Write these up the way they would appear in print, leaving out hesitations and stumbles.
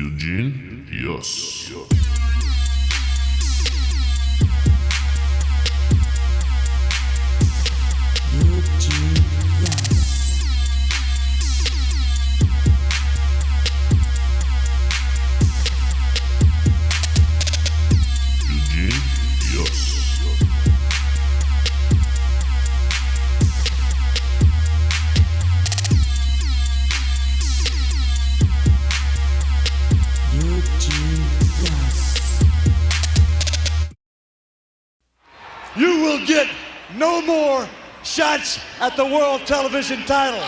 Eugene, yes. You will get no more shots at the world television title.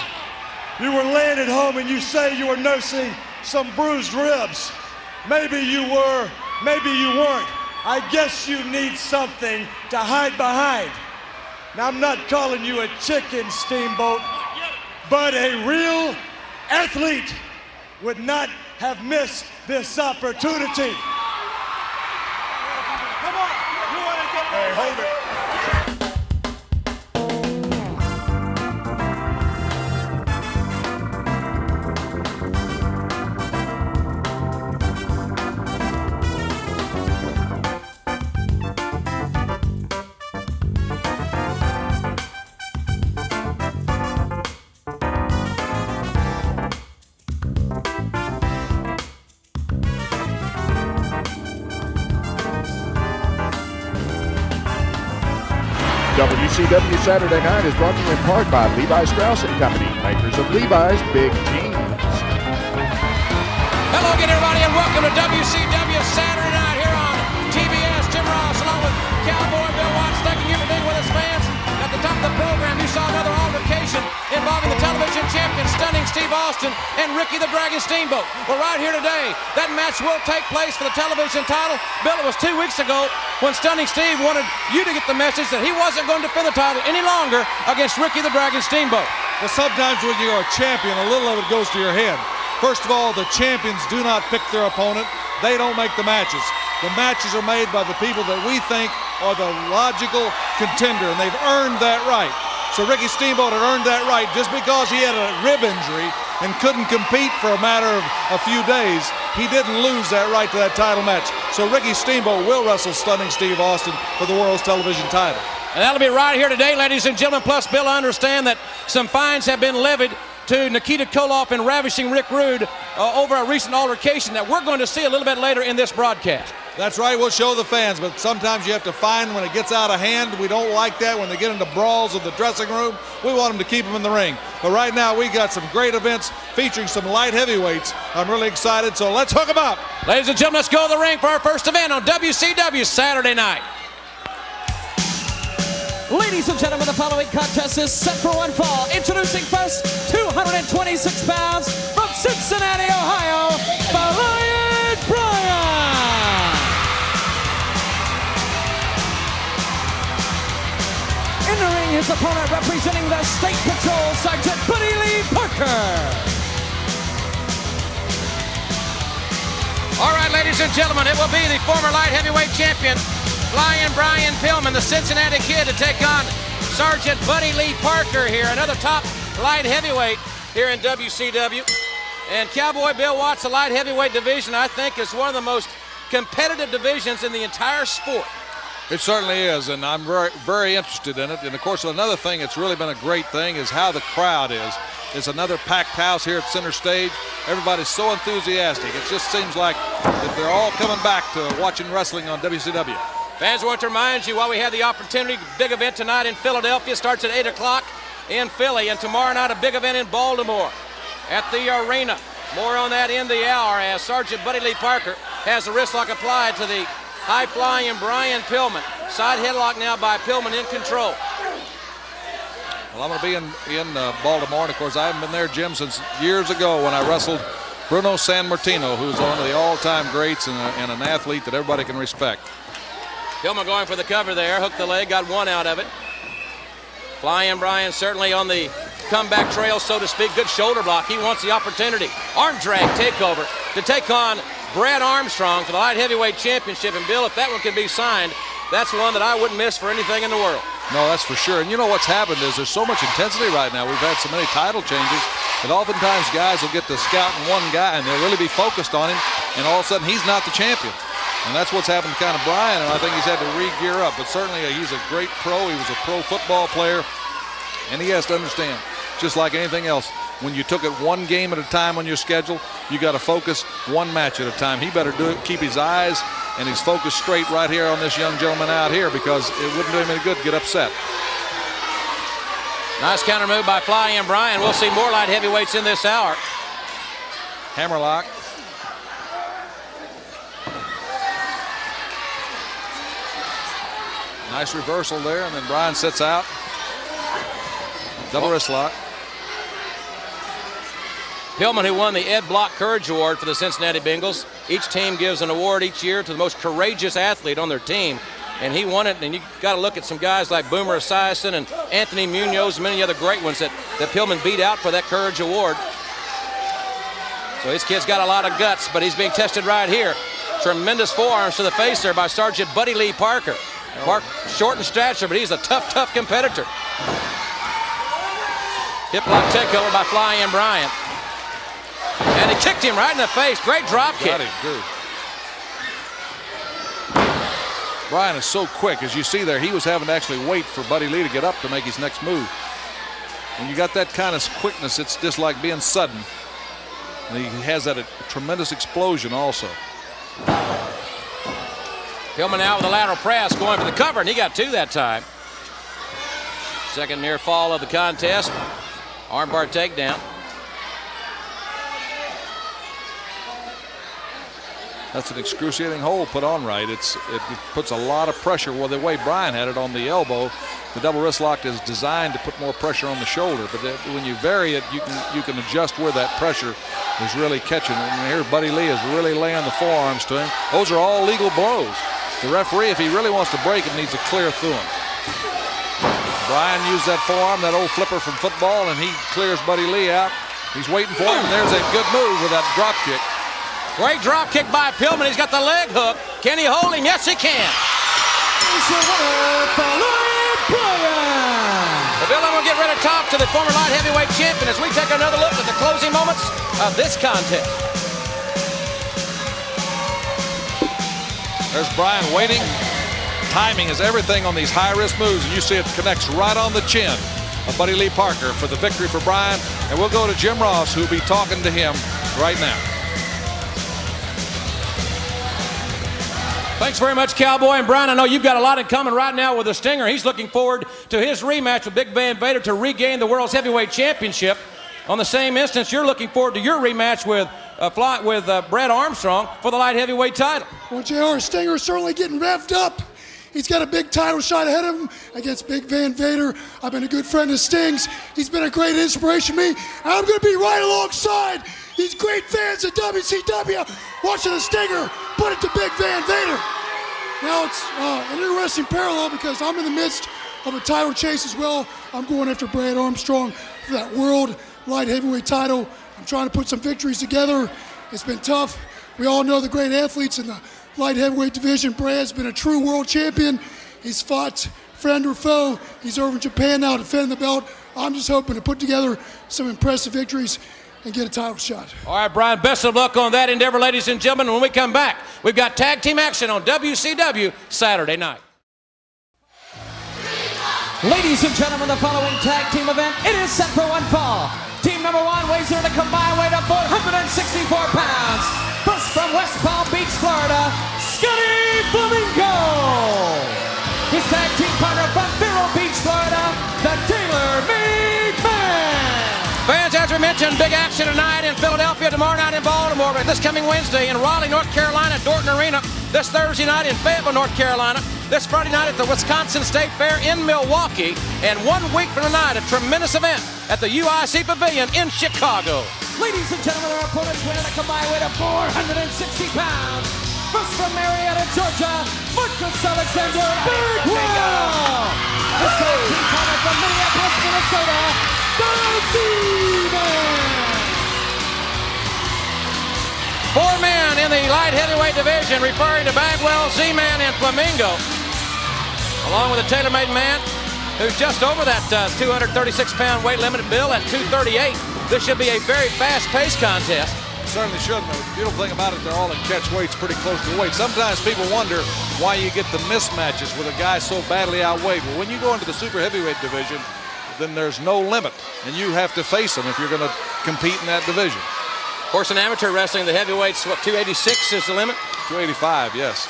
You were laying at home and you say you were nursing some bruised ribs. Maybe you were, maybe you weren't. I guess you need something to hide behind. Now, I'm not calling you a chicken, Steamboat, but a real athlete would not have missed this opportunity. Come on, you want to get Hey, hold it. WCW Saturday Night is brought to you in part by Levi Strauss & Company, makers of Levi's Big Jeans. Hello again, everybody, and welcome to WCW Saturday Night here on TBS. Jim Ross, along with Cowboy Bill Watts, thanking you for being with us, fans. At the top of the program, you saw another altercation involving the television champion, Stunning Steve Austin, and Ricky the Dragon Steamboat. We're right here today. That match will take place for the television title. Bill, it was 2 weeks ago when Stunning Steve wanted you to get the message that he wasn't going to defend the title any longer against Ricky the Dragon Steamboat. Well, sometimes when you're a champion, a little of it goes to your head. First of all, the champions do not pick their opponent. They don't make the matches. The matches are made by the people that we think are the logical contender, and they've earned that right. So Ricky Steamboat had earned that right just because he had a rib injury and couldn't compete for a matter of a few days. He didn't lose that right to that title match. So Ricky Steamboat will wrestle Stunning Steve Austin for the world's television title. And that'll be right here today, ladies and gentlemen. Plus, Bill, I understand that some fines have been levied to Nikita Koloff and Ravishing Rick Rude over a recent altercation that we're going to see a little bit later in this broadcast. That's right, we'll show the fans, but sometimes you have to find when it gets out of hand. We don't like that when they get into brawls in the dressing room. We want them to keep them in the ring. But right now, we got some great events featuring some light heavyweights. I'm really excited, so let's hook them up. Ladies and gentlemen, let's go to the ring for our first event on WCW Saturday Night. Ladies and gentlemen, the following contest is set for one fall. Introducing first, 226 pounds from Cincinnati, Ohio, Brian. In the ring, his opponent representing the State Patrol, Sergeant Buddy Lee Parker. All right, ladies and gentlemen, it will be the former light heavyweight champion, Flying Brian Pillman, the Cincinnati Kid, to take on Sergeant Buddy Lee Parker here, another top light heavyweight here in WCW. And Cowboy Bill Watts, the light heavyweight division, I think, is one of the most competitive divisions in the entire sport. It certainly is, and I'm very, very interested in it. And of course, another thing that's really been a great thing is how the crowd is. It's another packed house here at center stage. Everybody's so enthusiastic. It just seems like that they're all coming back to watching wrestling on WCW. Fans, I want to remind you, while we have the opportunity, big event tonight in Philadelphia, starts at 8 o'clock in Philly, and tomorrow night a big event in Baltimore at the arena. More on that in the hour as Sergeant Buddy Lee Parker has the wrist lock applied to the high-flying Brian Pillman. Side headlock now by Pillman in control. Well, I'm going to be in Baltimore, and of course I haven't been there, Jim, since years ago when I wrestled Bruno Sammartino, who's one of the all-time greats and an athlete that everybody can respect. Pillman going for the cover there, hooked the leg, got one out of it. Flying Brian certainly on the comeback trail, so to speak. Good shoulder block. He wants the opportunity. Arm drag takeover to take on Brad Armstrong for the light heavyweight championship. And Bill, if that one can be signed, that's one that I wouldn't miss for anything in the world. No, that's for sure. And you know what's happened is there's so much intensity right now. We've had so many title changes that oftentimes guys will get to scouting one guy and they'll really be focused on him, and all of a sudden he's not the champion. And that's what's happened to kind of Brian, and I think he's had to re-gear up. But certainly he's a great pro. He was a pro football player, and he has to understand, just like anything else, when you took it one game at a time on your schedule, you got to focus one match at a time. He better do it, keep his eyes and his focus straight right here on this young gentleman out here, because it wouldn't do him any good to get upset. Nice counter move by Fly-In Brian. We'll see more light heavyweights in this hour. Hammerlock. Nice reversal there, and then Brian sits out. Double wrist lock. Pillman, who won the Ed Block Courage Award for the Cincinnati Bengals. Each team gives an award each year to the most courageous athlete on their team, and he won it. And you got to look at some guys like Boomer Esiason and Anthony Munoz and many other great ones that Pillman beat out for that Courage Award. So this kid's got a lot of guts, but he's being tested right here. Tremendous forearms to the face there by Sergeant Buddy Lee Parker. Mark, short in stature, but he's a tough, tough competitor. Hip lock takeover by Fly-In Brian. And he kicked him right in the face. Great drop kick. Got him, good. Brian is so quick. As you see there, he was having to actually wait for Buddy Lee to get up to make his next move. When you got that kind of quickness, it's just like being sudden. And he has that tremendous explosion also. Pillman out with a lateral press, going for the cover, and he got two that time. Second near fall of the contest. Armbar takedown. That's an excruciating hold put on right. It puts a lot of pressure. Well, the way Brian had it on the elbow, the double wrist lock is designed to put more pressure on the shoulder. But when you vary it, you can adjust where that pressure is really catching. And here Buddy Lee is really laying the forearms to him. Those are all legal blows. The referee, if he really wants to break it, needs to clear through him. Brian used that forearm, that old flipper from football, and he clears Buddy Lee out. He's waiting for him, and there's a good move with that drop kick. Great drop kick by Pillman. He's got the leg hook. Can he hold him? Yes, he can. Well, Bill, I'm going to get ready to talk to the former light heavyweight champion as we take another look at the closing moments of this contest. There's Brian waiting. Timing is everything on these high-risk moves, and you see it connects right on the chin of Buddy Lee Parker for the victory for Brian. And we'll go to Jim Ross, who will be talking to him right now. Thanks very much, Cowboy. And Brian, I know you've got a lot in common right now with the Stinger. He's looking forward to his rematch with Big Van Vader to regain the World's Heavyweight Championship. On the same instance, you're looking forward to your rematch with Brad Armstrong for the light heavyweight title. Well, JR, Stinger's certainly getting revved up. He's got a big title shot ahead of him against Big Van Vader. I've been a good friend of Sting's. He's been a great inspiration to me. And I'm going to be right alongside these great fans of WCW watching the Stinger put it to Big Van Vader. Now it's an interesting parallel because I'm in the midst of a title chase as well. I'm going after Brad Armstrong for that world light heavyweight title. I'm trying to put some victories together. It's been tough. We all know the great athletes in the light heavyweight division. Brad's been a true world champion. He's fought friend or foe. He's over in Japan now defending the belt. I'm just hoping to put together some impressive victories and get a title shot. All right, Brian, best of luck on that endeavor, ladies and gentlemen. When we come back, we've got tag team action on WCW Saturday night. Ladies and gentlemen, the following tag team event, it is set for one fall. Team number one weighs in at a combined weight of 464 pounds. First from West Palm Beach, Florida, Scotty Flamingo. His tag team partner from Vero Beach, Florida, the Taylor-Made Man. Fans, as we mentioned, big action tonight in Philadelphia, tomorrow night in Baltimore, but this coming Wednesday in Raleigh, North Carolina, Dorton Arena, this Thursday night in Fayetteville, North Carolina, this Friday night at the Wisconsin State Fair in Milwaukee, and 1 week from tonight, a tremendous event at the UIC Pavilion in Chicago. Ladies and gentlemen, our opponents weigh in at a combined weight of 460 pounds. First from Marietta, Georgia, Marcus Alexander Bigwell. His tag team partner from Minneapolis, Minnesota, the Z-Man. 4 men in the light heavyweight division, referring to Bagwell, Z-Man, and Flamingo, along with the Taylor-Made Man. who's just over that 236-pound weight limit, Bill, at 238. This should be a very fast-paced contest. Certainly should. The beautiful thing about it, they're all in catch weights pretty close to the weight. Sometimes people wonder why you get the mismatches with a guy so badly outweighed. Well, when you go into the super heavyweight division, then there's no limit, and you have to face them if you're going to compete in that division. Of course, in amateur wrestling, the heavyweights, what, 286 is the limit? 285, yes.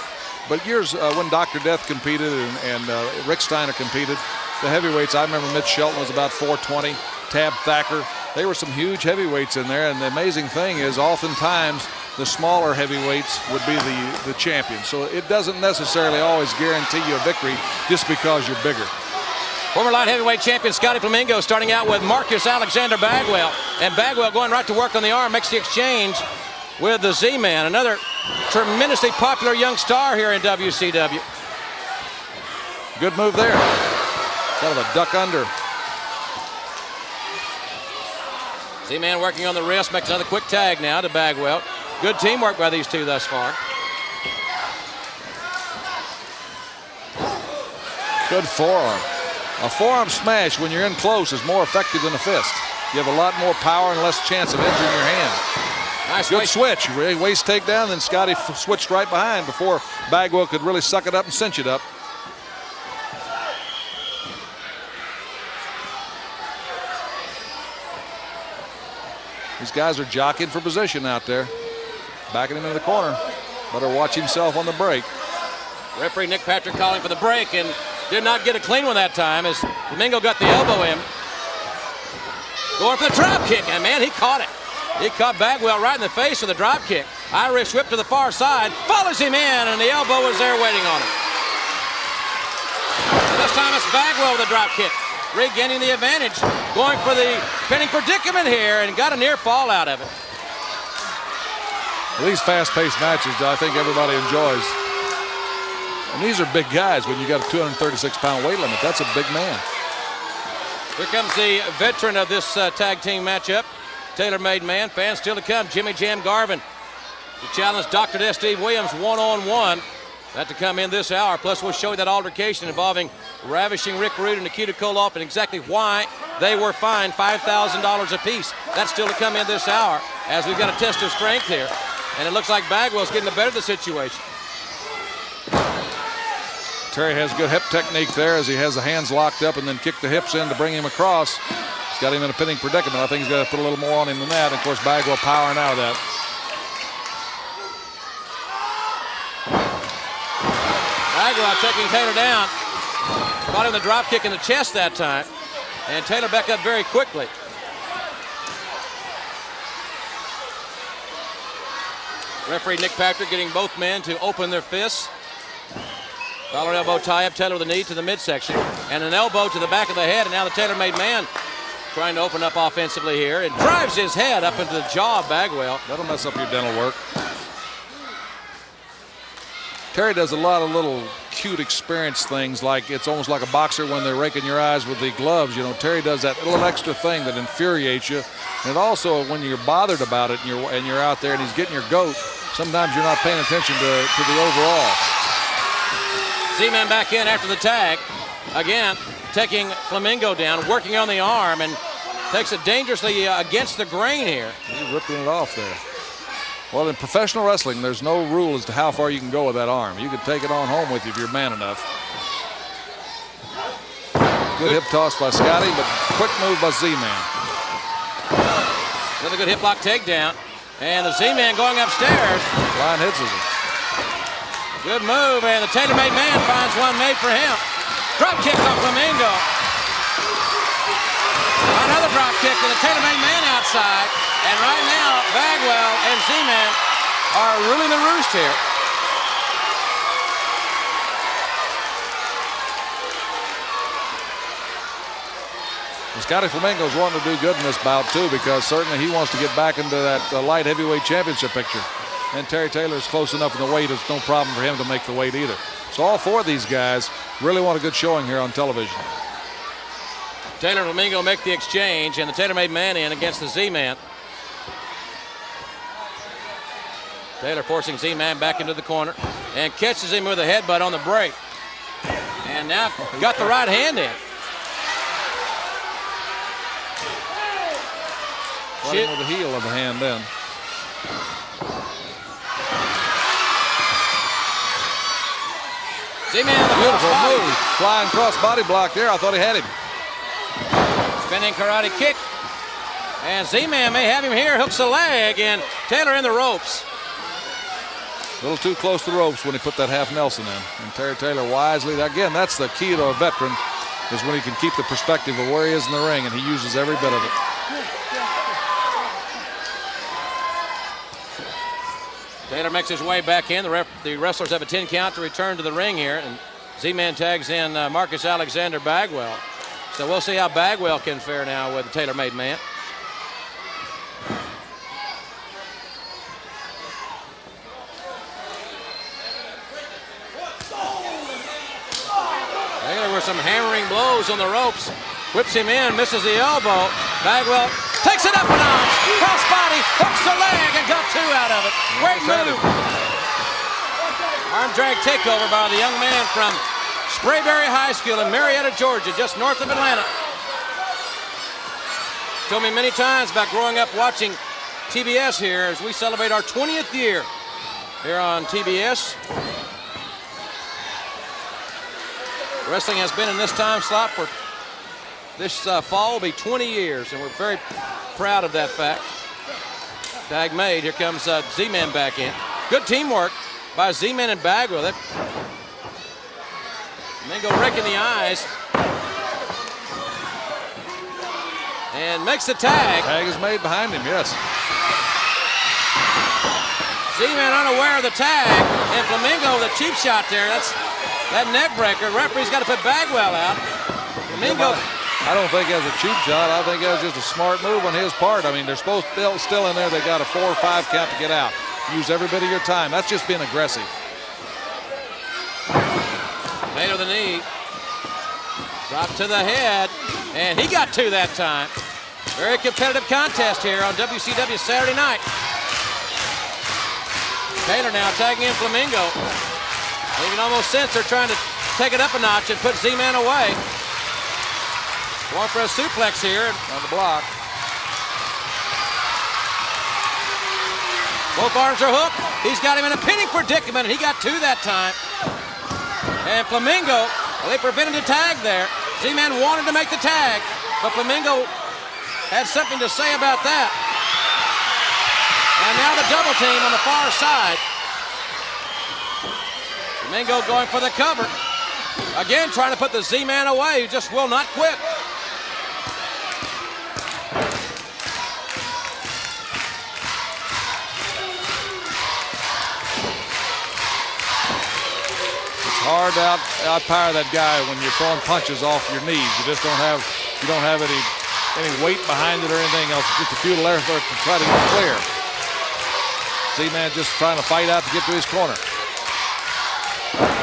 But years when Dr. Death competed and Rick Steiner competed, the heavyweights, I remember Mitch Shelton was about 420, Tab Thacker. They were some huge heavyweights in there, and the amazing thing is oftentimes the smaller heavyweights would be the champion. So it doesn't necessarily always guarantee you a victory just because you're bigger. Former light heavyweight champion Scotty Flamingo starting out with Marcus Alexander Bagwell. And Bagwell going right to work on the arm, makes the exchange with the Z-Man. Another tremendously popular young star here in WCW. Good move there. Kind of a duck under. Z-Man working on the wrist, makes another quick tag now to Bagwell. Good teamwork by these two thus far. Good forearm. A forearm smash when you're in close is more effective than a fist. You have a lot more power and less chance of injuring your hand. Nice good switch. Waist takedown, then Scotty switched right behind before Bagwell could really suck it up and cinch it up. These guys are jockeying for position out there. Backing him into the corner. Better watch himself on the break. Referee Nick Patrick calling for the break and did not get a clean one that time as Flamingo got the elbow in. Going for the drop kick, and man, he caught it. He caught Bagwell right in the face with a drop kick. Irish whip to the far side, follows him in, and the elbow was there waiting on him. This time it's Bagwell with a drop kick, regaining the advantage, going for the pinning predicament here, and got a near fall out of it. Well, these fast-paced matches, I think everybody enjoys. And these are big guys when you got a 236-pound weight limit. That's a big man. Here comes the veteran of this tag team matchup, tailor-made man. Fans still to come, Jimmy Jam Garvin to challenge Dr. Death Steve Williams one-on-one. That to come in this hour. Plus, we'll show you that altercation involving Ravishing Rick Rude and Nikita Koloff and exactly why they were fined $5,000 apiece. That's still to come in this hour as we've got a test of strength here. And it looks like Bagwell's getting the better of the situation. Terry has good hip technique there as he has the hands locked up and then kick the hips in to bring him across. He's got him in a pinning predicament. I think he's got to put a little more on him than that. And of course, Bagwell powering out of that. Bagwell taking Taylor down. Caught him the drop kick in the chest that time. And Taylor back up very quickly. Referee Nick Patrick getting both men to open their fists. Collar elbow tie up, Taylor with a knee to the midsection. And an elbow to the back of the head. And now the tailor-made man trying to open up offensively here. And drives his head up into the jaw of Bagwell. That'll mess up your dental work. Terry does a lot of little cute experience things, like it's almost like a boxer when they're raking your eyes with the gloves. You know, Terry does that little extra thing that infuriates you. And also, when you're bothered about it and you're out there and he's getting your goat, sometimes you're not paying attention to the overall. Z-Man back in after the tag. Again, taking Flamingo down, working on the arm, and takes it dangerously against the grain here. He's ripping it off there. Well, in professional wrestling, there's no rule as to how far you can go with that arm. You can take it on home with you if you're man enough. Good hip toss by Scotty, but quick move by Z-Man. Another good hip lock takedown. And the Z-Man going upstairs. Line hits it. Good move, and the tailor-made man finds one made for him. Drop kick on Flamingo. Another drop kick to the tailor-made man outside. And right now, Bagwell and Z-Man are ruling the roost here. Well, Scotty Flamingo's wanting to do good in this bout, too, because certainly he wants to get back into that light heavyweight championship picture. And Terry Taylor's close enough in the weight, it's no problem for him to make the weight either. So all four of these guys really want a good showing here on television. Taylor and Flamingo make the exchange, and the tailor-made man in against the Z-Man. Taylor forcing Z-Man back into the corner and catches him with a headbutt on the break. And now got the right hand in. Caught him with the heel of the hand then. Z-Man, beautiful move. Flying cross body block there. I thought he had him. Spinning karate kick. And Z-Man may have him here. Hooks the leg, and Taylor in the ropes. A little too close to the ropes when he put that half Nelson in. And Terry Taylor wisely, again, that's the key to a veteran, is when he can keep the perspective of where he is in the ring, and he uses every bit of it. Taylor makes his way back in. The wrestlers have a 10 count to return to the ring here, and Z-Man tags in Marcus Alexander Bagwell. So we'll see how Bagwell can fare now with the Taylor-made man. Taylor with some hammering blows on the ropes. Whips him in, misses the elbow. Bagwell takes it up a notch. Crossbody, hooks the leg, and got 2 out of it. Great move. Arm drag takeover by the young man from Sprayberry High School in Marietta, Georgia, just north of Atlanta. Told me many times about growing up watching TBS here as we celebrate our 20th year here on TBS. Wrestling has been in this time slot for this fall will be 20 years, and we're very proud of that fact. Tag made. Here comes Z-Man back in. Good teamwork by Z-Man and Bagwell. And then go raking the eyes. And makes the tag. Tag is made behind him, yes. Z-Man unaware of the tag. And Flamingo with a cheap shot there. That's that neck breaker. Referee's got to put Bagwell out. Flamingo. I don't think that's a cheap shot. I think that was just a smart move on his part. I mean, they're supposed to still in there. They got a 4 or 5 count to get out. Use every bit of your time. That's just being aggressive. Taylor the knee. Drop to the head. And he got 2 that time. Very competitive contest here on WCW Saturday night. Taylor now tagging in Flamingo. You can almost sense they're trying to take it up a notch and put Z-Man away. Going for a suplex here on the block. Both arms are hooked. He's got him in a pinning predicament, and he got 2 that time. And Flamingo, well, they prevented the tag there. Z-Man wanted to make the tag, but Flamingo had something to say about that. And now the double team on the far side. Flamingo going for the cover. Again, trying to put the Z-Man away, who just will not quit. Hard to outpower that guy when you're throwing punches off your knees. You just don't have any weight behind it or anything else. It's just a futile effort to try to get clear. Z-Man just trying to fight out to get to his corner.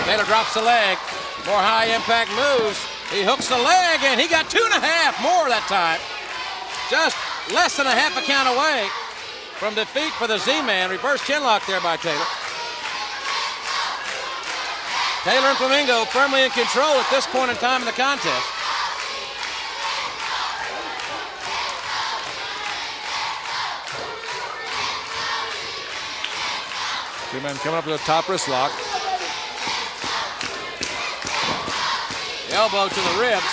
Taylor drops the leg. More high impact moves. He hooks the leg, and he got 2.5 more that time. Just less than a half a count away from defeat for the Z-Man. Reverse chinlock there by Taylor. Taylor and Flamingo firmly in control at this point in time in the contest. Z-Man coming up to the top wrist lock. Elbow to the ribs.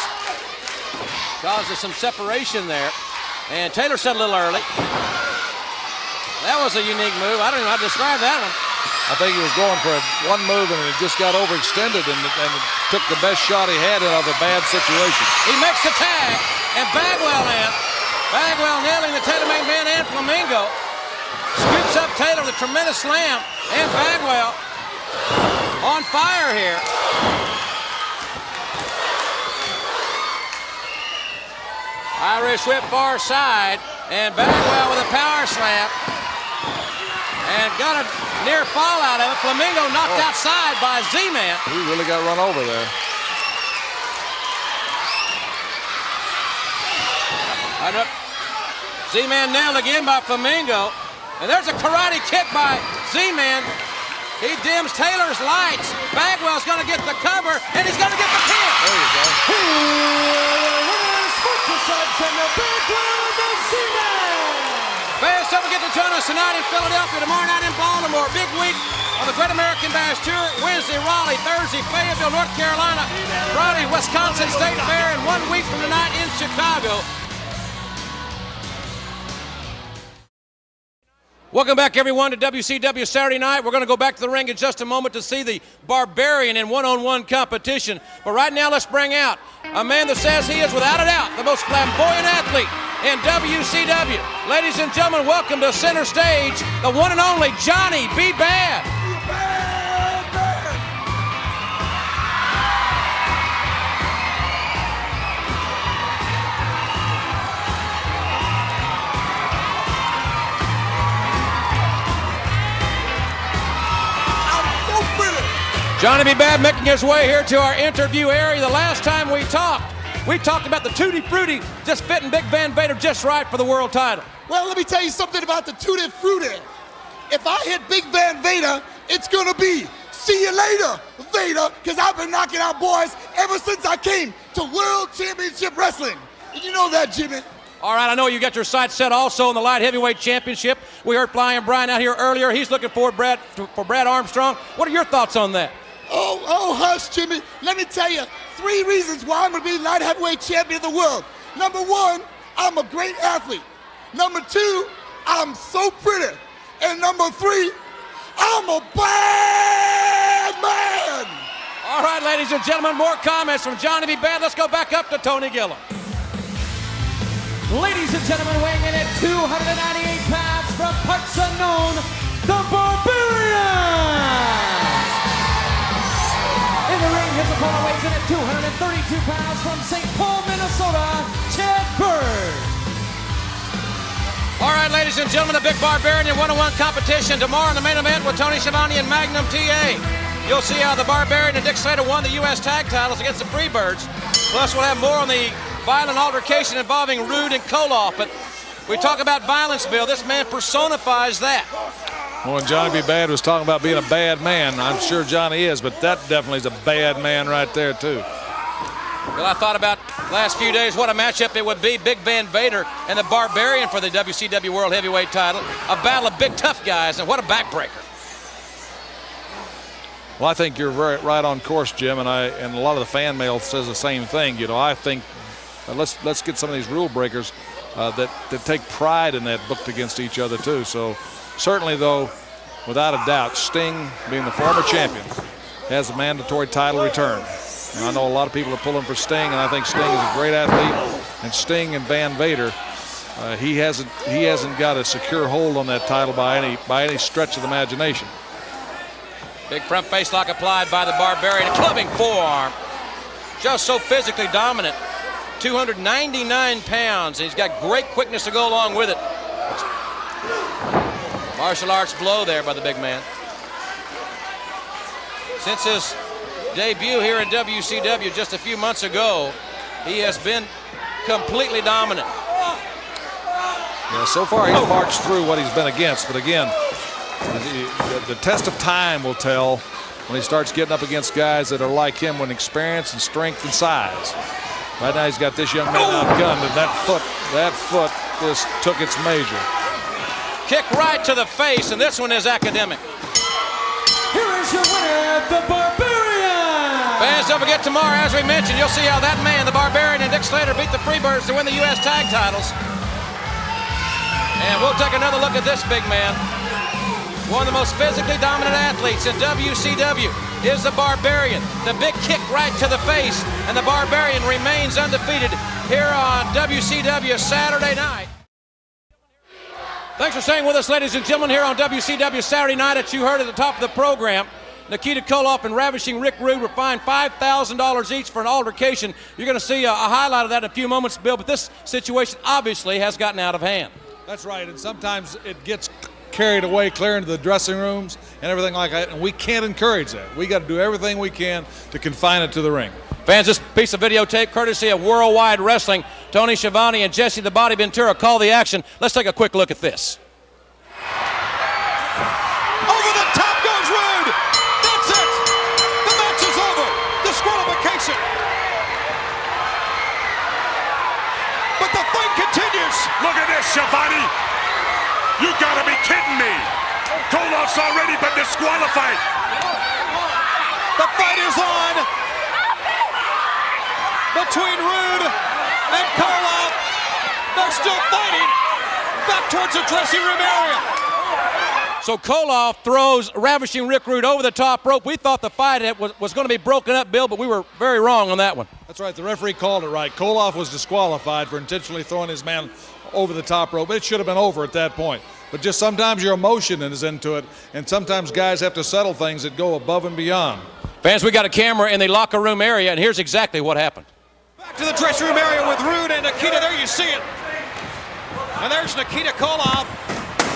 Causes some separation there. And Taylor said a little early. That was a unique move. I don't even know how to describe that one. I think he was going for one move and it just got overextended and took the best shot he had out of a bad situation. He makes the tag, and Bagwell in. Bagwell nailing the Taylor-made man and Flamingo. Scoops up Taylor with a tremendous slam, and Bagwell on fire here. Irish whip far side, and Bagwell with a power slam. And got a near fall out of it. Flamingo knocked outside by Z-Man. He really got run over there. Z-Man nailed again by Flamingo. And there's a karate kick by Z-Man. He dims Taylor's lights. Bagwell's going to get the cover, and he's going to get the pin. There you go. Here, winners, from the big one, the Z-Man. join us tonight in Philadelphia, tomorrow night in Baltimore. Big week on the Great American Bash Tour. Wednesday, Raleigh. Thursday, Fayetteville, North Carolina. Friday, Wisconsin State Fair. And 1 week from tonight in Chicago. Welcome back, everyone, to WCW Saturday Night. We're going to go back to the ring in just a moment to see the Barbarian in one-on-one competition. But right now, let's bring out a man that says he is, without a doubt, the most flamboyant athlete in WCW. Ladies and gentlemen, welcome to center stage, the one and only Johnny B. Bad. Johnny B. Bad making his way here to our interview area. The last time we talked about the Tutti Frutti just fitting Big Van Vader just right for the world title. Well, let me tell you something about the Tutti Frutti. If I hit Big Van Vader, it's gonna be see you later, Vader, because I've been knocking out boys ever since I came to World Championship Wrestling. Did you know that, Jimmy? All right, I know you got your sights set also on the Light Heavyweight Championship. We heard Flying Brian out here earlier. He's looking for Brad Armstrong. What are your thoughts on that? Oh, hush, Jimmy. Let me tell you 3 reasons why I'm going to be light heavyweight champion of the world. Number 1, I'm a great athlete. Number 2, I'm so pretty. And number 3, I'm a bad man. All right, ladies and gentlemen, more comments from Johnny B. Bad. Let's go back up to Tony Gillum. Ladies and gentlemen, weighing in at 298 pounds from parts unknown, the Barbarian. In the ring, his opponent weighs in at 232 pounds from St. Paul, Minnesota, Chad Bird. All right, ladies and gentlemen, the Big Barbarian in one-on-one competition tomorrow in the main event with Tony Schiavone and Magnum TA. You'll see how the Barbarian and Dick Slater won the U.S. tag titles against the Freebirds. Plus, we'll have more on the violent altercation involving Rude and Koloff. But we talk about violence, Bill. This man personifies that. Well, when Johnny B. Bad was talking about being a bad man, I'm sure Johnny is, but that definitely is a bad man right there, too. Well, I thought about the last few days what a matchup it would be. Big Van Vader and the Barbarian for the WCW World Heavyweight title. A battle of big tough guys, and what a backbreaker. Well, I think you're right on course, Jim, and a lot of the fan mail says the same thing. You know, I think let's get some of these rule breakers that take pride in that booked against each other, too. So certainly, though, without a doubt, Sting, being the former champion, has a mandatory title return. And I know a lot of people are pulling for Sting, and I think Sting is a great athlete. And Sting and Van Vader, he hasn't got a secure hold on that title by any stretch of the imagination. Big front face lock applied by the Barbarian. A clubbing forearm. Just so physically dominant. 299 pounds. And he's got great quickness to go along with it. Martial arts blow there by the big man. Since his debut here in WCW just a few months ago, he has been completely dominant. Yeah, so far he's marched through what he's been against, but again, the test of time will tell when he starts getting up against guys that are like him when experience and strength and size. Right now he's got this young man outgunned, and that foot just took its measure. Kick right to the face, and this one is academic. Here is your winner, the Barbarian. Fans, don't forget tomorrow, as we mentioned, you'll see how that man, the Barbarian and Dick Slater, beat the Freebirds to win the U.S. tag titles. And we'll take another look at this big man. One of the most physically dominant athletes in WCW is the Barbarian. The big kick right to the face, and the Barbarian remains undefeated here on WCW Saturday night. Thanks for staying with us, ladies and gentlemen, here on WCW Saturday night. As you heard at the top of the program, Nikita Koloff and Ravishing Rick Rude were fined $5,000 each for an altercation. You're going to see a highlight of that in a few moments, Bill, but this situation obviously has gotten out of hand. That's right, and sometimes it gets carried away, clear into the dressing rooms and everything like that, and we can't encourage that. We got to do everything we can to confine it to the ring. Fans, this piece of videotape courtesy of Worldwide Wrestling. Tony Schiavone and Jesse the Body Ventura call the action. Let's take a quick look at this. Over the top goes Rude. That's it. The match is over. Disqualification. But the fight continues. Look at this, Schiavone. You gotta be kidding me! Koloff's already been disqualified! The fight is on between Rude and Koloff. They're still fighting back towards the dressing room area. So Koloff throws Ravishing Rick Rude over the top rope. We thought the fight was going to be broken up, Bill, but we were very wrong on that one. That's right. The referee called it right. Koloff was disqualified for intentionally throwing his man over the top rope. It should have been over at that point. But just sometimes your emotion is into it, and sometimes guys have to settle things that go above and beyond. Fans, we got a camera in the locker room area, and here's exactly what happened. Back to the dressing room area with Rude and Nikita. There you see it. And there's Nikita Koloff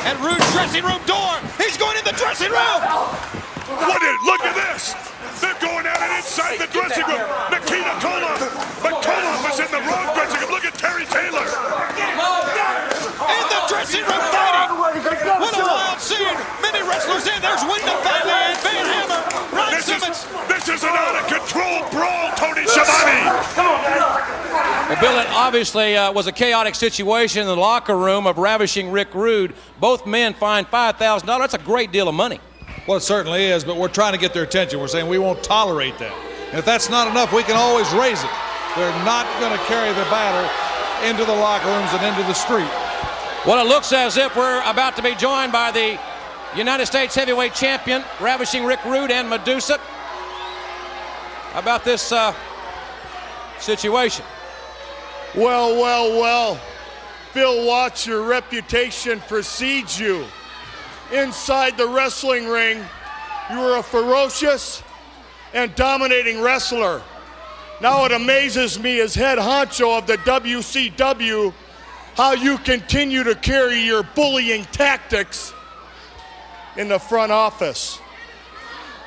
at Rude's dressing room door. He's going in the dressing room. Look at this! They're going at it inside the dressing room. Nikita Koloff, but Koloff is in the wrong dressing room. Look at Terry Taylor. In the dressing room fighting. What a wild scene. Many wrestlers in. There's Wyndham finally and Van Hammer. Ron Simmons. This is an out-of-control brawl, Tony Schiavone. Well, Bill, it obviously was a chaotic situation in the locker room of Ravishing Rick Rude. Both men fined $5,000. That's a great deal of money. Well, it certainly is, but we're trying to get their attention. We're saying we won't tolerate that. And if that's not enough, we can always raise it. They're not going to carry the battle into the locker rooms and into the street. Well, it looks as if we're about to be joined by the United States Heavyweight Champion, Ravishing Rick Rude, and Medusa. How about this situation? Well. Bill Watts, your reputation precedes you. Inside the wrestling ring, you were a ferocious and dominating wrestler. Now it amazes me as head honcho of the WCW how you continue to carry your bullying tactics in the front office.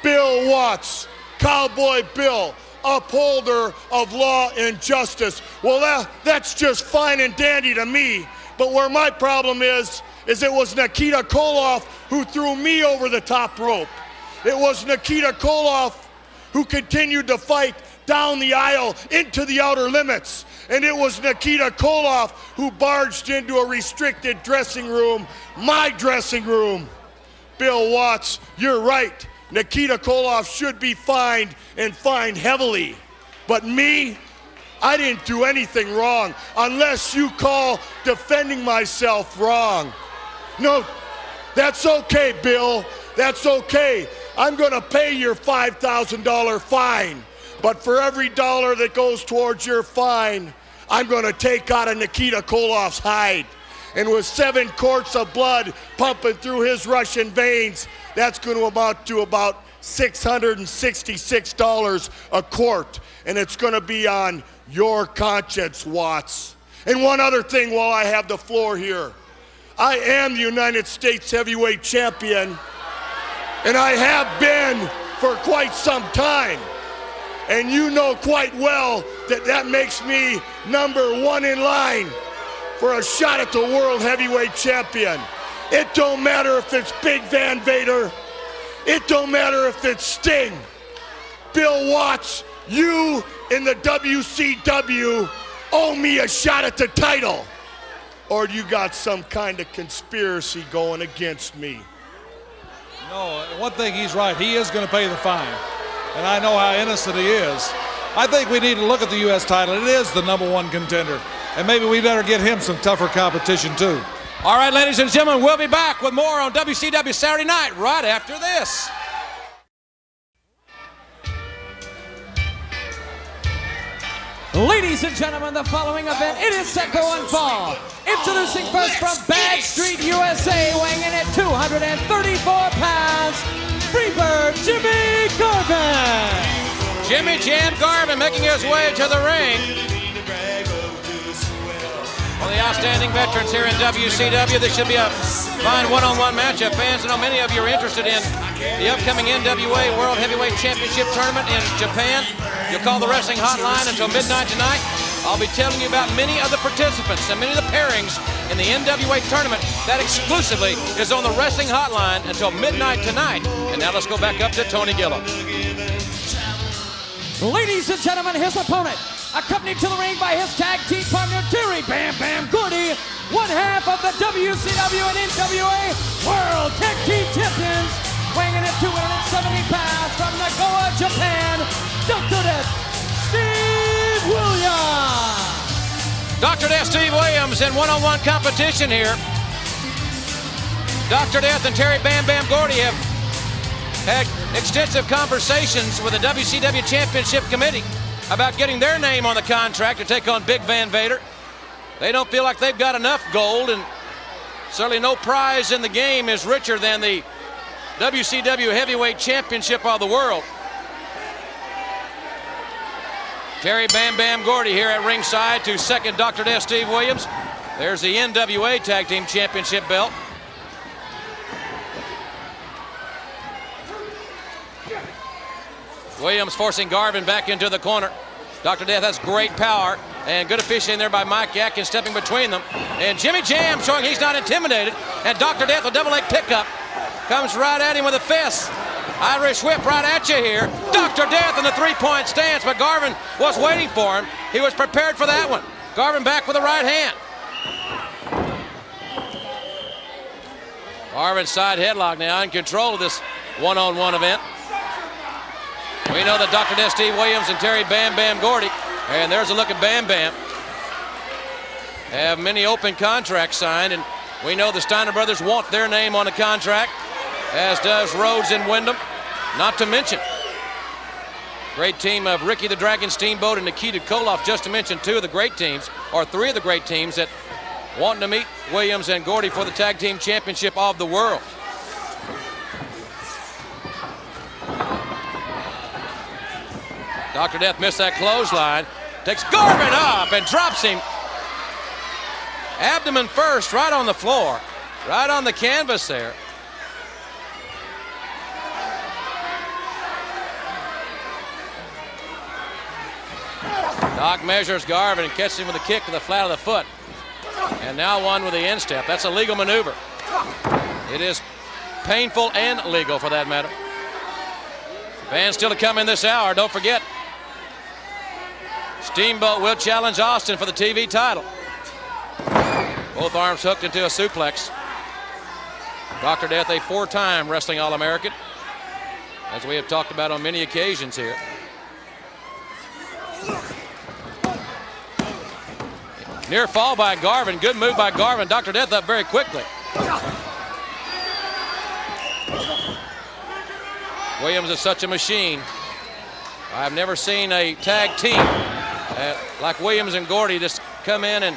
Bill Watts, Cowboy Bill, upholder of law and justice. Well, that's just fine and dandy to me, but where my problem is it was Nikita Koloff who threw me over the top rope. It was Nikita Koloff who continued to fight down the aisle into the outer limits. And it was Nikita Koloff who barged into a restricted dressing room, my dressing room. Bill Watts, you're right. Nikita Koloff should be fined and fined heavily. But me, I didn't do anything wrong unless you call defending myself wrong. No, that's okay, Bill. That's okay. I'm going to pay your $5,000 fine. But for every dollar that goes towards your fine, I'm going to take out of Nikita Koloff's hide. And with 7 quarts of blood pumping through his Russian veins, that's going to amount to about $666 a quart. And it's going to be on your conscience, Watts. And one other thing while I have the floor here. I am the United States Heavyweight Champion, and I have been for quite some time. And you know quite well that makes me #1 in line for a shot at the World Heavyweight Champion. It don't matter if it's Big Van Vader. It don't matter if it's Sting. Bill Watts, you in the WCW owe me a shot at the title. Or you got some kind of conspiracy going against me? No, one thing he's right. He is going to pay the fine. And I know how innocent he is. I think we need to look at the U.S. title. It is the #1 contender. And maybe we better get him some tougher competition, too. All right, ladies and gentlemen, we'll be back with more on WCW Saturday Night right after this. Ladies and gentlemen, the following event, it is set to unfold. Introducing first from Bad Street, USA, weighing in at 234 pounds, Freebird Jimmy Garvin. Jimmy Jam Garvin making his way to the ring. One of the outstanding veterans here in WCW. This should be a fine one-on-one matchup. Fans, I know many of you are interested in the upcoming NWA World Heavyweight Championship Tournament in Japan. You'll call the wrestling hotline until midnight tonight. I'll be telling you about many of the participants and many of the pairings in the NWA tournament. That exclusively is on the wrestling hotline until midnight tonight. And now let's go back up to Tony Gilliam. Ladies and gentlemen, his opponent, accompanied to the ring by his tag team partner, Terry Bam Bam Gordy, 1 half of the WCW and NWA World Tag Team Champions, weighing in at 270 pounds from Nagoya, Japan, Dr. Death, Steve Williams. Dr. Death Steve Williams in one-on-one competition here. Dr. Death and Terry Bam Bam Gordy have had extensive conversations with the WCW Championship Committee about getting their name on the contract to take on Big Van Vader. They don't feel like they've got enough gold, and certainly no prize in the game is richer than the WCW Heavyweight Championship of the world. Terry Bam Bam Gordy here at ringside to second Dr. Death Steve Williams. There's the NWA Tag Team Championship belt. Williams forcing Garvin back into the corner. Dr. Death has great power and good officiating there by Mike Atkins stepping between them. And Jimmy Jam showing he's not intimidated. And Dr. Death, a double leg pickup, comes right at him with a fist. Irish whip right at you here. Dr. Death in the three-point stance, but Garvin was waiting for him. He was prepared for that one. Garvin back with the right hand. Garvin side headlock now in control of this one-on-one event. We know that Dr. Death Steve Williams and Terry Bam Bam Gordy, and there's a look at Bam Bam, have many open contracts signed, and we know the Steiner brothers want their name on the contract, as does Rhodes and Wyndham, not to mention great team of Ricky the Dragon Steamboat and Nikita Koloff, just to mention two of the great teams, or three of the great teams that want to meet Williams and Gordy for the Tag Team Championship of the world. Dr. Death missed that clothesline, takes Garvin up and drops him. Abdomen first, right on the floor, right on the canvas there. Doc measures Garvin and catches him with a kick to the flat of the foot. And now one with the instep. That's a legal maneuver. It is painful and legal for that matter. Fans still to come in this hour, don't forget. Steamboat will challenge Austin for the TV title. Both arms hooked into a suplex. Dr. Death, a four-time Wrestling All-American, as we have talked about on many occasions here. Near fall by Garvin. Good move by Garvin. Dr. Death up very quickly. Williams is such a machine. I've never seen a tag team like Williams and Gordy just come in and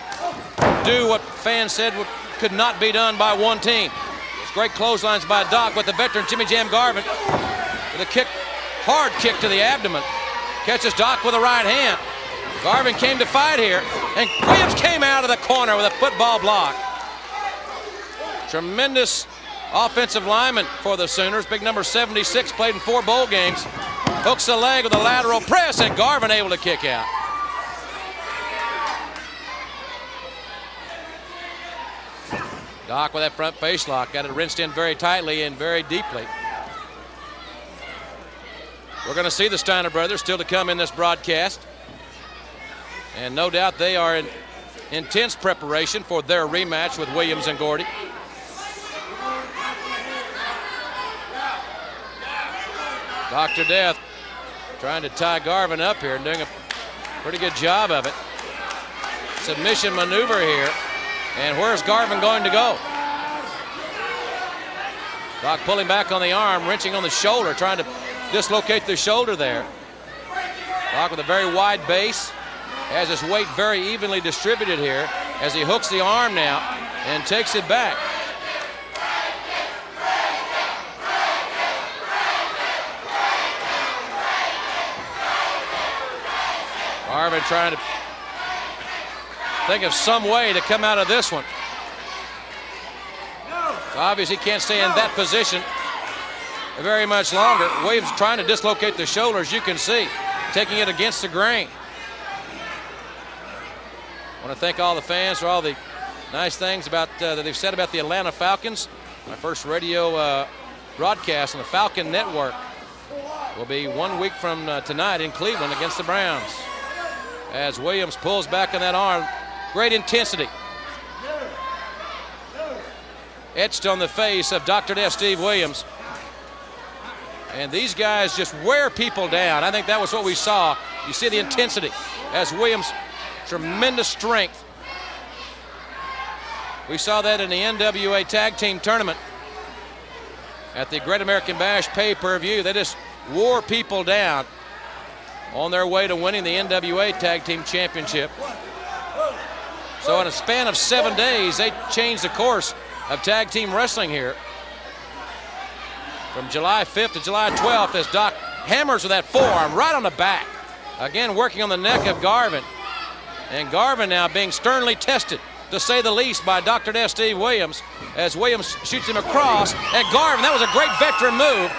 do what fans said could not be done by one team. It's great clotheslines by Doc, but the veteran Jimmy Jam Garvin with a kick, hard kick to the abdomen. Catches Doc with a right hand. Garvin came to fight here, and Williams came out of the corner with a football block. Tremendous offensive lineman for the Sooners. Big number 76, played in 4 bowl games. Hooks the leg with a lateral press, and Garvin able to kick out. Doc with that front face lock, got it rinsed in very tightly and very deeply. We're going to see the Steiner brothers still to come in this broadcast. And no doubt they are in intense preparation for their rematch with Williams and Gordy. Dr. Death trying to tie Garvin up here and doing a pretty good job of it. Submission maneuver here. And where's Garvin going to go? Doc pulling back on the arm, wrenching on the shoulder, trying to dislocate the shoulder there. Doc with a very wide base, has his weight very evenly distributed here as he hooks the arm now and takes it back. Garvin trying to think of some way to come out of this one. It's obvious he can't stay in that position very much longer. Williams trying to dislocate the shoulder, as you can see, taking it against the grain. I want to thank all the fans for all the nice things about that they've said about the Atlanta Falcons. My first radio broadcast on the Falcon Network will be 1 week from tonight in Cleveland against the Browns. As Williams pulls back on that arm, great intensity. etched on the face of Dr. Death Steve Williams. And these guys just wear people down. I think that was what we saw. You see the intensity as Williams, tremendous strength. We saw that in the NWA Tag Team Tournament at the Great American Bash pay-per-view. They just wore people down on their way to winning the NWA Tag Team Championship. So in a span of 7 days, they changed the course of tag team wrestling here. From July 5th to July 12th as Doc hammers with that forearm right on the back. Again, working on the neck of Garvin. And Garvin now being sternly tested, to say the least, by Dr. Death Steve Williams, as Williams shoots him across. And Garvin, that was a great veteran move.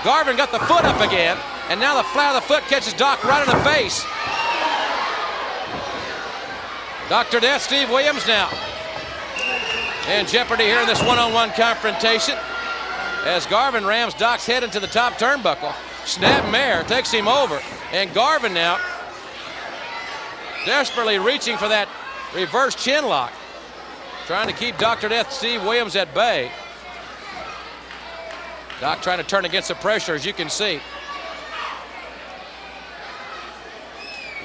Garvin got the foot up again, and now the flat of the foot catches Doc right in the face. Dr. Death Steve Williams now in jeopardy here in this one-on-one confrontation as Garvin rams Doc's head into the top turnbuckle. Snap mare takes him over, and Garvin now desperately reaching for that reverse chin lock, trying to keep Dr. Death Steve Williams at bay. Doc trying to turn against the pressure, as you can see.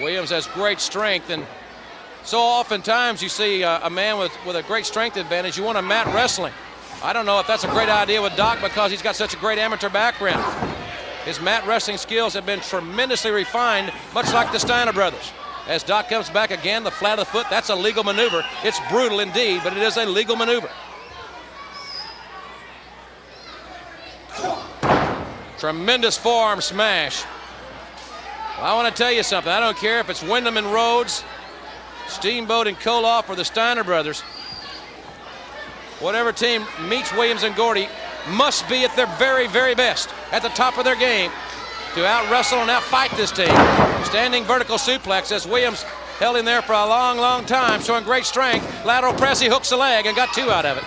Williams has great strength, and so oftentimes you see a man with a great strength advantage. You want to mat wrestling. I don't know if that's a great idea with Doc because he's got such a great amateur background. His mat wrestling skills have been tremendously refined, much like the Steiner brothers. As Doc comes back again, the flat of the foot, that's a legal maneuver. It's brutal indeed, but it is a legal maneuver. Tremendous forearm smash. Well, I want to tell you something. I don't care if it's Wyndham and Rhodes, Steamboat and Koloff, or the Steiner brothers. Whatever team meets Williams and Gordy must be at their very, very best, at the top of their game, to out-wrestle and out-fight this team. Standing vertical suplex as Williams held him there for a long, long time, showing great strength. Lateral press, he hooks the leg and got 2 out of it.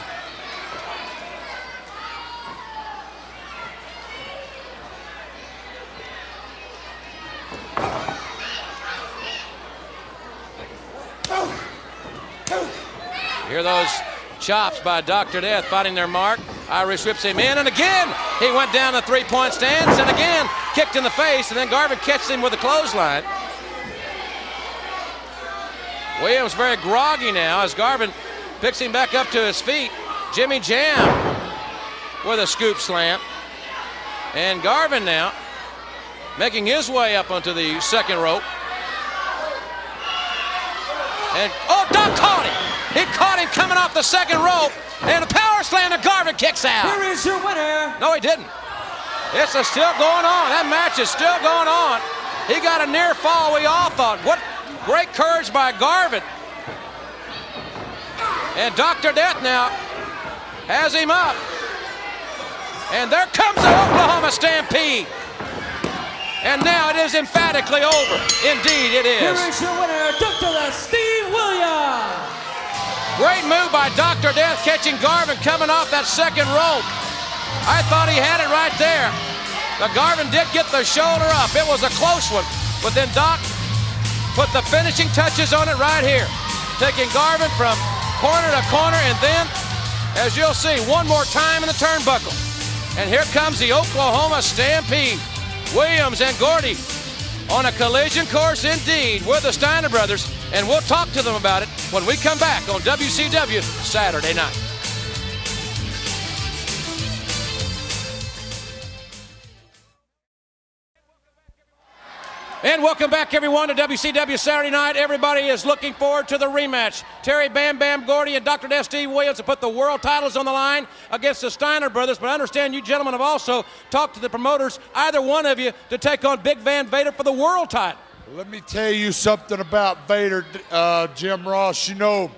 Hear those chops by Dr. Death finding their mark. Irish whips him in, and again he went down the three-point stance, and again kicked in the face, and then Garvin catches him with a clothesline. Williams very groggy now as Garvin picks him back up to his feet. Jimmy Jam with a scoop slam. And Garvin now making his way up onto the second rope. And, oh, Doc caught him. He caught him coming off the second rope, and a power slam, and Garvin kicks out. Here is your winner. No, he didn't. It's still going on. That match is still going on. He got a near fall, we all thought. What great courage by Garvin. And Dr. Death now has him up. And there comes the Oklahoma Stampede. And now it is emphatically over. Indeed, it is. Here is your winner, Dr. Steve Williams. Great move by Dr. Death, catching Garvin coming off that second rope. I thought he had it right there. But Garvin did get the shoulder up. It was a close one. But then Doc put the finishing touches on it right here, taking Garvin from corner to corner, and then, as you'll see, one more time in the turnbuckle. And here comes the Oklahoma Stampede. Williams and Gordy on a collision course indeed with the Steiner brothers, and we'll talk to them about it when we come back on WCW Saturday night. And welcome back, everyone, to WCW Saturday Night. Everybody is looking forward to the rematch. Terry Bam Bam Gordy and Dr. Death Steve Williams have put the world titles on the line against the Steiner brothers, but I understand you gentlemen have also talked to the promoters, either one of you, to take on Big Van Vader for the world title. Let me tell you something about Vader, Jim Ross. You know,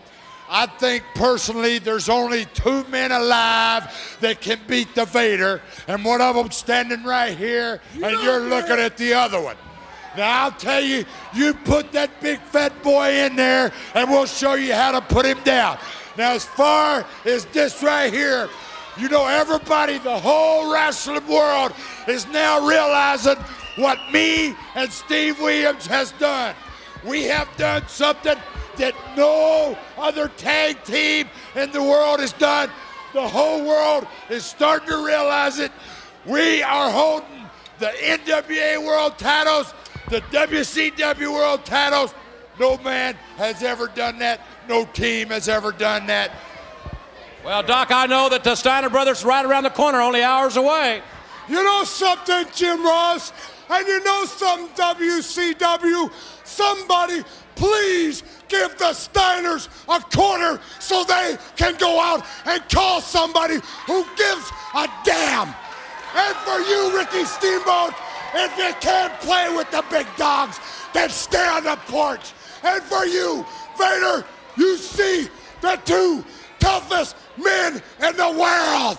I think personally there's only 2 men alive that can beat the Vader, and one of them standing right here, and you're looking at the other one. Now, I'll tell you, you put that big fat boy in there, and we'll show you how to put him down. Now, as far as this right here, you know, everybody, the whole wrestling world is now realizing what me and Steve Williams has done. We have done something that no other tag team in the world has done. The whole world is starting to realize it. We are holding the NWA World titles, the WCW World titles. No man has ever done that. No team has ever done that. Well, Doc, I know that the Steiner brothers right around the corner, only hours away. You know something, Jim Ross? And you know something, WCW? Somebody please give the Steiners a quarter so they can go out and call somebody who gives a damn. And for you, Ricky Steamboat, if you can't play with the big dogs, then stay on the porch. And for you, Vader, you see the two toughest men in the world.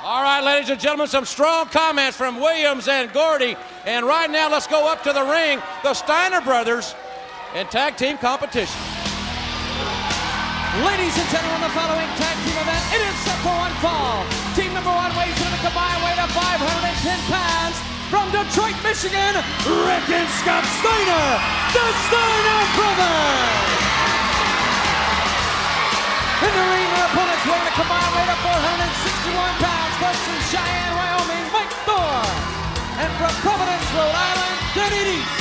All right, ladies and gentlemen, some strong comments from Williams and Gordy. And right now, let's go up to the ring, the Steiner brothers in tag team competition. Ladies and gentlemen, the following tag team event, it is set for one fall. Team number one weighs in a combined weight of 510 pounds. From Detroit, Michigan, Rick and Scott Steiner, the Steiner brothers. In the ring, their opponents weigh in a combined weight of 461 pounds. First from Cheyenne, Wyoming, Mike Thor. And from Providence, Rhode Island, Denny Deese.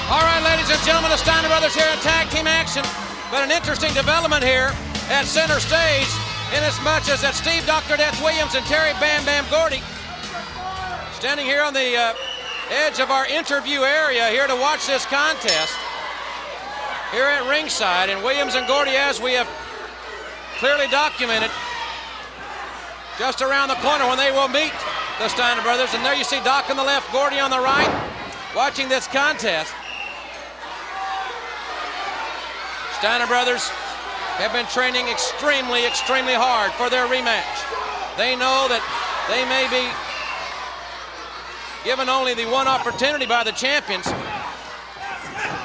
All right, ladies and gentlemen, the Steiner brothers here in tag team action. But an interesting development here at center stage, inasmuch as that Steve Dr. Death Williams and Terry Bam Bam Gordy standing here on the edge of our interview area here to watch this contest here at ringside. And Williams and Gordy, as we have clearly documented, just around the corner when they will meet the Steiner brothers. And there you see Doc on the left, Gordy on the right, watching this contest. Steiner brothers have been training extremely hard for their rematch. They know that they may be given only the one opportunity by the champions.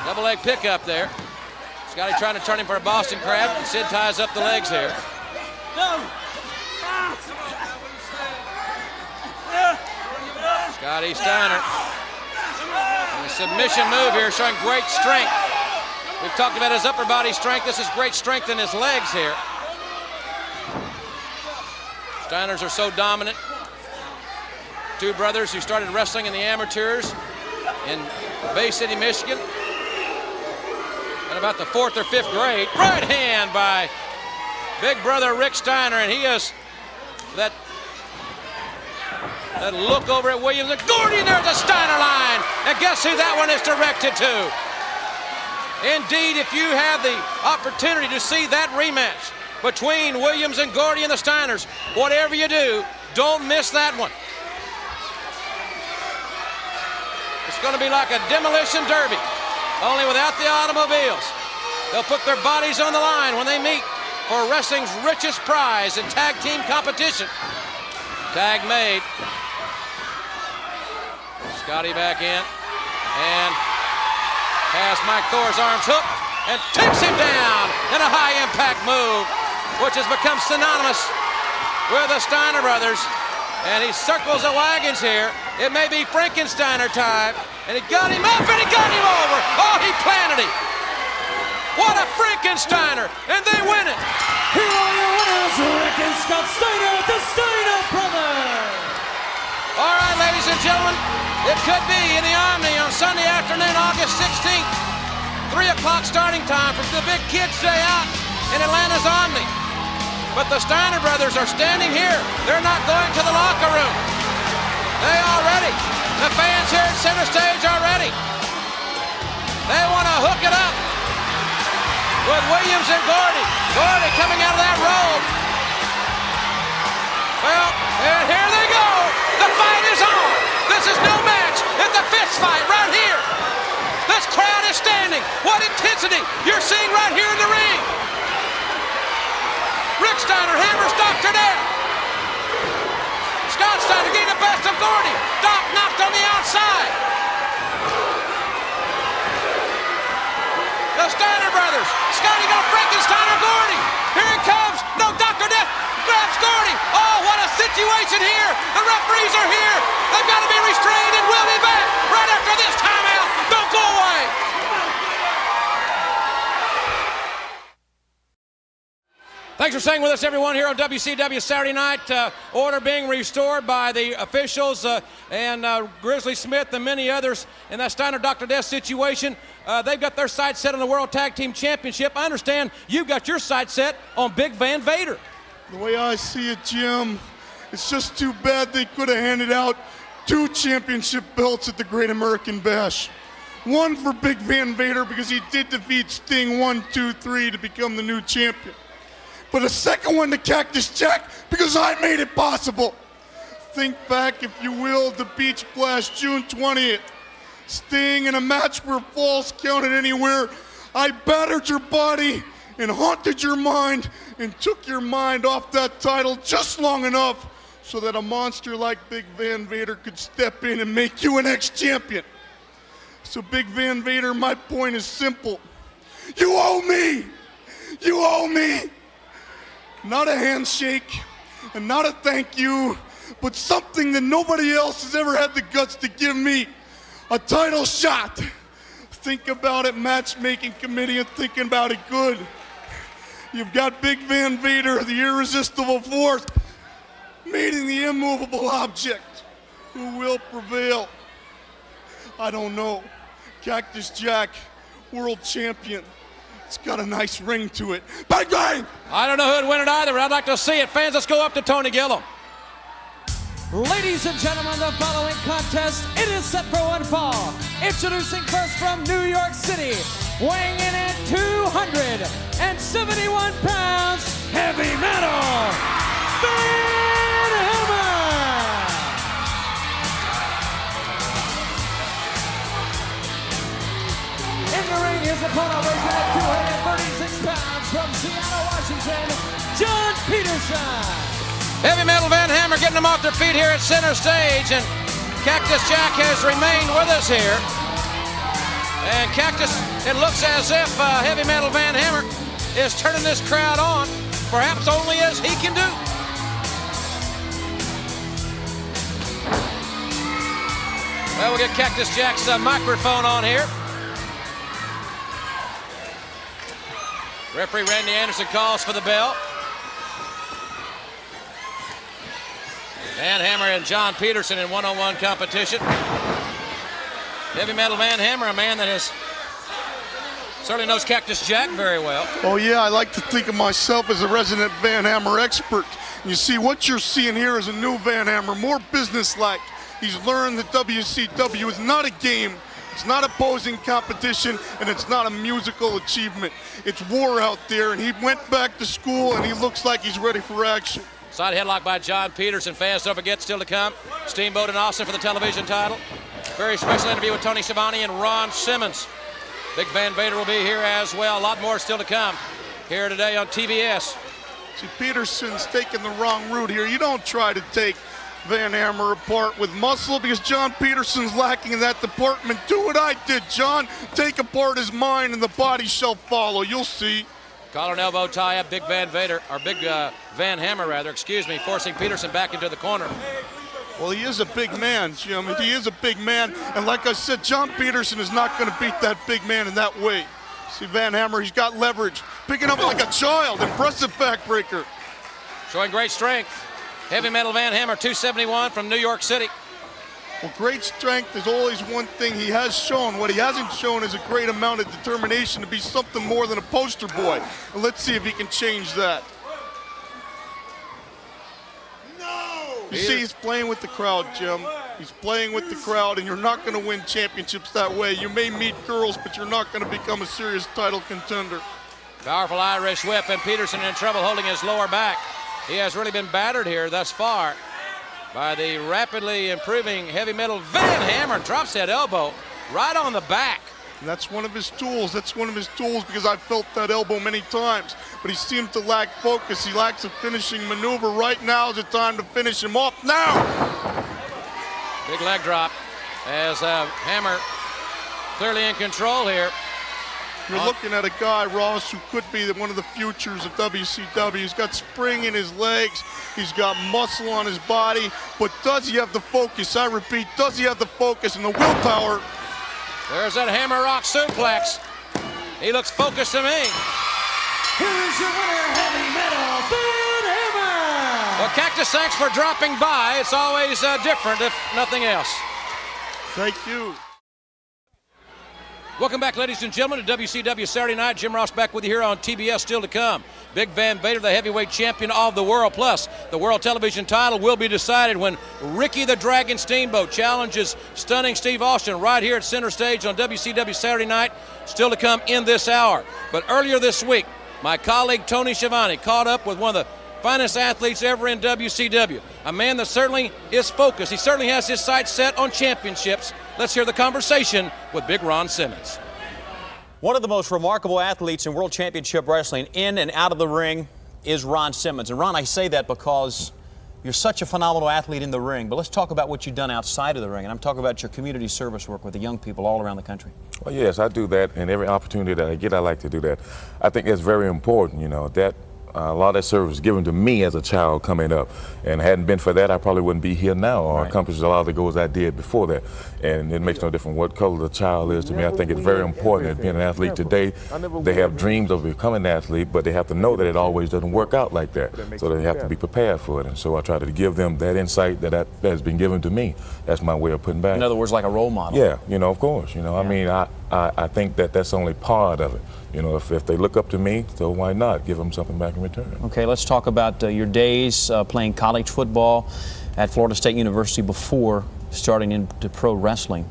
Double leg pickup there. Scotty trying to turn him for a Boston Crab, and Sid ties up the legs here. Scotty Steiner. And a submission move here showing great strength. We've talked about his upper body strength. This is great strength in his legs here. Steiners are so dominant. Two brothers who started wrestling in the amateurs in Bay City, Michigan. In about the 4th or 5th grade. Right hand by big brother Rick Steiner, and he is that look over at Williams. And Gordy, there's a Steiner line. And guess who that one is directed to? Indeed, if you have the opportunity to see that rematch between Williams and Gordy and the Steiners, whatever you do, don't miss that one. It's going to be like a demolition derby, only without the automobiles. They'll put their bodies on the line when they meet for wrestling's richest prize in tag team competition. Tag made. Scotty back in, and has Mike Thor's arms hooked and takes him down in a high impact move, which has become synonymous with the Steiner brothers. And he circles the wagons here. It may be Frankensteiner time. And he got him up and he got him over. Oh, he planted him. What a Frankensteiner. And they win it. Here are your winners, Rick and Scott Steiner, the Steiner brothers. All right, ladies and gentlemen, it could be in the Omni on Sunday afternoon, August 16th. 3 o'clock starting time for the big Kids Day out in Atlanta's Omni. But the Steiner brothers are standing here. They're not going to the locker room. They are ready. The fans here at center stage are ready. They want to hook it up with Williams and Gordy. Gordy coming out of that robe. Well, and here they go. The fight is on. This is no match. It's a fist fight right here. This crowd is standing. What intensity you're seeing right here in the ring. Rick Steiner hammers Dr. Death. Scott Steiner getting the best of Gordy. Doc knocked on the outside. The Steiner brothers. Scotty gonna Frankensteiner Gordy. Here he comes. No, Dr. Death grabs Gordy. Oh, what a situation here. The referees are here. They've got to be restrained, and we'll be back right after this timeout. Don't go away. Thanks for staying with us, everyone, here on WCW Saturday Night. Order being restored by the officials and Grizzly Smith and many others in that Steiner Dr. Death situation. They've got their sights set on the World Tag Team Championship. I understand you've got your sights set on Big Van Vader. The way I see it, Jim, it's just too bad they could have handed out 2 championship belts at the Great American Bash. One for Big Van Vader because he did defeat Sting 1, 2, 3 to become the new champion. But a second one to Cactus Jack because I made it possible. Think back, if you will, to Beach Blast, June 20th. Sting in a match where falls counted anywhere. I battered your body and haunted your mind and took your mind off that title just long enough so that a monster like Big Van Vader could step in and make you an ex-champion. So Big Van Vader, my point is simple. You owe me! You owe me! Not a handshake, and not a thank you, but something that nobody else has ever had the guts to give me. A title shot. Think about it, matchmaking committee, and thinking about it good. You've got Big Van Vader, the irresistible force, meeting the immovable object. Who will prevail? I don't know. Cactus Jack, world champion. It's got a nice ring to it. Bang, bang! I don't know who'd win it either, but I'd like to see it. Fans, let's go up to Tony Gillum. Ladies and gentlemen, the following contest, it is set for one fall. Introducing first from New York City, weighing in at 271 pounds, heavy metal, Van Hammer! In the ring, his opponent weighs in at 236 pounds from Seattle, Washington, John Peterson. Heavy Metal Van Hammer getting them off their feet here at center stage, and Cactus Jack has remained with us here. And Cactus, it looks as if Heavy Metal Van Hammer is turning this crowd on, perhaps only as he can do. Well, we'll get Cactus Jack's microphone on here. Referee Randy Anderson calls for the bell. Van Hammer and John Peterson in one-on-one competition. Heavy Metal Van Hammer, a man that certainly knows Cactus Jack very well. Oh yeah, I like to think of myself as a resident Van Hammer expert. You see, what you're seeing here is a new Van Hammer, more businesslike. He's learned that WCW is not a game. It's not opposing competition, and it's not a musical achievement. It's war out there, and he went back to school, and he looks like he's ready for action. Side headlock by John Peterson. Fans, don't forget, still to come. Steamboat and Austin for the television title. Very special interview with Tony Schiavone and Ron Simmons. Big Van Vader will be here as well. A lot more still to come here today on TBS. See, Peterson's taking the wrong route here. You don't try to take Van Hammer apart with muscle because John Peterson's lacking in that department. Do what I did, John. Take apart his mind and the body shall follow. You'll see. Collar and elbow tie up. Big Van Vader, or Big Van Hammer rather, excuse me, forcing Peterson back into the corner. Well, he is a big man, Jim. He is a big man. And like I said, John Peterson is not going to beat that big man in that way. See, Van Hammer, he's got leverage. Picking up like a child. Impressive backbreaker. Showing great strength. Heavy Metal Van Hammer, 271 from New York City. Well, great strength is always one thing he has shown. What he hasn't shown is a great amount of determination to be something more than a poster boy. And let's see if he can change that. You see, he's playing with the crowd, Jim. He's playing with the crowd, and you're not going to win championships that way. You may meet girls, but you're not going to become a serious title contender. Powerful Irish whip, and Peterson in trouble holding his lower back. He has really been battered here thus far by the rapidly improving Heavy Metal Van Hammer. Drops that elbow right on the back. And that's one of his tools. That's one of his tools because I've felt that elbow many times. But he seemed to lack focus. He lacks a finishing maneuver. Right now is the time to finish him off. Now! Big leg drop as Hammer clearly in control here. You're looking at a guy, Ross, who could be one of the futures of WCW. He's got spring in his legs. He's got muscle on his body. But does he have the focus? I repeat, does he have the focus and the willpower? There's that hammer rock suplex. He looks focused to me. Here is your winner, Heavy Metal Cactus, thanks for dropping by. It's always different, if nothing else. Thank you. Welcome back, ladies and gentlemen, to WCW Saturday Night. Jim Ross back with you here on TBS. Still to come, Big Van Vader, the heavyweight champion of the world. Plus, the world television title will be decided when Ricky the Dragon Steamboat challenges stunning Steve Austin right here at center stage on WCW Saturday Night. Still to come in this hour. But earlier this week, my colleague Tony Schiavone caught up with one of the finest athletes ever in WCW. A man that certainly is focused. He certainly has his sights set on championships. Let's hear the conversation with Big Ron Simmons. One of the most remarkable athletes in World Championship Wrestling, in and out of the ring, is Ron Simmons. And Ron, I say that because you're such a phenomenal athlete in the ring, but let's talk about what you've done outside of the ring. And I'm talking about your community service work with the young people all around the country. Well, yes, I do that, and every opportunity that I get, I like to do that. I think that's very important, you know, that a lot of that service was given to me as a child coming up, and hadn't been for that, I probably wouldn't be here now or accomplish a lot of the goals I did before that. And it makes no difference what color the child is to me. I think it's very important that being an athlete today, they have dreams of becoming an athlete, but they have to know that it always doesn't work out like that. So they have to be prepared for it. And so I try to give them that insight that has been given to me. That's my way of putting back. In other words, like a role model. Yeah, you know, of course. You know, I mean, I think that that's only part of it. You know, if they look up to me, so why not give them something back in return? Okay, let's talk about your days playing college football at Florida State University before starting into pro wrestling.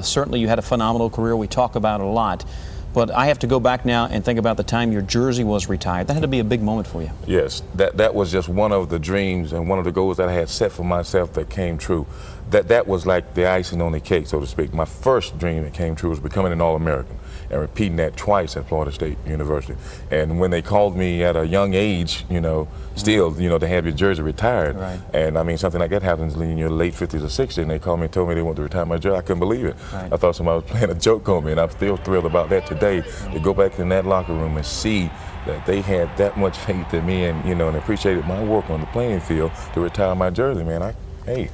Certainly you had a phenomenal career. We talk about it a lot. But I have to go back now and think about the time your jersey was retired. That had to be a big moment for you. Yes, that was just one of the dreams and one of the goals that I had set for myself that came true. That was like the icing on the cake, so to speak. My first dream that came true was becoming an All-American and repeating that twice at Florida State University. And when they called me at a young age, you know, still, you know, to have your jersey retired. Right. And I mean, something like that happens in your late 50s or 60s, and they called me and told me they wanted to retire my jersey. I couldn't believe it. Right. I thought somebody was playing a joke on me, and I'm still thrilled about that today, to go back in that locker room and see that they had that much faith in me and, you know, and appreciated my work on the playing field to retire my jersey, man. Hey,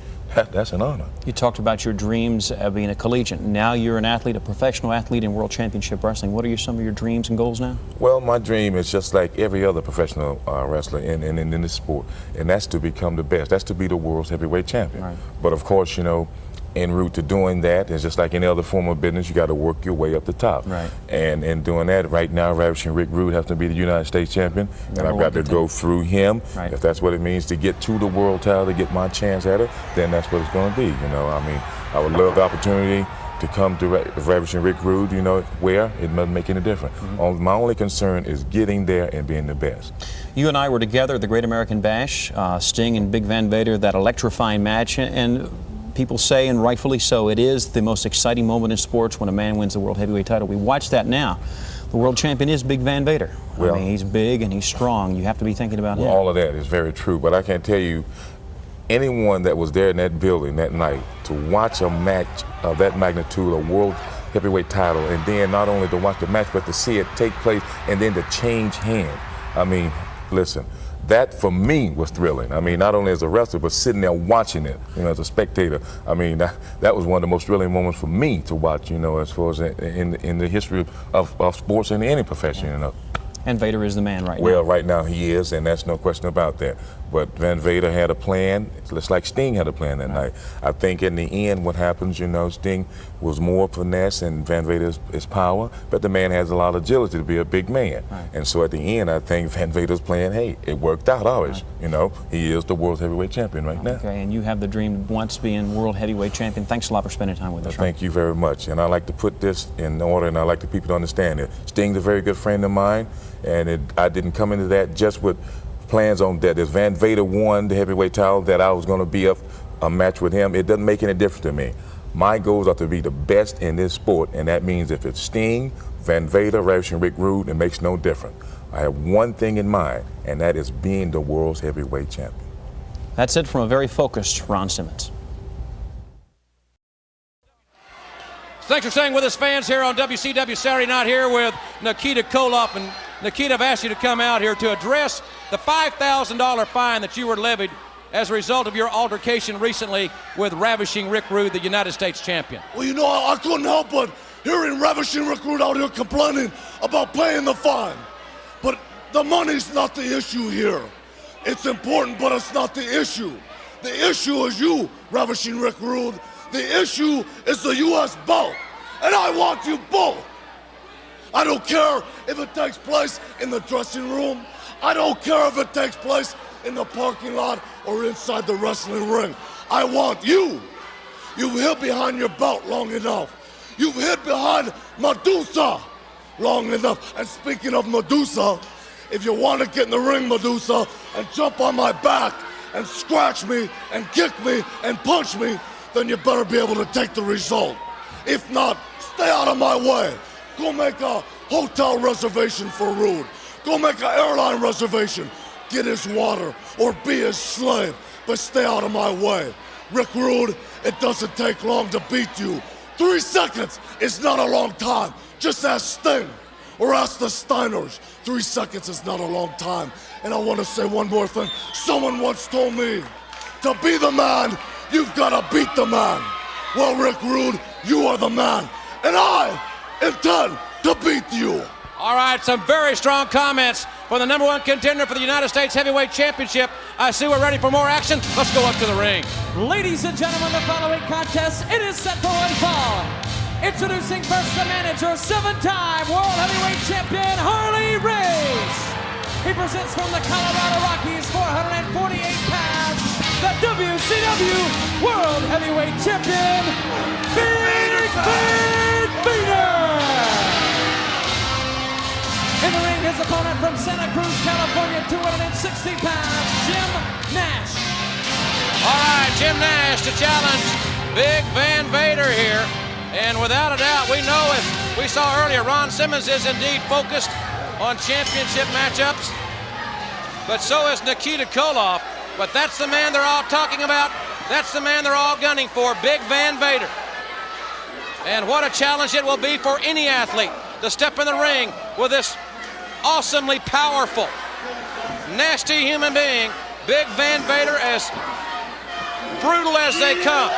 that's an honor. You talked about your dreams of being a collegiate. Now you're an athlete, a professional athlete in World Championship Wrestling. What are some of your dreams and goals now? Well, my dream is just like every other professional wrestler in this sport, and that's to become the best. That's to be the world's heavyweight champion. Right. But of course, you know, en route to doing that, it's just like any other form of business, you got to work your way up the top. Right. And in doing that, right now, Ravishing Rick Rude has to be the United States champion, and I've got to go through him. Right. If that's what it means to get to the world title, to get my chance at it, then that's what it's going to be. You know, I mean, I would love the opportunity to come to Ravishing Rick Rude, you know, where it doesn't make any difference. My only concern is getting there and being the best. You and I were together at the Great American Bash, Sting and Big Van Vader, that electrifying match, and people say, and rightfully so, it is the most exciting moment in sports when a man wins the World Heavyweight title. We watch that now. The world champion is Big Van Vader. Well, I mean, he's big and he's strong. You have to be thinking about him. All of that is very true, but I can tell you, anyone that was there in that building that night to watch a match of that magnitude, a World Heavyweight title, and then not only to watch the match, but to see it take place and then to change hands. I mean, listen, that for me was thrilling. I mean, not only as a wrestler, but sitting there watching it, you know, as a spectator. I mean, that was one of the most thrilling moments for me to watch, you know, as far as in the history of sports in any profession, you know. And Vader is the man right now. Well, right now he is, and that's no question about that. But Van Vader had a plan, just like Sting had a plan that night. I think in the end what happens, you know, Sting was more finesse and Van Vader is power, but the man has a lot of agility to be a big man. Right. And so at the end, I think Van Vader's plan, hey, it worked out always. You know, he is the world heavyweight champion right now. Okay, and you have the dream of once being world heavyweight champion. Thanks a lot for spending time with us. Thank you very much. And I like to put this in order, and I like the people to understand it. Sting's a very good friend of mine, and I didn't come into that just with plans on that. If Van Vader won the heavyweight title, that I was going to be a match with him. It doesn't make any difference to me. My goals are to be the best in this sport, and that means if it's Sting, Van Vader, Ravishing Rick Rude, it makes no difference. I have one thing in mind, and that is being the world's heavyweight champion. That's it from a very focused Ron Simmons. Thanks for staying with us, fans, here on WCW Saturday Night, here with Nikita Koloff. And Nikita, I've asked you to come out here to address the $5,000 fine that you were levied as a result of your altercation recently with Ravishing Rick Rude, the United States champion. Well, you know, I couldn't help but hearing Ravishing Rick Rude out here complaining about paying the fine. But the money's not the issue here. It's important, but it's not the issue. The issue is you, Ravishing Rick Rude. The issue is the U.S. belt, and I want you both. I don't care if it takes place in the dressing room. I don't care if it takes place in the parking lot or inside the wrestling ring. I want you. You've hid behind your belt long enough. You've hid behind Medusa long enough. And speaking of Medusa, if you want to get in the ring, Medusa, and jump on my back and scratch me and kick me and punch me, then you better be able to take the result. If not, stay out of my way. Go make a hotel reservation for Rude. Go make an airline reservation. Get his water or be his slave, but stay out of my way. Rick Rude, it doesn't take long to beat you. 3 seconds is not a long time. Just ask Sting or ask the Steiners. 3 seconds is not a long time. And I want to say one more thing. Someone once told me, to be the man, you've got to beat the man. Well, Rick Rude, you are the man, and I intend to beat you. All right, some very strong comments from the #1 contender for the United States Heavyweight Championship. I see we're ready for more action. Let's go up to the ring. Ladies and gentlemen, the following contest, it is set for one fall. Introducing first the manager, 7-time World Heavyweight Champion, Harley Race. He presents from the Colorado Rockies, 448 pounds, the WCW World Heavyweight Champion, Big Van Vader. In the ring, his opponent from Santa Cruz, California, 260 pounds, Jim Nash. All right, Jim Nash to challenge Big Van Vader here. And without a doubt, we know, as we saw earlier, Ron Simmons is indeed focused on championship matchups. But so is Nikita Koloff. But that's the man they're all talking about. That's the man they're all gunning for, Big Van Vader. And what a challenge it will be for any athlete to step in the ring with this awesomely powerful, nasty human being, Big Van Vader, as brutal as they come.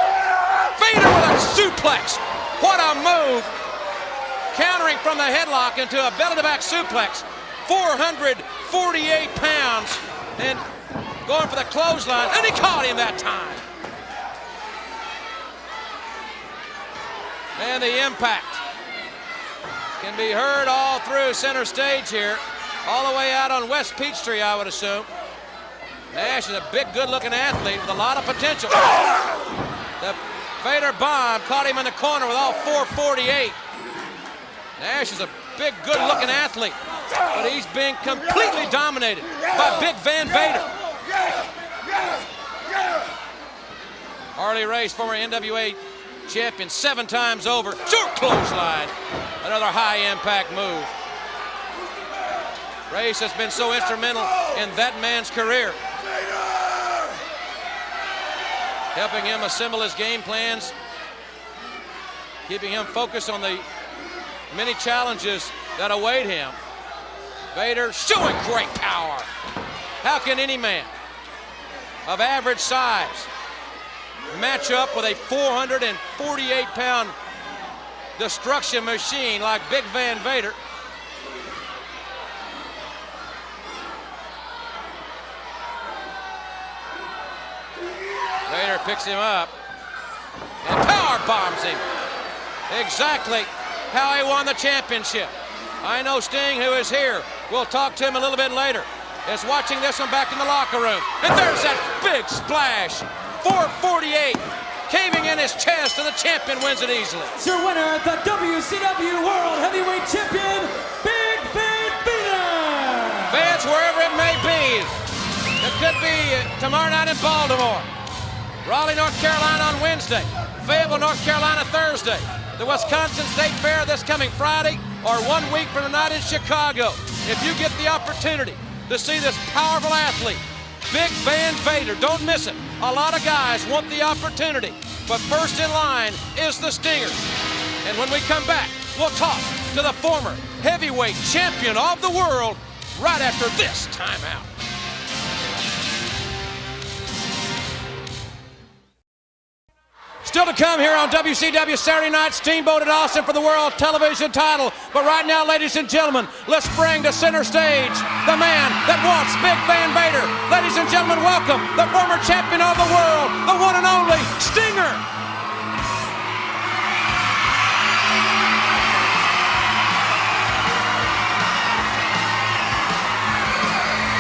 Vader with a suplex. What a move. Countering from the headlock into a belly-to-back suplex. 448 pounds. And going for the clothesline. And he caught him that time. And the impact can be heard all through center stage here, all the way out on West Peachtree, I would assume. Nash is a big, good-looking athlete with a lot of potential. The Vader bomb caught him in the corner with all 448. Nash is a big, good-looking athlete, but he's being completely dominated by Big Van Vader. Harley Race, former NWA champion 7 times over. Short clothesline. Another high-impact move. Race has been so instrumental in that man's career, helping him assemble his game plans, keeping him focused on the many challenges that await him. Vader showing great power. How can any man of average size match up with a 448-pound destruction machine like Big Van Vader? Vader picks him up and power bombs him. Exactly how he won the championship. I know Sting, who is here, we'll talk to him a little bit later, is watching this one back in the locker room. And there's that big splash. 448 caving in his chest, and the champion wins it easily. It's your winner, the WCW World Heavyweight Champion, Big Van Vader. Fans, wherever it may be, it could be tomorrow night in Baltimore, Raleigh, North Carolina on Wednesday, Fayetteville, North Carolina Thursday, the Wisconsin State Fair this coming Friday, or 1 week from tonight in Chicago. If you get the opportunity to see this powerful athlete, Big Van Vader, don't miss it. A lot of guys want the opportunity, but first in line is the Stinger. And when we come back, we'll talk to the former heavyweight champion of the world right after this timeout. Still to come here on WCW Saturday Night, Steamboat at Austin for the World Television title. But right now, ladies and gentlemen, let's bring to center stage the man that wants Big Van Vader. Ladies and gentlemen, welcome the former champion of the world, the one and only Stinger.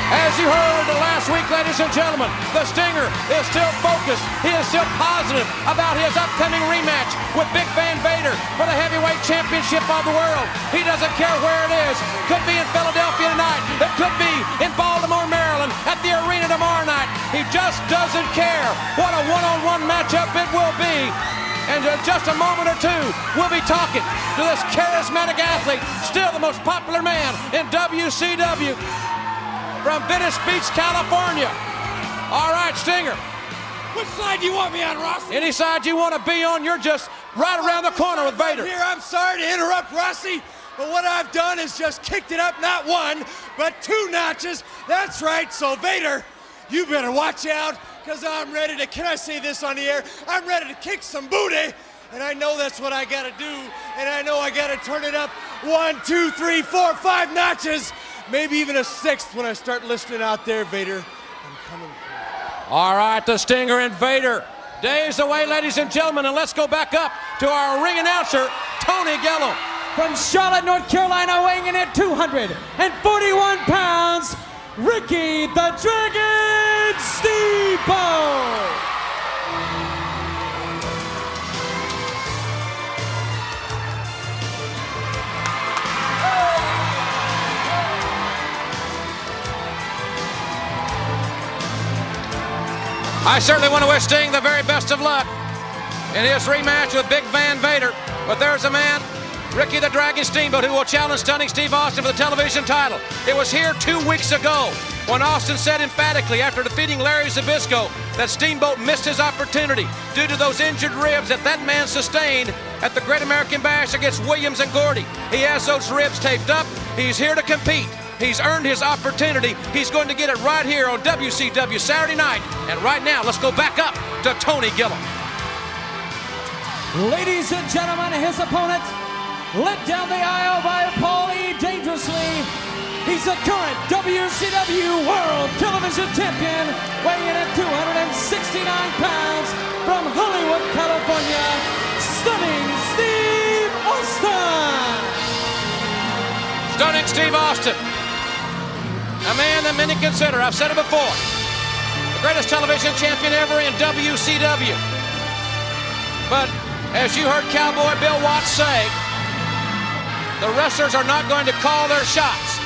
As you heard last week, ladies and gentlemen, the Stinger is still focused. He is still positive about his upcoming rematch with Big Van Vader for the heavyweight championship of the world. He doesn't care where it is. Could be in Philadelphia tonight. It could be in Baltimore, Maryland, at the arena tomorrow night. He just doesn't care. What a one-on-one matchup it will be. And in just a moment or two, we'll be talking to this charismatic athlete, still the most popular man in WCW. From Venice Beach, California. All right, Stinger. Which side do you want me on, Rossi? Any side you want to be on, you're just right around the corner with Vader. Here, I'm sorry to interrupt, Rossi, but what I've done is just kicked it up not one, but 2 notches. That's right, so Vader, you better watch out, because I'm ready to, can I say this on the air? I'm ready to kick some booty, and I know that's what I got to do, and I know I got to turn it up 1, 2, 3, 4, 5 notches. Maybe even a 6th when I start listening out there, Vader. I'm coming for you. All right, the Stinger and Vader. Days away, ladies and gentlemen, and let's go back up to our ring announcer, Tony Gello. From Charlotte, North Carolina, weighing in at 241 pounds, Ricky the Dragon Steamboat. I certainly want to wish Sting the very best of luck in his rematch with Big Van Vader. But there's a man, Ricky the Dragon Steamboat, who will challenge Stunning Steve Austin for the television title. It was here 2 weeks ago when Austin said emphatically after defeating Larry Zbyszko that Steamboat missed his opportunity due to those injured ribs that man sustained at the Great American Bash against Williams and Gordy. He has those ribs taped up. He's here to compete. He's earned his opportunity. He's going to get it right here on WCW Saturday night. And right now, let's go back up to Tony Gillum. Ladies and gentlemen, his opponent, led down the aisle by Paul E. Dangerously. He's the current WCW World Television Champion, weighing in at 269 pounds, from Hollywood, California, Stunning Steve Austin. Stunning Steve Austin. A man that many consider, I've said it before, the greatest television champion ever in WCW. But as you heard Cowboy Bill Watts say, the wrestlers are not going to call their shots.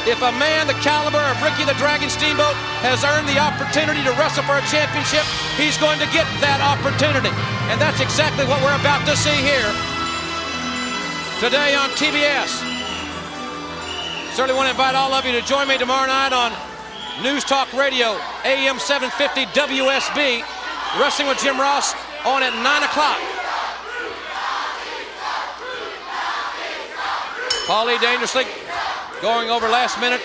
If a man the caliber of Ricky the Dragon Steamboat has earned the opportunity to wrestle for a championship, he's going to get that opportunity. And that's exactly what we're about to see here today on TBS. Certainly want to invite all of you to join me tomorrow night on News Talk Radio, AM 750 WSB, Wrestling with Jim Ross on at 9 o'clock. Paul E. Dangerously going over last minute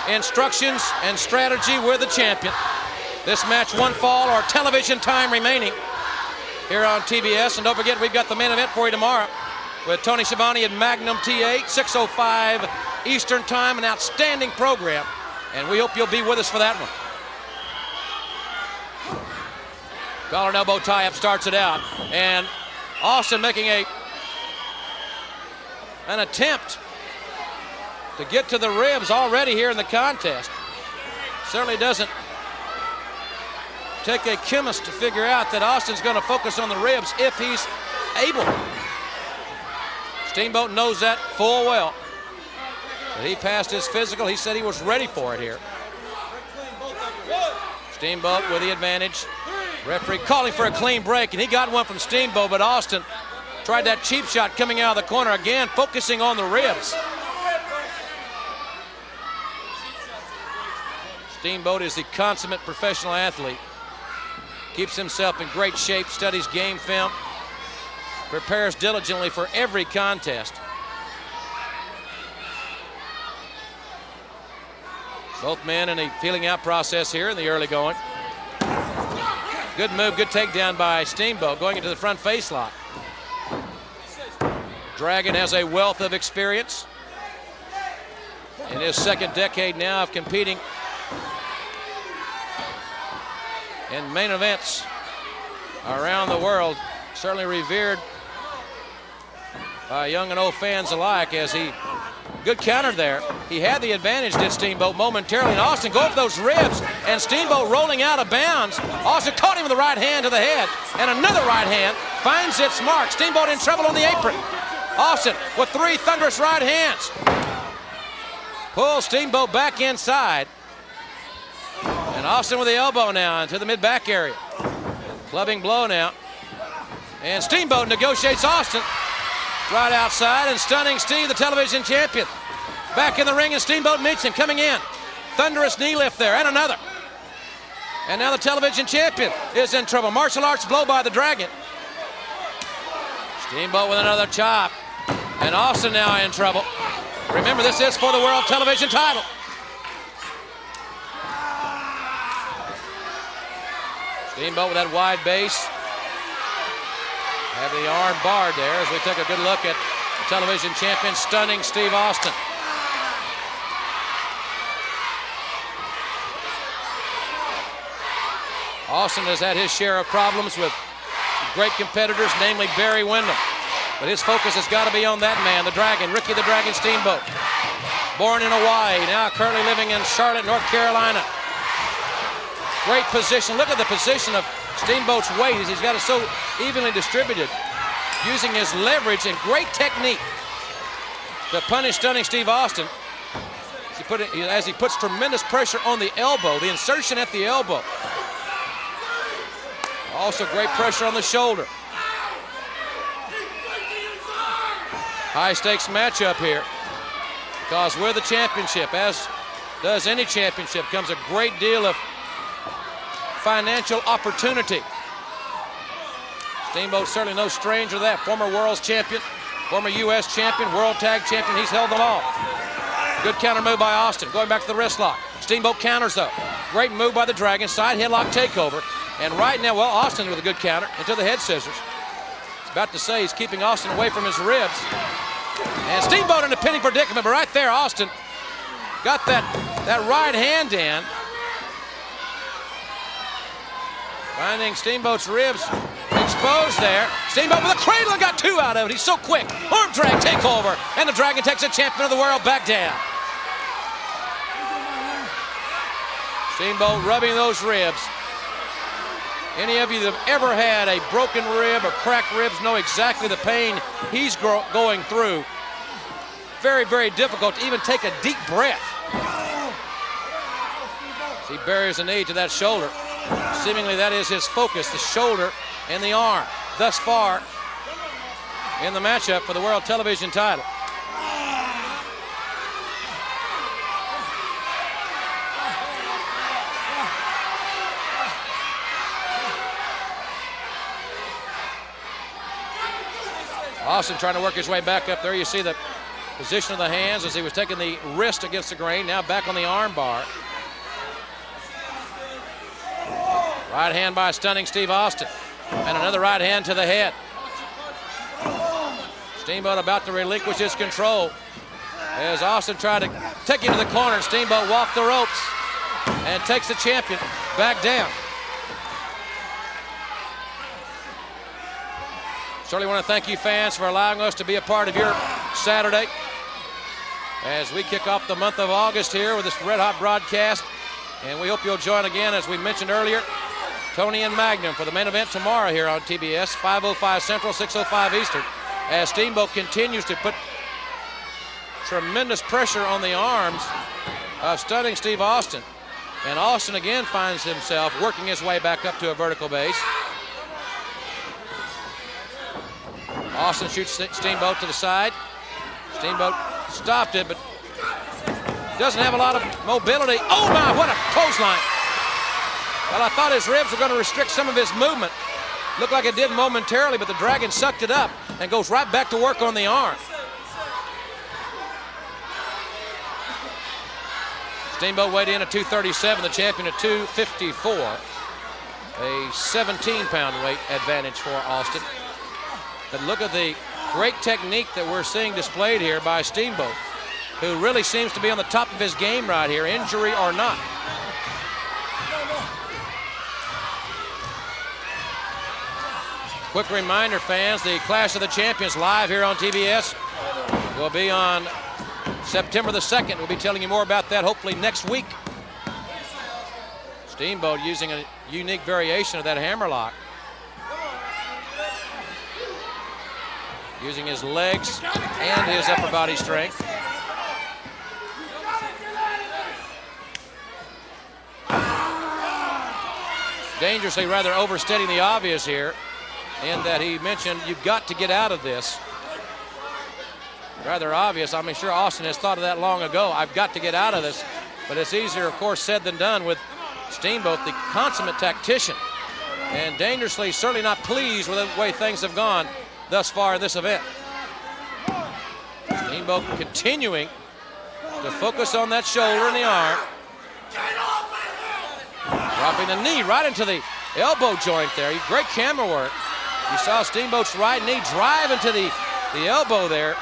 instructions and strategy with the champion. This match, 1 fall or television time remaining here on TBS. And don't forget, we've got the main event for you tomorrow with Tony Schiavone at Magnum T8, 6:05 Eastern Time, an outstanding program. And we hope you'll be with us for that one. Collar and elbow tie-up starts it out. And Austin making an attempt to get to the ribs already here in the contest. Certainly doesn't take a chemist to figure out that Austin's going to focus on the ribs if he's able. Steamboat knows that full well. But he passed his physical. He said he was ready for it here. Steamboat with the advantage. Referee calling for a clean break, and he got one from Steamboat, but Austin tried that cheap shot coming out of the corner again, focusing on the ribs. Steamboat is the consummate professional athlete. Keeps himself in great shape, studies game film, prepares diligently for every contest. Both men in a feeling out process here in the early going. Good move, good takedown by Steamboat, going into the front face lock. Dragon has a wealth of experience in his second decade now of competing in main events around the world, certainly revered by young and old fans alike as he, good counter there. He had the advantage, did Steamboat, momentarily, and Austin go for those ribs, and Steamboat rolling out of bounds. Austin caught him with the right hand to the head, and another right hand finds its mark. Steamboat in trouble on the apron. Austin with 3 thunderous right hands. Pulls Steamboat back inside. And Austin with the elbow now into the mid-back area. Clubbing blow now. And Steamboat negotiates Austin right outside, and stunning Steve, the television champion. Back in the ring, and Steamboat meets him, coming in. Thunderous knee lift there, and another. And now the television champion is in trouble. Martial arts blow by the Dragon. Steamboat with another chop. And Austin now in trouble. Remember, this is for the World Television title. Steamboat with that wide base. Have the arm barred there as we take a good look at the television champion stunning Steve Austin. Austin has had his share of problems with great competitors, namely Barry Windham. But his focus has got to be on that man, the Dragon, Ricky the Dragon Steamboat. Born in Hawaii, now currently living in Charlotte, North Carolina. Great position. Look at the position of Steamboat's weight as he's got it so evenly distributed. Using his leverage and great technique to punish stunning Steve Austin. As he puts tremendous pressure on the elbow, the insertion at the elbow. Also great pressure on the shoulder. High stakes matchup here, because with the championship, as does any championship, comes a great deal of financial opportunity. Steamboat certainly no stranger to that. Former world's champion, former U.S. champion, world tag champion, he's held them all. Good counter move by Austin, going back to the wrist lock. Steamboat counters though. Great move by the Dragon, side headlock takeover. And right now, well, Austin with a good counter into the head scissors. He's about to say he's keeping Austin away from his ribs. And Steamboat in a pinning predicament, but right there, Austin got that right hand in. Finding Steamboat's ribs exposed there. Steamboat with a cradle and got 2 out of it. He's so quick. Arm drag takeover. And the Dragon takes the champion of the world back down. Steamboat rubbing those ribs. Any of you that have ever had a broken rib or cracked ribs know exactly the pain he's going through. Very, very difficult to even take a deep breath. He buries a knee to that shoulder. Seemingly that is his focus, the shoulder and the arm. Thus far in the matchup for the World Television title. Austin trying to work his way back up there. You see the position of the hands as he was taking the wrist against the grain. Now back on the arm bar. Right hand by stunning Steve Austin. And another right hand to the head. Steamboat about to relinquish his control as Austin tried to take him to the corner. Steamboat walked the ropes and takes the champion back down. Certainly want to thank you fans for allowing us to be a part of your Saturday as we kick off the month of August here with this red hot broadcast. And we hope you'll join again, as we mentioned earlier, Tony and Magnum for the main event tomorrow here on TBS, 5:05 Central, 6:05 Eastern, as Steamboat continues to put tremendous pressure on the arms of stunning Steve Austin. And Austin again finds himself working his way back up to a vertical base. Austin shoots Steamboat to the side. Steamboat stopped it, but doesn't have a lot of mobility. Oh my, what a clothesline. Well, I thought his ribs were going to restrict some of his movement. Looked like it did momentarily, but the Dragon sucked it up and goes right back to work on the arm. Steamboat weighed in at 237, the champion at 254. A 17-pound weight advantage for Austin. But look at the great technique that we're seeing displayed here by Steamboat, who really seems to be on the top of his game right here, injury or not. Quick reminder, fans, the Clash of the Champions live here on TBS will be on September the 2nd. We'll be telling you more about that hopefully next week. Steamboat using a unique variation of that hammerlock. Using his legs and his upper body strength. Dangerously rather overstating the obvious here, in that he mentioned you've got to get out of this. Rather obvious. I'm sure Austin has thought of that long ago. I've got to get out of this. But it's easier, of course, said than done with Steamboat, the consummate tactician. And Dangerously certainly not pleased with the way things have gone thus far in this event. Steamboat continuing to focus on that shoulder and the arm. Dropping the knee right into the elbow joint there. Great camera work. You saw Steamboat's right knee drive into the elbow there.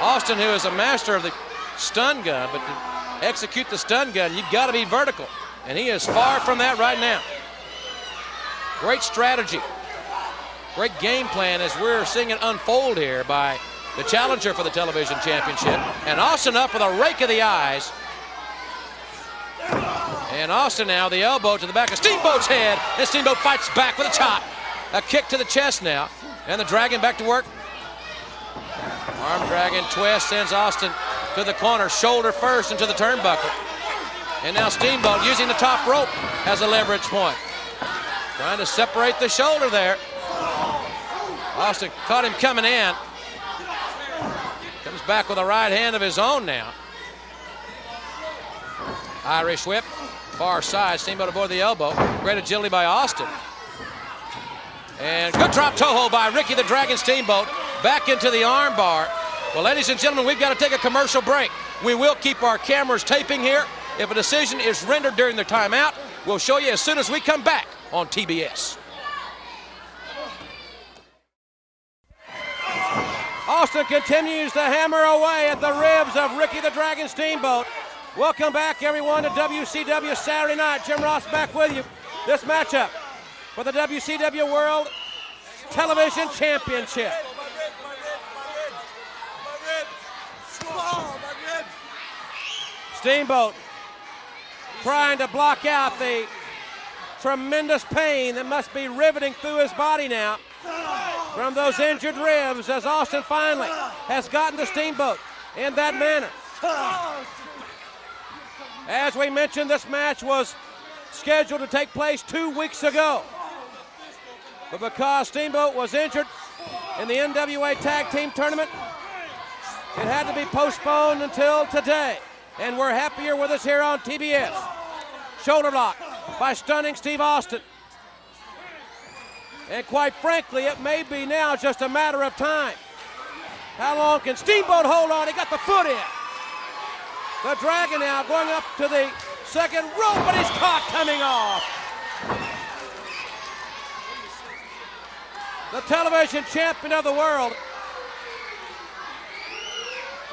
Austin, who is a master of the stun gun, but to execute the stun gun, you've got to be vertical. And he is far from that right now. Great strategy. Great game plan as we're seeing it unfold here by the challenger for the television championship. And Austin up with a rake of the eyes. And Austin now, the elbow to the back of Steamboat's head. And Steamboat fights back with a chop. A kick to the chest now. And the Dragon back to work. Arm Dragon twist sends Austin to the corner. Shoulder first into the turnbuckle. And now Steamboat using the top rope as a leverage point. Trying to separate the shoulder there. Austin caught him coming in. Comes back with a right hand of his own now. Irish whip, far side, Steamboat aboard the elbow. Great agility by Austin. And good drop toe hold by Ricky the Dragon Steamboat. Back into the arm bar. Well, ladies and gentlemen, we've got to take a commercial break. We will keep our cameras taping here. If a decision is rendered during the timeout, we'll show you as soon as we come back on TBS. Austin continues to hammer away at the ribs of Ricky the Dragon Steamboat. Welcome back, everyone, to WCW Saturday Night. Jim Ross back with you. This matchup for the WCW World Television Championship. Steamboat trying to block out the tremendous pain that must be riveting through his body now from those injured ribs as Austin finally has gotten to Steamboat in that manner. As we mentioned, this match was scheduled to take place 2 weeks ago. But because Steamboat was injured in the NWA Tag Team Tournament, it had to be postponed until today. And we're happier with us here on TBS. Shoulder lock by stunning Steve Austin. And quite frankly, it may be now just a matter of time. How long can Steamboat hold on? He got the foot in. The Dragon now going up to the second rope, but he's caught coming off. The television champion of the world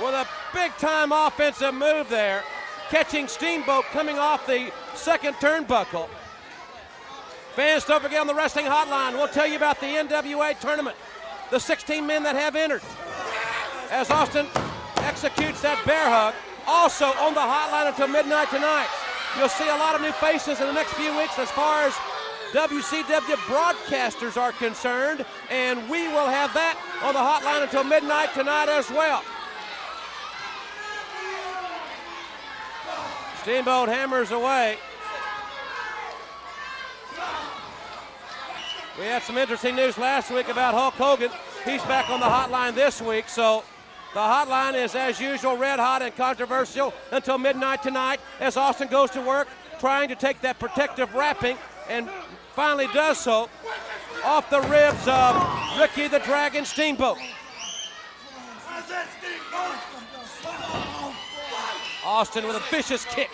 with a big-time offensive move there, catching Steamboat coming off the second turnbuckle. Fans, don't forget on the Wrestling Hotline, we'll tell you about the NWA tournament, the 16 men that have entered. As Austin executes that bear hug, also on the hotline until midnight tonight. You'll see a lot of new faces in the next few weeks as far as WCW broadcasters are concerned, and we will have that on the hotline until midnight tonight as well. Steamboat hammers away. We had some interesting news last week about Hulk Hogan. He's back on the hotline this week, so the hotline is, as usual, red hot and controversial until midnight tonight as Austin goes to work trying to take that protective wrapping and finally does so off the ribs of Ricky the Dragon Steamboat. Austin with a vicious kick.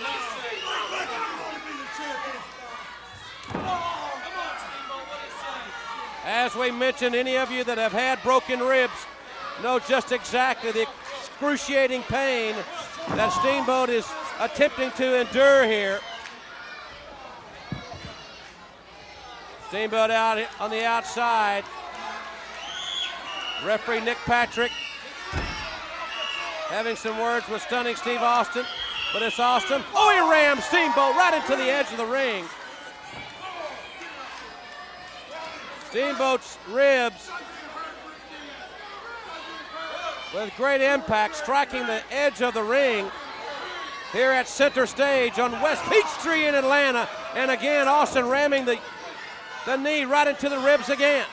As we mentioned, any of you that have had broken ribs know just exactly the excruciating pain that Steamboat is attempting to endure here. Steamboat out on the outside. Referee Nick Patrick having some words with Stunning Steve Austin, but it's Austin. Oh, he rammed Steamboat right into the edge of the ring. Steamboat's ribs with great impact, striking the edge of the ring here at center stage on West Peachtree in Atlanta. And again, Austin ramming the knee right into the ribs again.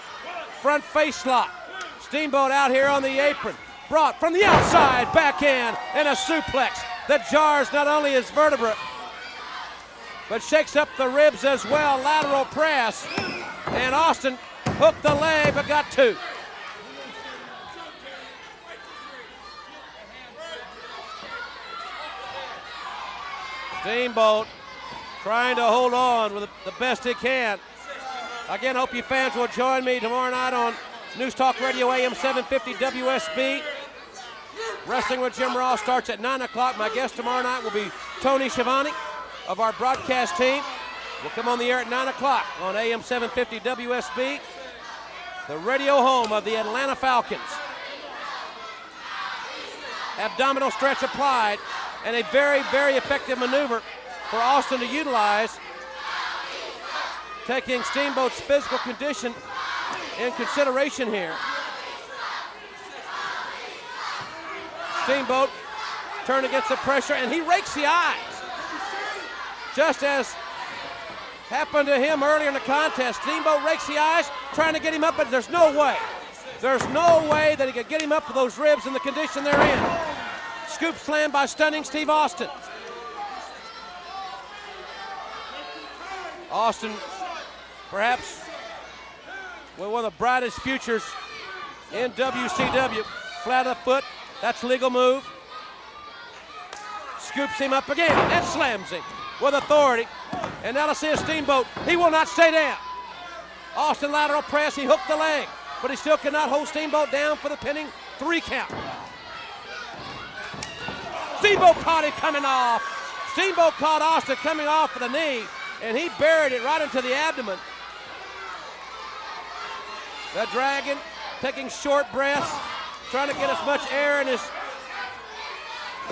Front face lock. Steamboat out here on the apron. Brought from the outside, backhand, and a suplex that jars not only his vertebra, but shakes up the ribs as well. Lateral press. And Austin hooked the leg, but got two. Steamboat trying to hold on with the best he can. Again, hope you fans will join me tomorrow night on News Talk Radio AM 750 WSB. Wrestling with Jim Ross starts at 9 o'clock. My guest tomorrow night will be Tony Schiavone of our broadcast team. We'll come on the air at 9 o'clock on AM 750 WSB, the radio home of the Atlanta Falcons. Abdominal stretch applied, and a very, very effective maneuver for Austin to utilize, taking Steamboat's physical condition in consideration here. Steamboat turned against the pressure, and he rakes the eyes. Just as happened to him earlier in the contest, Steamboat rakes the eyes, trying to get him up, but there's no way. There's no way that he could get him up with those ribs in the condition they're in. Scoop slam by Stunning Steve Austin. Austin, perhaps with one of the brightest futures in WCW. Flat of the foot, that's legal move. Scoops him up again and slams him with authority. And now let's see a Steamboat. He will not stay down. Austin lateral press, he hooked the leg, but he still cannot hold Steamboat down for the pinning 3 count. Steamboat caught him coming off. Steamboat caught Austin coming off with a knee, and he buried it right into the abdomen. The Dragon taking short breaths, trying to get as much air in his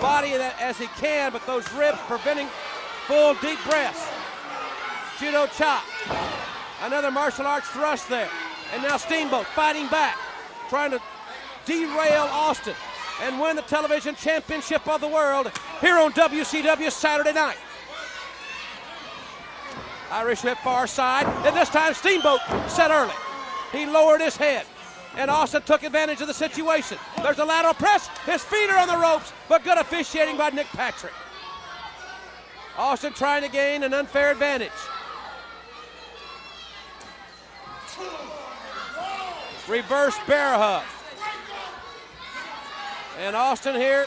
body as he can, but those ribs preventing full deep breaths. Judo chop. Another martial arts thrust there. And now Steamboat fighting back, trying to derail Austin and win the television championship of the world here on WCW Saturday night. Irish whip far side, and this time Steamboat set early. He lowered his head, and Austin took advantage of the situation. There's a lateral press, his feet are on the ropes, but good officiating by Nick Patrick. Austin trying to gain an unfair advantage. Reverse bear hug. And Austin here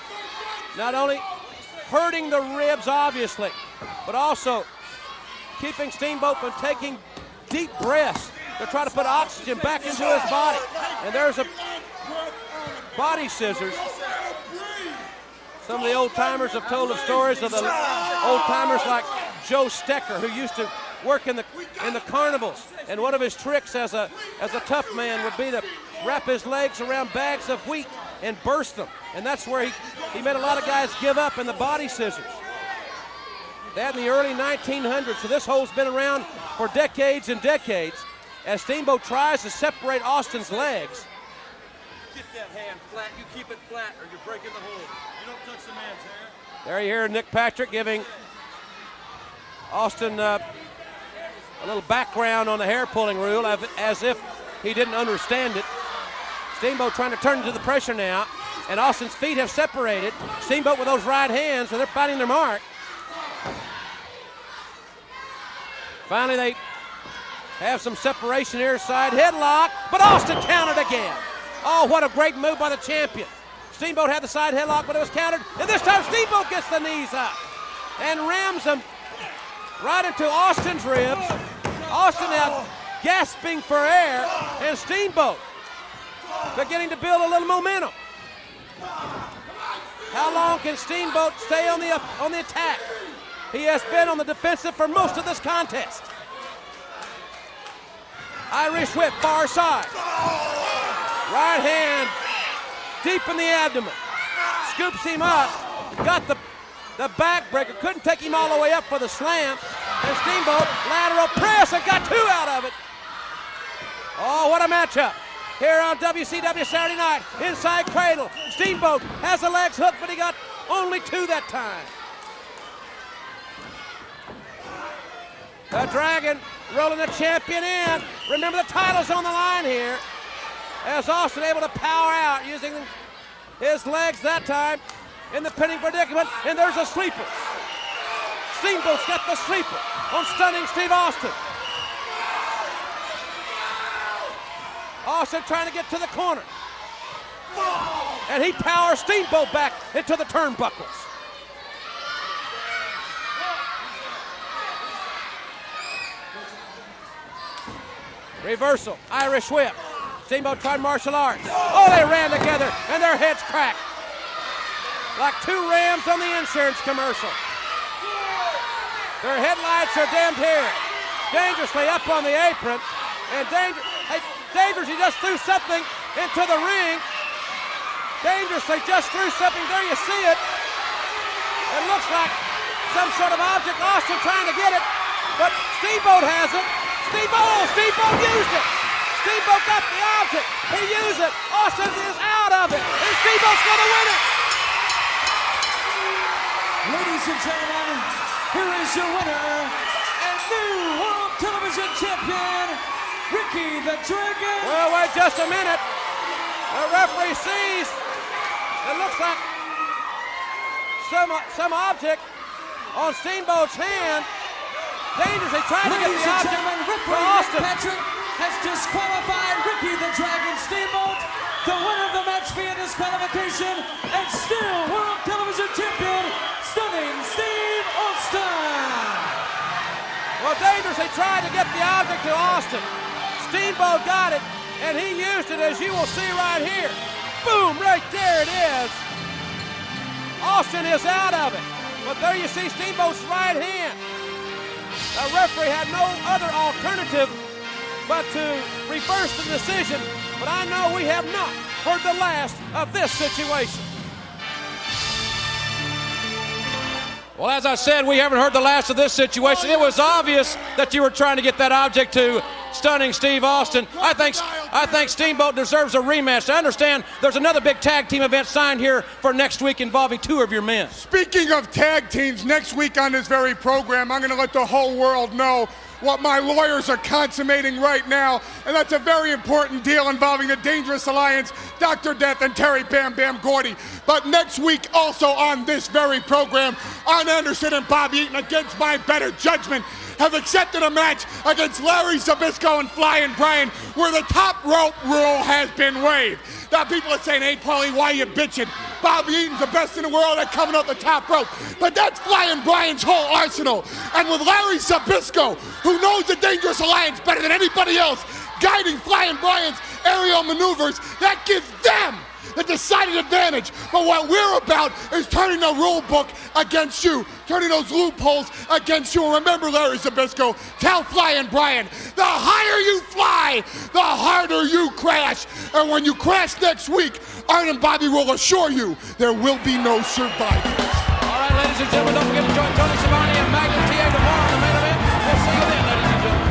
not only hurting the ribs, obviously, but also keeping Steamboat from taking deep breaths to try to put oxygen back into his body. And there's a body scissors. Some of the old timers have told of stories of the old timers like Joe Stecker, who used to work in the carnivals. And one of his tricks as a tough man would be to wrap his legs around bags of wheat and burst them. And that's where he made a lot of guys give up in the body scissors. That in the early 1900s. So this hole's been around for decades and decades as Steamboat tries to separate Austin's legs. Get that hand flat. You keep it flat or you're breaking the hole. You don't touch the man's hair. There you hear Nick Patrick giving Austin a little background on the hair pulling rule as if he didn't understand it. Steamboat trying to turn into the pressure now, and Austin's feet have separated. Steamboat with those right hands, and they're finding their mark. Finally, they have some separation here, side headlock, but Austin countered again. Oh, what a great move by the champion. Steamboat had the side headlock, but it was countered, and this time Steamboat gets the knees up and rams them right into Austin's ribs. Austin now gasping for air, and Steamboat beginning to build a little momentum. How long can Steamboat stay on the attack? He has been on the defensive for most of this contest. Irish whip, far side. Right hand deep in the abdomen. Scoops him up. Got the backbreaker. Couldn't take him all the way up for the slam. And Steamboat, lateral press, and got 2 out of it. Oh, what a matchup. Here on WCW Saturday night. Inside cradle. Steamboat has the legs hooked, but he got only 2 that time. The Dragon rolling the champion in. Remember, the title's on the line here. As Austin able to power out using his legs that time in the pinning predicament. And there's a sleeper. Steamboat's got the sleeper on stunning Steve Austin. Austin trying to get to the corner. And he powers Steamboat back into the turnbuckles. Reversal, Irish whip. Steamboat tried martial arts. Oh, they ran together and their heads cracked. Like 2 rams on the insurance commercial. Their headlights are dimmed here. Dangerously up on the apron. And Dangerously just threw something into the ring. Dangerously just threw something. There you see it. It looks like some sort of object. Austin trying to get it. But Steamboat has it. Steamboat used it. Steamboat got the object. He used it. Austin is out of it. And Steamboat's going to win it. Ladies and gentlemen, here is your winner and new World Television Champion, Ricky the Dragon. Well, wait just a minute. The referee sees it looks like some object on Steamboat's hand. Dangerously trying to get the object for Austin. Patrick has disqualified Ricky the Dragon Steamboat, the winner of the match via disqualification, and still World Television Champion, stunning Steve Austin. Well, Dangerously tried to get the object to Austin. Steamboat got it, and he used it, as you will see right here. Boom, right there it is. Austin is out of it, but there you see Steamboat's right hand. The referee had no other alternative but to reverse the decision, but I know we have not heard the last of this situation. Well, as I said, we haven't heard the last of this situation. It was obvious that you were trying to get that object to stunning Steve Austin. I think Steamboat deserves a rematch. I understand there's another big tag team event signed here for next week involving 2 of your men. Speaking of tag teams, next week on this very program, I'm going to let the whole world know what my lawyers are consummating right now, and that's a very important deal involving the Dangerous Alliance, Dr. Death, and Terry Bam Bam Gordy. But next week, also on this very program, Arn Anderson and Bobby Eaton, against my better judgment, have accepted a match against Larry Zbyszko and Flying Brian, where the top rope rule has been waived. Now people are saying, hey, Paulie, why you bitching? Bobby Eaton's the best in the world at coming up the top rope. But that's Flying Brian's whole arsenal. And with Larry Zbyszko, who knows the Dangerous Alliance better than anybody else, guiding Flying Brian's aerial maneuvers, that gives them the decided advantage. But what we're about is turning the rule book against you, turning those loopholes against you. And remember, Larry Zbyszko, tell Flying Brian, the higher you fly, the harder you crash. And when you crash next week, Arn and Bobby will assure you there will be no survivors. All right, ladies and gentlemen, don't forget to join Tony Schiavone and Magnum TA tomorrow on the main event. We'll see you then, ladies and gentlemen.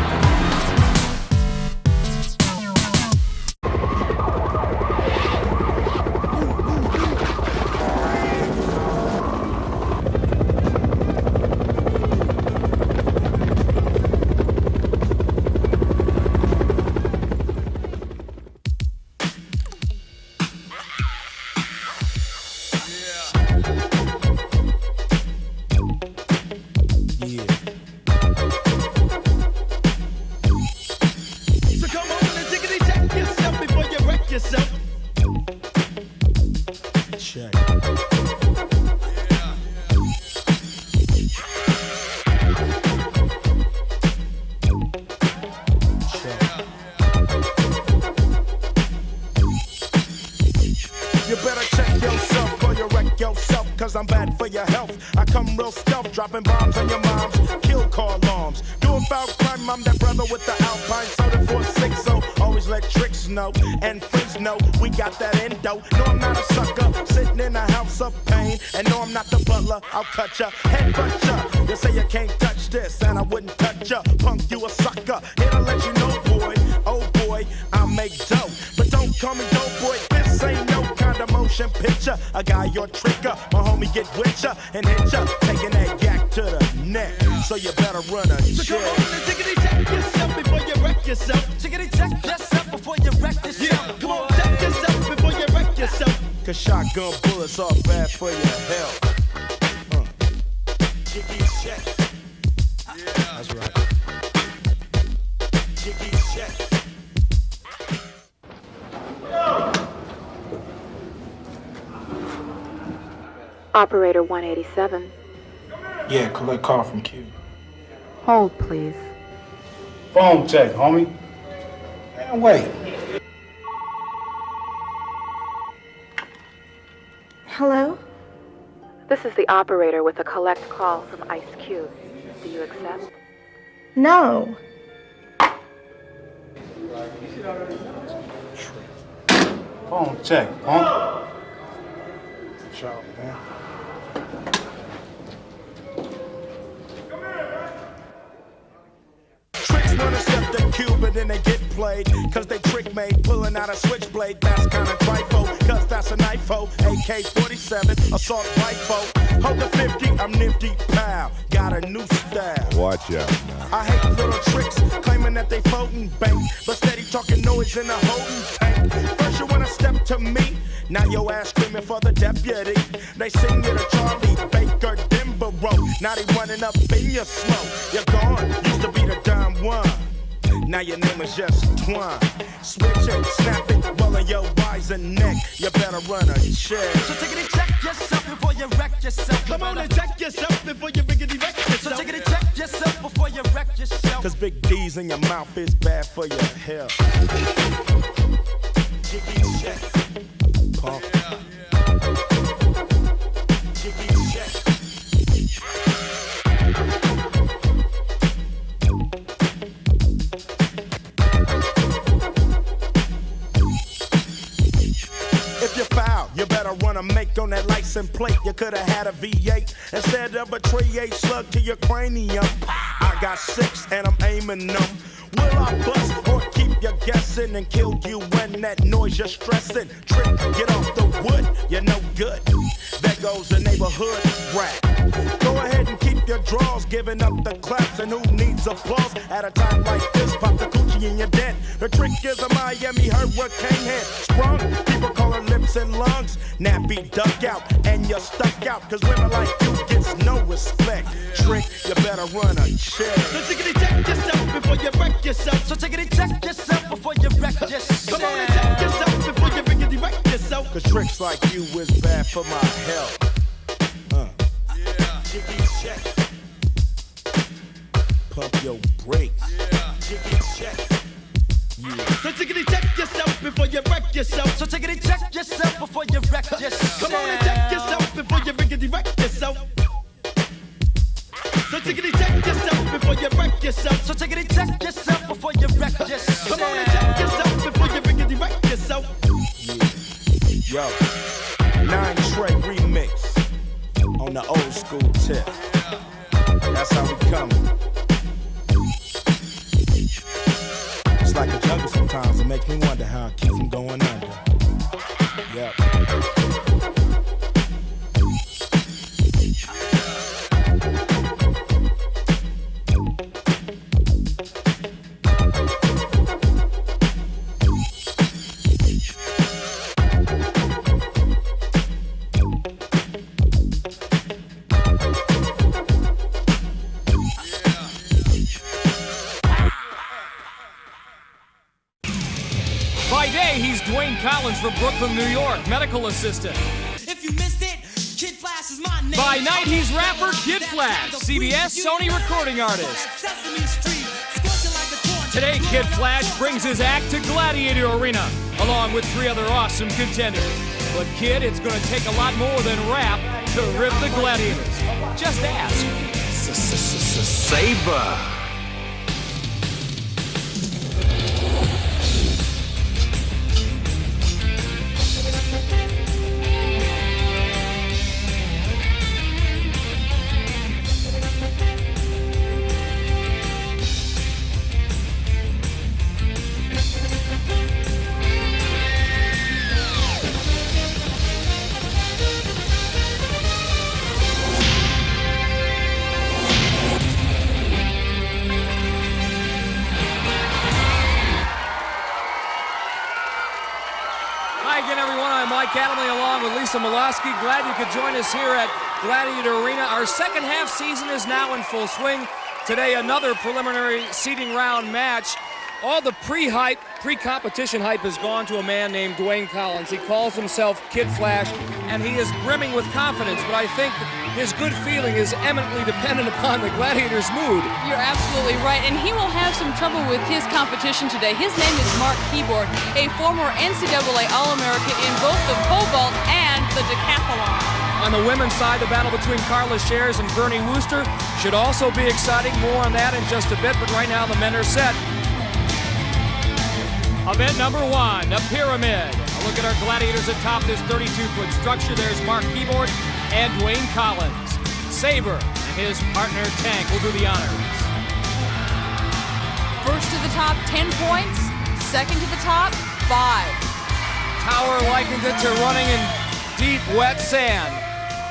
cause I'm bad for your health. I come real stealth, dropping bombs on your moms, kill car alarms. Doing foul crime, I'm that brother with the Alpine soda 460. Always let tricks know and friends know we got that endo. No, I'm not a sucker, sitting in a house of pain. And no, I'm not the butler, I'll cut ya, headbutt ya. You say you can't touch this, and I wouldn't touch ya. Punk, you a sucker, here to let you know, boy. Oh boy, I make dough, but don't call me dope boy. This ain't no kind of motion picture. A guy your tricker, my homie get with ya and hit ya, taking that yak to the neck. So you better run a check. So come on and tickety check yourself before you wreck yourself. Tickety check yourself before you wreck yourself. Yeah. Come on, check yourself before you wreck yourself. Cause shotgun bullets are bad for your health. Jiggy check. Yeah, that's right. Jiggy check. Operator 187. Yeah, collect call from Q. Hold, please. Phone check, homie. Man, wait. Hello? This is the operator with a collect call from Ice Cube. Do you accept? No. Phone check, huh? Shout, man. Tricks wanna step the cube and then they get played. Cause they trick made, pulling out a switchblade. That's kinda trifle, cause that's a knifo. AK-47, assault rifle. Hold the 50, I'm nifty, pow. Got a new style. Watch out now. I hate little tricks, claiming that they floating bank. But steady talking noise in a holding tank. First you wanna step to me, now your ass screaming for the deputy. They sing you to Charlie Baker Denborough. Now they running up in your slow. You're gone, used to be the Don Juan. Now your name is just Twine. Switch it, snap it, rolling your wise and neck. You better run a check. So take it, check yourself before you wreck yourself. Come on and check yourself before you riggedy wreck yourself. So take it, check yourself before you wreck yourself. Cause big D's in your mouth is bad for your health. Jiggy check. Pump. Jiggy check. If you foul, you better run a make on that license plate. You could've had a V8 instead of a .38 slug to your cranium. I got 6 and I'm aiming them. Will I bust or keep you guessing and kill you when that noise you're stressing? Trick, get off the wood, you're no good. There goes the neighborhood rap. Go ahead and keep your draws, giving up the claps. And who needs applause at a time like this? Pop the coochie in your dent. The trick is a Miami hurricane head. Sprung, people call her lips and lungs. Nappy duck out, and you're stuck out. Cause women like you gets no respect. Trick, you better run a check. So take it, check yourself before you wreck yourself. So take it, check yourself before you wreck yourself. Come on and check yourself before you riggedy wreck yourself. Cause tricks like you is bad for my health. Jiggy check. Pump your brakes. Jiggy check. Yeah. So take it, check yourself before you wreck yourself. So take it, check yourself before you wreck yourself. Come on and check yourself before you riggedy wreck yourself. So take it, check yourself before you wreck yourself. So take it, check yourself before you wreck yourself. Come on and check yourself before you riggedy wreck yourself. Yo, 9 Trey remix on the old school tip. That's how we coming. It's like a jungle sometimes. It makes me wonder how I keep from going under. Yep. He's Dwayne Collins from Brooklyn, New York, medical assistant. If you missed it, Kid Flash is my name. By night, he's rapper Kid Flash, CBS Sony recording artist. Today, Kid Flash brings his act to Gladiator Arena, along with 3 other awesome contenders. But kid, it's going to take a lot more than rap to rip the Gladiators. Just ask. Saber. Along with Lisa Milosky. Glad you could join us here at Gladiator Arena. Our second half season is now in full swing. Today, another preliminary seeding round match. All the pre-hype, pre-competition hype has gone to a man named Dwayne Collins. He calls himself Kid Flash, and he is brimming with confidence, but I think his good feeling is eminently dependent upon the Gladiators' mood. You're absolutely right, and he will have some trouble with his competition today. His name is Mark Keyboard, a former NCAA All-American in both the pole vault and the decathlon. On the women's side, the battle between Carla Shares and Bernie Wooster should also be exciting. More on that in just a bit, but right now the men are set. Event number one, the Pyramid. A look at our Gladiators atop this 32-foot structure. There's Mark Keyboard and Dwayne Collins. Saber and his partner Tank will do the honors. First to the top, 10 points. Second to the top, 5. Tower likens it to running in deep, wet sand.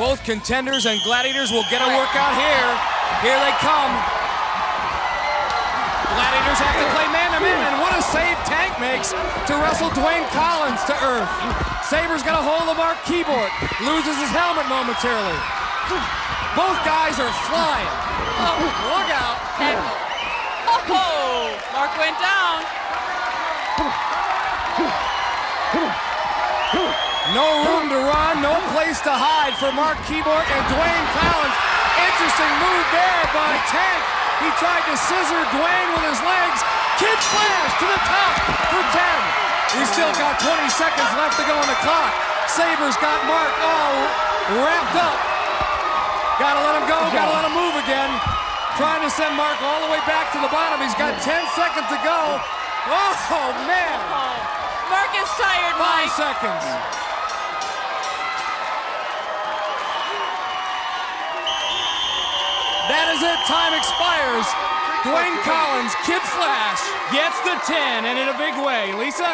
Both contenders and Gladiators will get a workout here. Here they come. Gladiators have to play man-to-man, and what a save Tank makes to wrestle Dwayne Collins to earth. Saber's got a hold of Mark Keyboard, loses his helmet momentarily. Both guys are flying. Oh, look out. Oh, Mark went down. No room to run, no place to hide for Mark Keyboard and Dwayne Collins. Interesting move there by Tank. He tried to scissor Dwayne with his legs. Kid Flash to the top for 10. We still got 20 seconds left to go on the clock. Saber's got Mark all wrapped up. Gotta let him go, gotta let him move again. Trying to send Mark all the way back to the bottom. He's got 10 seconds to go. Oh, man. Mark is tired, Mike. 5 seconds. That is it, time expires. Dwayne Collins, Kid Flash, gets the 10, and in a big way. Lisa?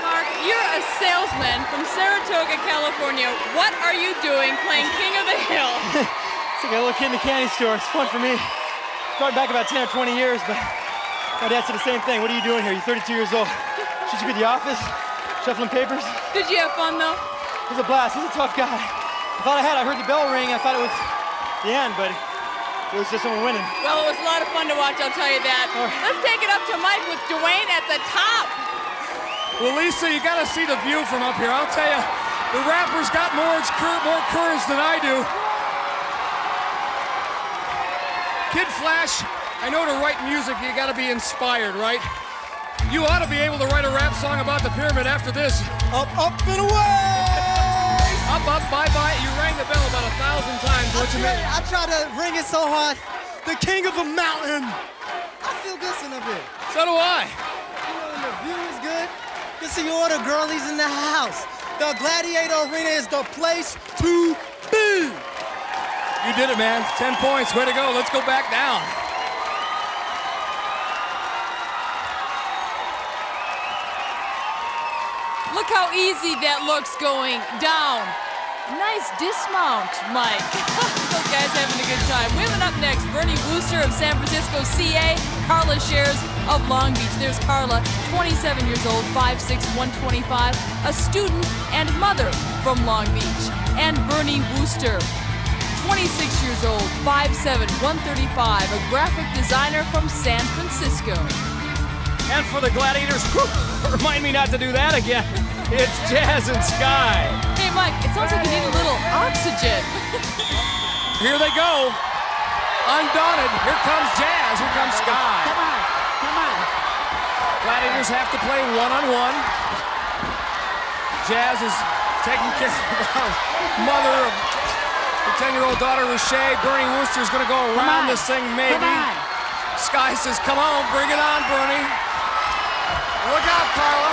Mark, you're a salesman from Saratoga, California. What are you doing playing King of the Hill? It's like a little kid in the candy store. It's fun for me. Going back about 10 or 20 years, but my dad said the same thing. What are you doing here? You're 32 years old. Should you be at the office, shuffling papers? Did you have fun, though? It was a blast. He's a tough guy. I heard the bell ring. I thought it was the end, but it was just someone winning. Well, it was a lot of fun to watch, I'll tell you that. Let's take it up to Mike with Dwayne at the top. Well, Lisa, you got to see the view from up here. I'll tell you, the rapper's got more courage than I do. Kid Flash, I know to write music, you got to be inspired, right? You ought to be able to write a rap song about the pyramid after this. Up, up, and away! Up, bye-bye. You rang the bell about 1,000 times. What you mean? I tried to ring it so hard. The king of the mountain. I feel good sitting up here. So do I. You know, and the view is good. You see all the girlies in the house. The Gladiator Arena is the place to be. You did it, man. 10 points. Way to go. Let's go back down. Look how easy that looks going down. Nice dismount, Mike. Those guys having a good time. Women up next, Bernie Wooster of San Francisco, CA. Carla Shares of Long Beach. There's Carla, 27 years old, 5'6", 125, a student and mother from Long Beach. And Bernie Wooster, 26 years old, 5'7", 135, a graphic designer from San Francisco. And for the Gladiators, remind me not to do that again. It's Jazz and Sky. Hey, Mike, it sounds like you need a little oxygen. Here they go. Undaunted. Here comes Jazz. Here comes Sky. Come on. Gladiators have to play one-on-one. Jazz is taking care of her mother of her 10-year-old daughter, Rashay. Bernie Wooster's going to go around this thing, maybe. Sky says, come on, bring it on, Bernie. Look out, Carla.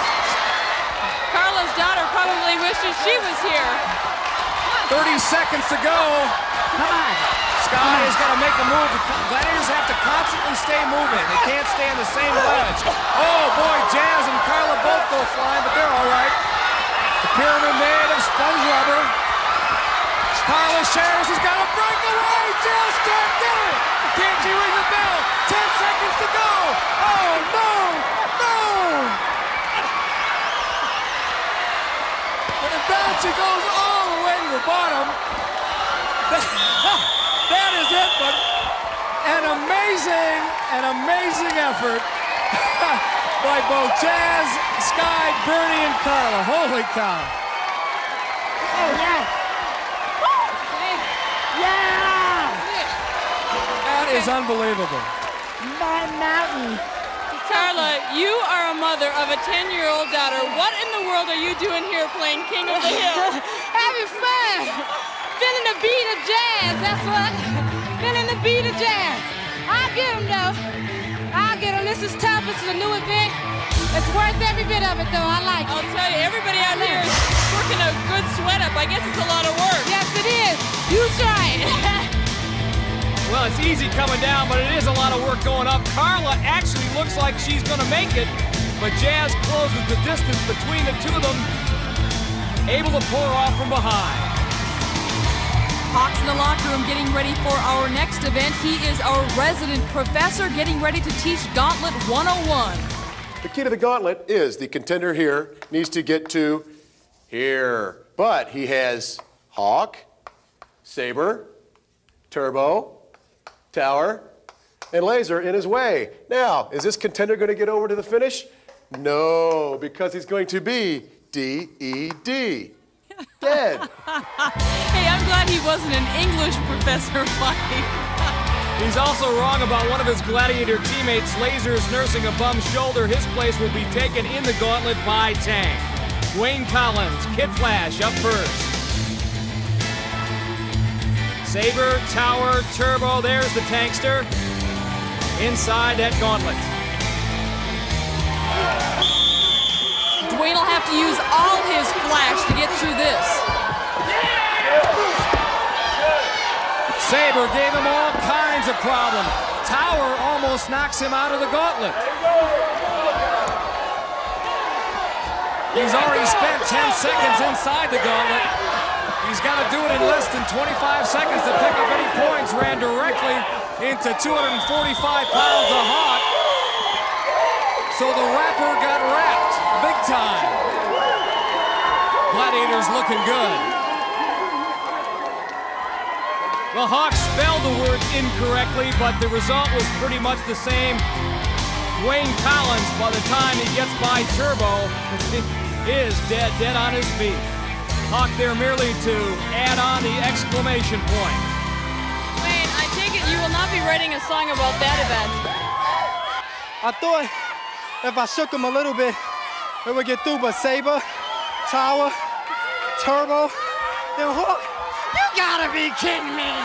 Carla's daughter probably wishes she was here. 30 seconds to go. Come on. Sky has got to make a move. The Gladiators have to constantly stay moving. They can't stay on the same ledge. Oh, boy, Jazz and Carla both go flying, but they're all right. The pyramid made of sponge rubber. Carla shares has got to break away. Jazz can't get it. Can't she ring the bell? 10 seconds to go. Oh, no, no. And down she goes all the way to the bottom. That is it, but an amazing effort by both Jazz, Sky, Bernie, and Carla. Holy cow. Oh, yeah. Yeah. That is unbelievable. My mountain. Carla, you are a mother of a 10-year-old daughter. What in the world are you doing here playing King of the Hill? Having fun. Feeling the beat of jazz, that's what. Feeling the beat of jazz. I'll get them, though. I'll get them. This is tough. This is a new event. It's worth every bit of it, though. I like it. I'll tell you, everybody out there is working a good sweat up. I guess it's a lot of work. Yes, it is. You try it. Well, it's easy coming down, but it is a lot of work going up. Carla actually looks like she's going to make it, but Jazz closes the distance between the two of them, able to pour off from behind. Hawks in the locker room getting ready for our next event. He is our resident professor getting ready to teach Gauntlet 101. The key to the gauntlet is the contender here needs to get to here. But he has Hawk, Saber, Turbo, Tower, and Laser in his way. Now, is this contender going to get over to the finish? No, because he's going to be D-E-D. Dead. Hey, I'm glad he wasn't an English professor, Mike. He's also wrong about one of his Gladiator teammates. Laser's nursing a bum shoulder. His place will be taken in the gauntlet by Tank. Dwayne Collins, Kid Flash up first. Saber, Tower, Turbo, there's the Tankster. Inside that gauntlet. Dwayne will have to use all his flash to get through this. Saber gave him all kinds of problems. Tower almost knocks him out of the gauntlet. He's already spent 10 seconds inside the gauntlet. He's got to do it in less than 25 seconds to pick up any points. Ran directly into 245 pounds of Hawk. So the rapper got wrapped big time. Gladiators looking good. Well, Hawk spelled the word incorrectly, but the result was pretty much the same. Dwayne Collins, by the time he gets by Turbo, is dead on his feet. Hawk there merely to add on the exclamation point. Dwayne, I take it you will not be writing a song about that event. I thought if I shook him a little bit, it would get through, but Saber, Tower, Turbo, then Hawk. You gotta be kidding me!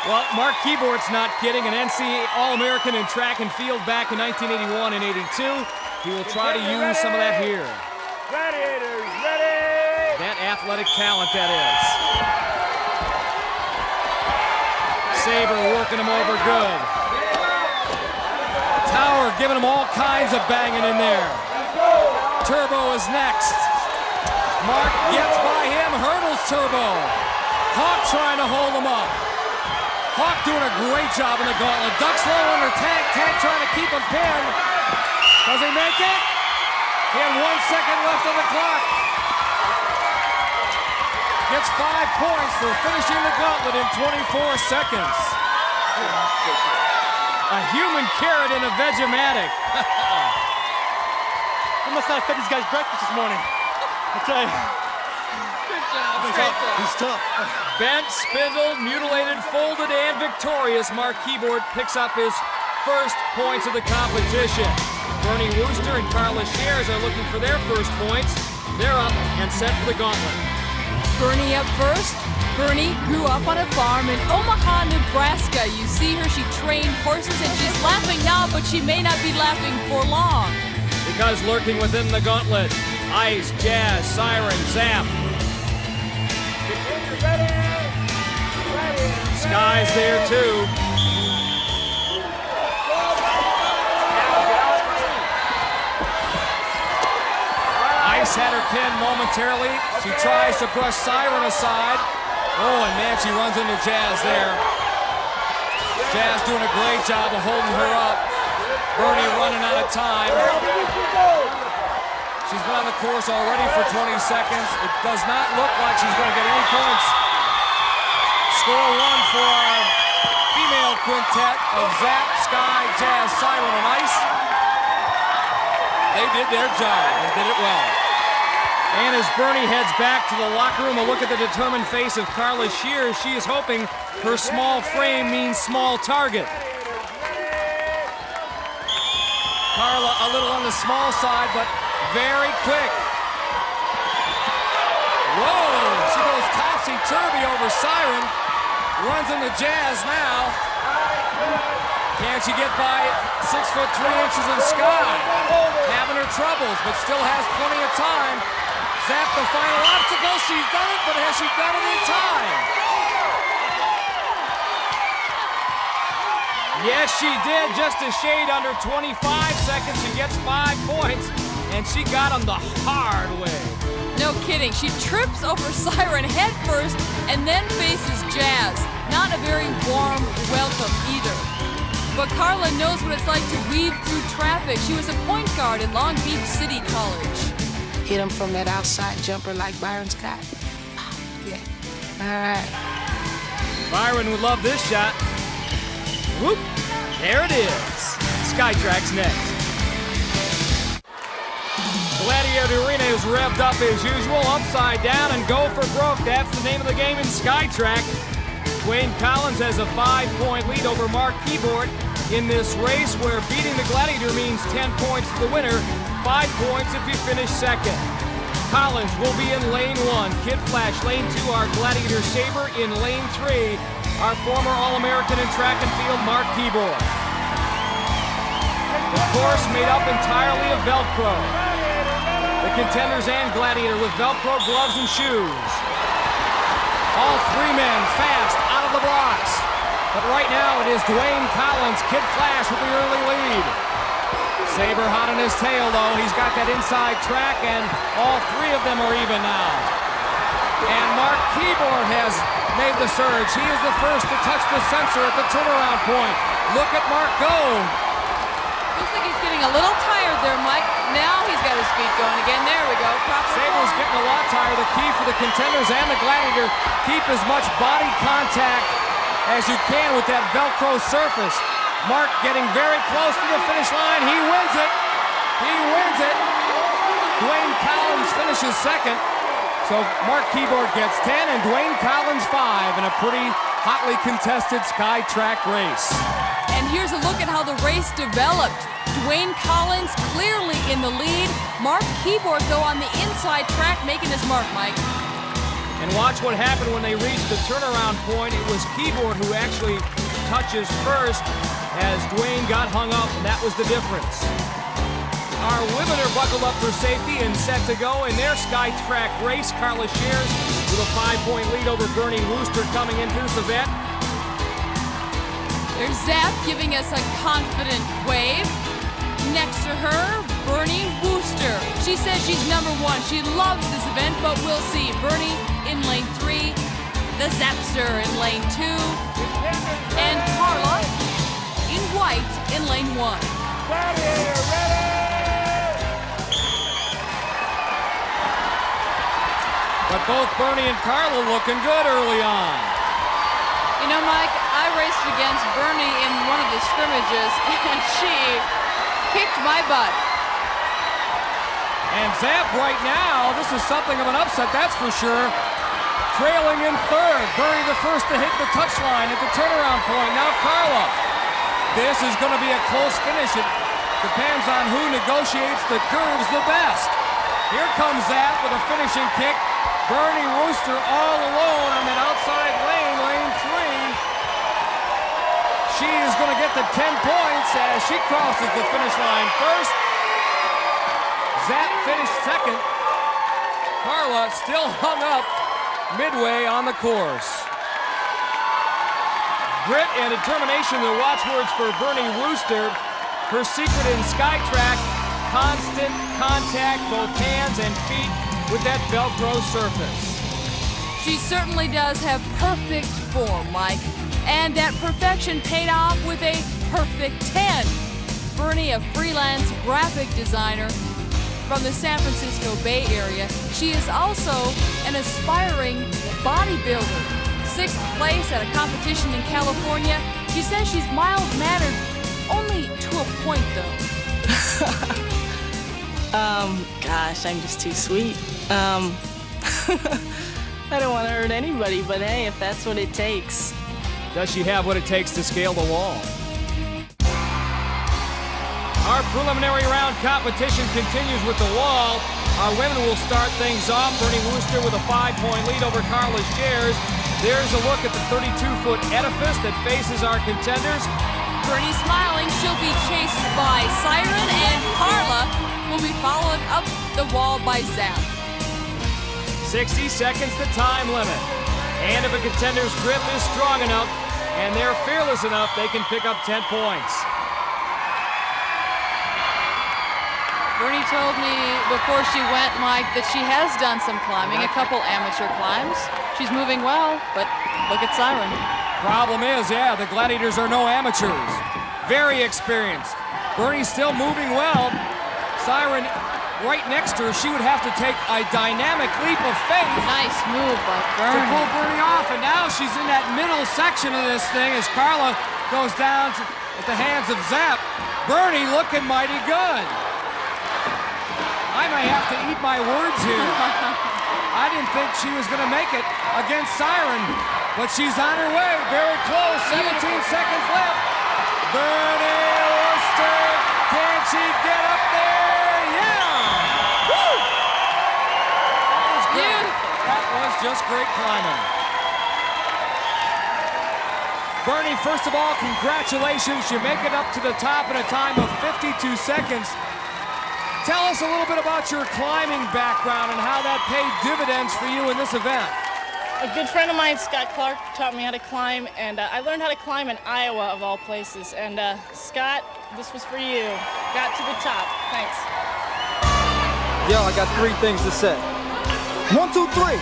Well, Mark Keyboard's not kidding. An NC All-American in track and field back in 1981 and 82. He will try to use some of that here. Gladiators, ready! That athletic talent, that is. Saber working him over good. Tower giving him all kinds of banging in there. Turbo is next. Mark gets by him, hurdles Turbo. Hawk trying to hold him up. Hawk doing a great job in the gauntlet. Ducks low under Tank. Tank trying to keep him pinned. Does he make it? He had 1 second left on the clock. Gets 5 points for finishing the gauntlet in 24 seconds. A human carrot and a Vegematic. We must not have fed these guys breakfast this morning. I tell you. Good job. He's tough. Bent, spindled, mutilated, folded, and victorious. Mark Keyboard picks up his first points of the competition. Bernie Wooster and Carla Shears are looking for their first points. They're up and set for the gauntlet. Bernie up first. Bernie grew up on a farm in Omaha, Nebraska. You see her, she trained horses, and she's laughing now, but she may not be laughing for long. Because lurking within the gauntlet, ice, jazz, siren, zap. Sky's there too. Ice had her pinned momentarily. She tries to brush Siren aside. Oh, and man, she runs into Jazz there. Jazz doing a great job of holding her up. Bernie running out of time. She's been on the course already for 20 seconds. It does not look like she's going to get any points. Score one for our female quintet of Zap, Sky, Jazz, Siren, and Ice. They did their job and did it well. And as Bernie heads back to the locker room, a look at the determined face of Carla Shears. She is hoping her small frame means small target. Carla a little on the small side, but very quick. Whoa, she goes topsy-turvy over Siren. Runs into Jazz now. Can she get by 6'3" of Sky? Having her troubles, but still has plenty of time. Zap the final obstacle. She's done it, but has she done it in time? Yes, she did. Just a shade under 25 seconds. She gets 5 points, and she got them the hard way. No kidding. She trips over Siren head first and then faces Jazz. Not a very warm welcome either. But Carla knows what it's like to weave through traffic. She was a point guard at Long Beach City College. Hit him from that outside jumper like Byron Scott. Yeah. All right. Byron would love this shot. Whoop. There it is. Skytrack's next. Gladiator Arena is revved up as usual. Upside down and go for broke. That's the name of the game in Skytrack. Dwayne Collins has a 5-point lead over Mark Keyboard in this race where beating the Gladiator means 10 points to the winner, 5 points if you finish second. Collins will be in lane 1, Kid Flash lane 2, our Gladiator Saber in lane 3, our former All-American in track and field, Mark Keyboard. The course made up entirely of Velcro. The contenders and Gladiator with Velcro gloves and shoes. All 3 men fast out of the blocks. But right now it is Dwayne Collins, Kid Flash with the early lead. Saber hot on his tail though. He's got that inside track and all 3 of them are even now. And Mark Keyboard has made the surge. He is the first to touch the sensor at the turnaround point. Look at Mark go. Looks like he's getting a little tired there, Mike. Now he's got his feet going again. There we go. Saber's getting a lot tired. The key for the contenders and the Gladiator, keep as much body contact as you can with that Velcro surface. Mark getting very close to the finish line. He wins it. He wins it. Dwayne Collins finishes second. So Mark Keyboard gets 10 and Dwayne Collins 5 in a pretty hotly contested Skytrack race. And here's a look at how the race developed. Dwayne Collins clearly in the lead. Mark Keyboard, though, on the inside track, making his mark, Mike. And watch what happened when they reached the turnaround point. It was Keyboard who actually touches first as Dwayne got hung up, and that was the difference. Our women are buckled up for safety and set to go in their Skytrack race. Carla Shears with a 5-point lead over Bernie Wooster coming into this event. There's Zap giving us a confident wave. Next to her, Bernie Wooster. She says she's number 1. She loves this event, but we'll see. Bernie in lane 3, the Zapster in lane 2, and Carla in white in lane 1. But both Bernie and Carla looking good early on. You know, Mike, I raced against Bernie in one of the scrimmages, and she kicked my butt. And Zap right now, this is something of an upset, that's for sure. Trailing in third. Bernie the first to hit the touchline at the turnaround point. Now Carla. This is going to be a close finish. It Depends on who negotiates the curves the best. Here comes that with a finishing kick. Bernie Wooster all alone on that outside lane, lane 3. She is going to get the 10 points as she crosses the finish line first. Zap finished second. Carla still hung up midway on the course. Grit and determination, the watchwords for Bernie Wooster. Her secret in Skytrack, constant contact, both hands and feet, with that Velcro surface. She certainly does have perfect form, Mike. And that perfection paid off with a perfect 10. Bernie, a freelance graphic designer from the San Francisco Bay Area. She is also an aspiring bodybuilder. 6th place at a competition in California. She says she's mild-mannered, only to a point, though. Gosh, I'm just too sweet. I don't want to hurt anybody, but hey, if that's what it takes. Does she have what it takes to scale the wall? Our preliminary round competition continues with the wall. Our women will start things off. Bernie Wooster with a 5-point lead over Carla Shares. There's a look at the 32-foot edifice that faces our contenders. Bernie smiling, she'll be chased by Siren, and Carla will be followed up the wall by Zap. 60 seconds the time limit. And if a contender's grip is strong enough and they're fearless enough, they can pick up 10 points. Bernie told me before she went, Mike, that she has done some climbing, a couple amateur climbs. She's moving well, but look at Siren. Problem is, yeah, the Gladiators are no amateurs. Very experienced. Bernie's still moving well. Siren right next to her, she would have to take a dynamic leap of faith. Nice move by Bernie. To pull Bernie off, and now she's in that middle section of this thing as Carla goes down at the hands of Zap. Bernie looking mighty good. I may have to eat my words here. I didn't think she was going to make it against Siren, but she's on her way, very close, 17 seconds left. Bernie Wooster, can she get up there? Yeah! Woo! That was great. That was just great climbing. Bernie, first of all, congratulations. You make it up to the top in a time of 52 seconds. Tell us a little bit about your climbing background and how that paid dividends for you in this event. A good friend of mine, Scott Clark, taught me how to climb, and I learned how to climb in Iowa, of all places. And Scott, this was for you. Got to the top. Thanks. Yo, I got 3 things to say. 1, 2, 3.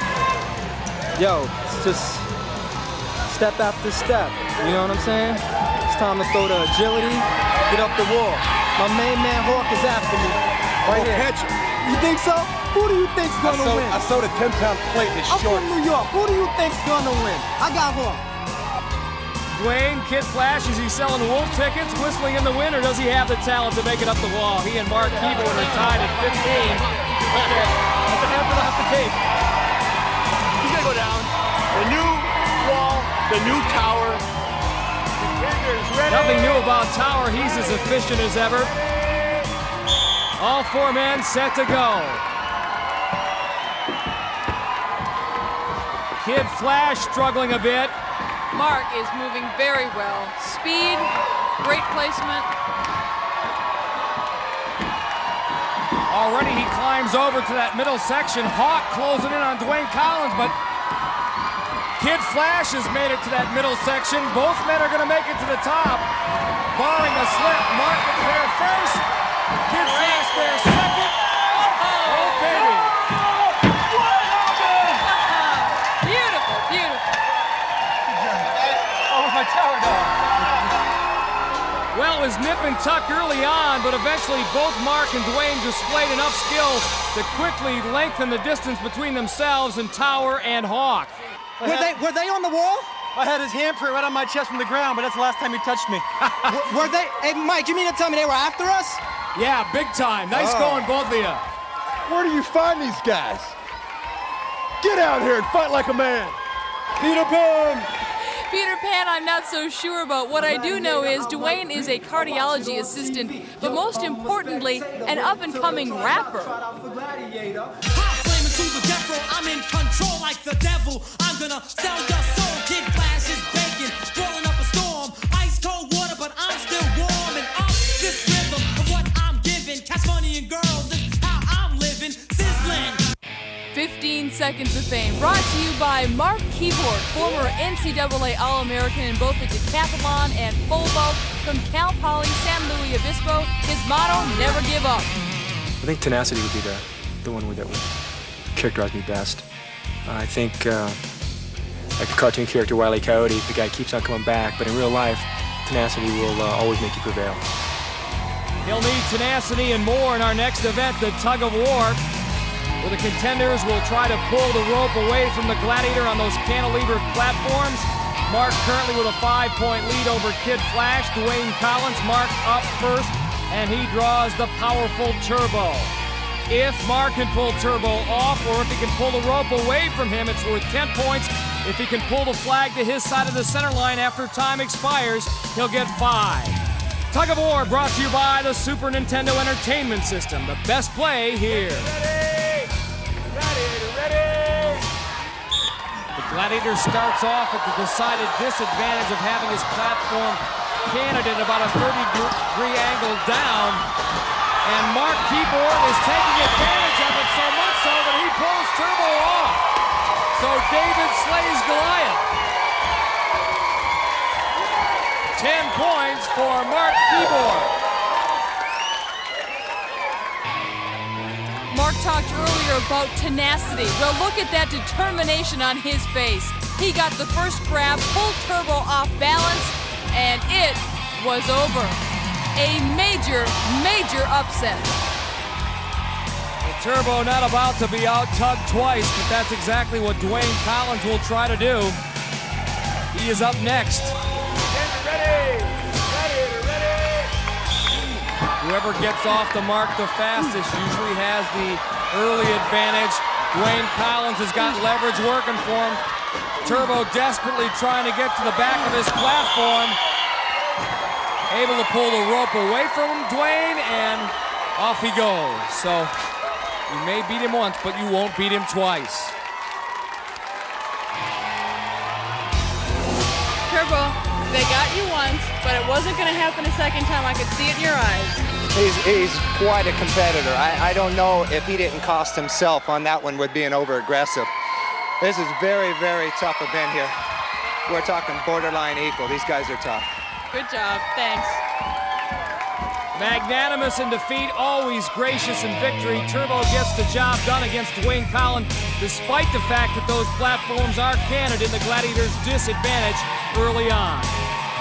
Yo, it's just step after step. You know what I'm saying? It's time to throw the agility, get up the wall. My main man Hawk is after me. Right here. Catch him. You think so? Who do you think's gonna win? I saw the 10-pound plate in his I'm short. from New York. Who do you think's gonna win? I got Hawk. Dwayne, Kid Flash, is he selling wolf tickets, whistling in the wind, or does he have the talent to make it up the wall? He and Mark Keyboard are tied at 15. What the hell off the tape? He's gonna go down. The new wall, the new tower. Nothing new about Tower. He's as efficient as ever. All 4 men set to go. Kid Flash struggling a bit. Mark is moving very well. Speed, great placement. Already he climbs over to that middle section. Hawk closing in on Dwayne Collins, but Kid Flash has made it to that middle section. Both men are going to make it to the top. Barring a slip, Mark is there first. Kid Flash there second. Oh, baby. Beautiful, beautiful. Oh, my tower dog. Well, it was nip and tuck early on, but eventually both Mark and Dwayne displayed enough skill to quickly lengthen the distance between themselves and Tower and Hawk. Were they on the wall? I had his handprint right on my chest from the ground, but that's the last time he touched me. were they? Hey, Mike, you mean to tell me they were after us? Yeah, big time. Nice going, both of you. Where do you find these guys? Get out here and fight like a man. Peter Pan. Peter Pan, I'm not so sure about. What I do know is Dwayne is a cardiology assistant, but most importantly, an up-and-coming rapper. I'm in control like the devil. I'm gonna sell your soul. Kid Flash is baking, rolling up a storm. Ice cold water, but I'm still warm. And up this rhythm of what I'm giving. Cash money and girls is how I'm living. Sizzling. 15 seconds of fame, brought to you by Mark Keyboard, former NCAA All-American in both the decathlon and pole vault from Cal Poly San Luis Obispo. His motto, never give up. I think tenacity would be the one that would characterize me best. I think like the cartoon character Wile E. Coyote, the guy keeps on coming back, but in real life, tenacity will always make you prevail. He'll need tenacity and more in our next event, the tug of war, where the contenders will try to pull the rope away from the Gladiator on those cantilever platforms. Mark currently with a 5-point lead over Kid Flash. Dwayne Collins, Mark up first, and he draws the powerful Turbo. If Mark can pull Turbo off, or if he can pull the rope away from him, it's worth 10 points. If he can pull the flag to his side of the center line after time expires, he'll get 5. Tug of War brought to you by the Super Nintendo Entertainment System. The best play here. The Gladiator starts off at the decided disadvantage of having his platform canted at about a 30-degree angle down. And Mark Keyboard is taking advantage of it so much so that he pulls Turbo off. So David slays Goliath. 10 points for Mark Keyboard. Mark talked earlier about tenacity. Well, look at that determination on his face. He got the first grab, pulled Turbo off balance, and it was over. A major, major upset. The Turbo not about to be out-tugged twice, but that's exactly what Dwayne Collins will try to do. He is up next. Ready! Whoever gets off the mark the fastest usually has the early advantage. Dwayne Collins has got leverage working for him. Turbo desperately trying to get to the back of his platform. Able to pull the rope away from Dwayne, and off he goes. So you may beat him once, but you won't beat him twice. Turbo, they got you once, but it wasn't going to happen a second time. I could see it in your eyes. He's quite a competitor. I don't know if he didn't cost himself on that one with being over-aggressive. This is very, very tough event here. We're talking borderline equal. These guys are tough. Good job. Thanks. Magnanimous in defeat, always gracious in victory. Turbo gets the job done against Dwayne Collins, despite the fact that those platforms are canted in the Gladiators' disadvantage early on.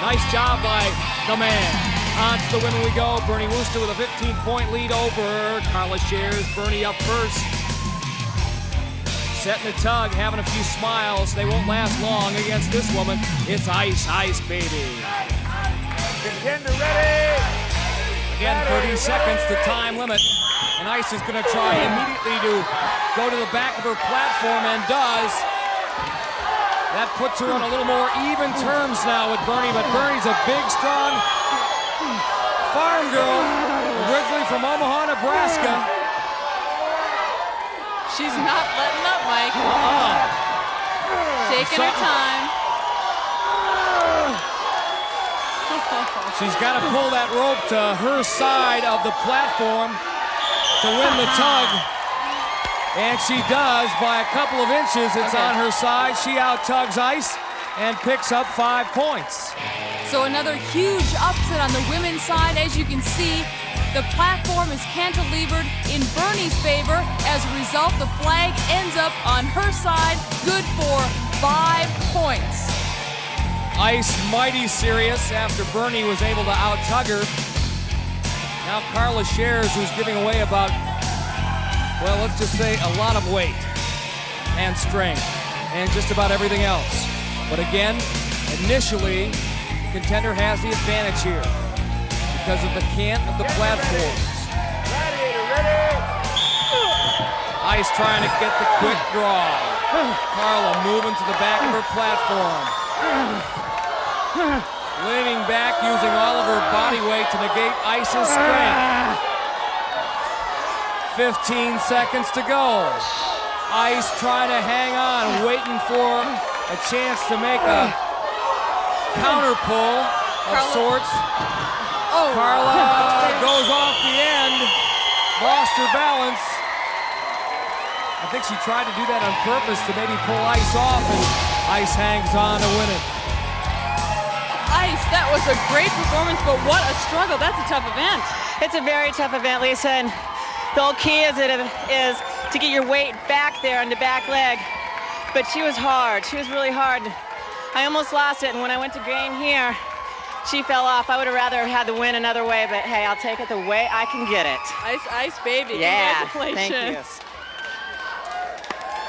Nice job by the man. On to the women we go. Bernie Wooster with a 15-point lead over Carla Shares. Bernie up first. Setting the tug, having a few smiles. They won't last long against this woman. It's ice, ice, baby. Contender ready! Again, 30 seconds, the time limit. And Ice is going to try immediately to go to the back of her platform, and does. That puts her on a little more even terms now with Bernie, but Bernie's a big, strong farm girl, originally from Omaha, Nebraska. She's not letting up, Mike. Taking her time. She's got to pull that rope to her side of the platform to win the tug. And she does by a couple of inches. It's on her side. She out-tugs Ice and picks up 5 points. So another huge upset on the women's side. As you can see, the platform is cantilevered in Bernie's favor. As a result, the flag ends up on her side, good for 5 points. Ice mighty serious after Bernie was able to out-tug her. Now Carla Shares, who's giving away about, well, let's just say a lot of weight and strength and just about everything else. But again, initially, the contender has the advantage here because of the cant of the platforms. Ice trying to get the quick draw. Carla moving to the back of her platform. Leaning back, using all of her body weight to negate Ice's strength. 15 seconds to go. Ice trying to hang on, waiting for a chance to make a counter pull of sorts. Carla goes off the end, lost her balance. I think she tried to do that on purpose to maybe pull Ice off, and Ice hangs on to win it. Ice, that was a great performance, but what a struggle. That's a tough event. It's a very tough event, Lisa, and the whole key is to get your weight back there on the back leg. But she was hard. She was really hard. I almost lost it, and when I went to gain here, she fell off. I would have rather had the win another way, but hey, I'll take it the way I can get it. Ice, baby. Yeah, Congratulations. thank you.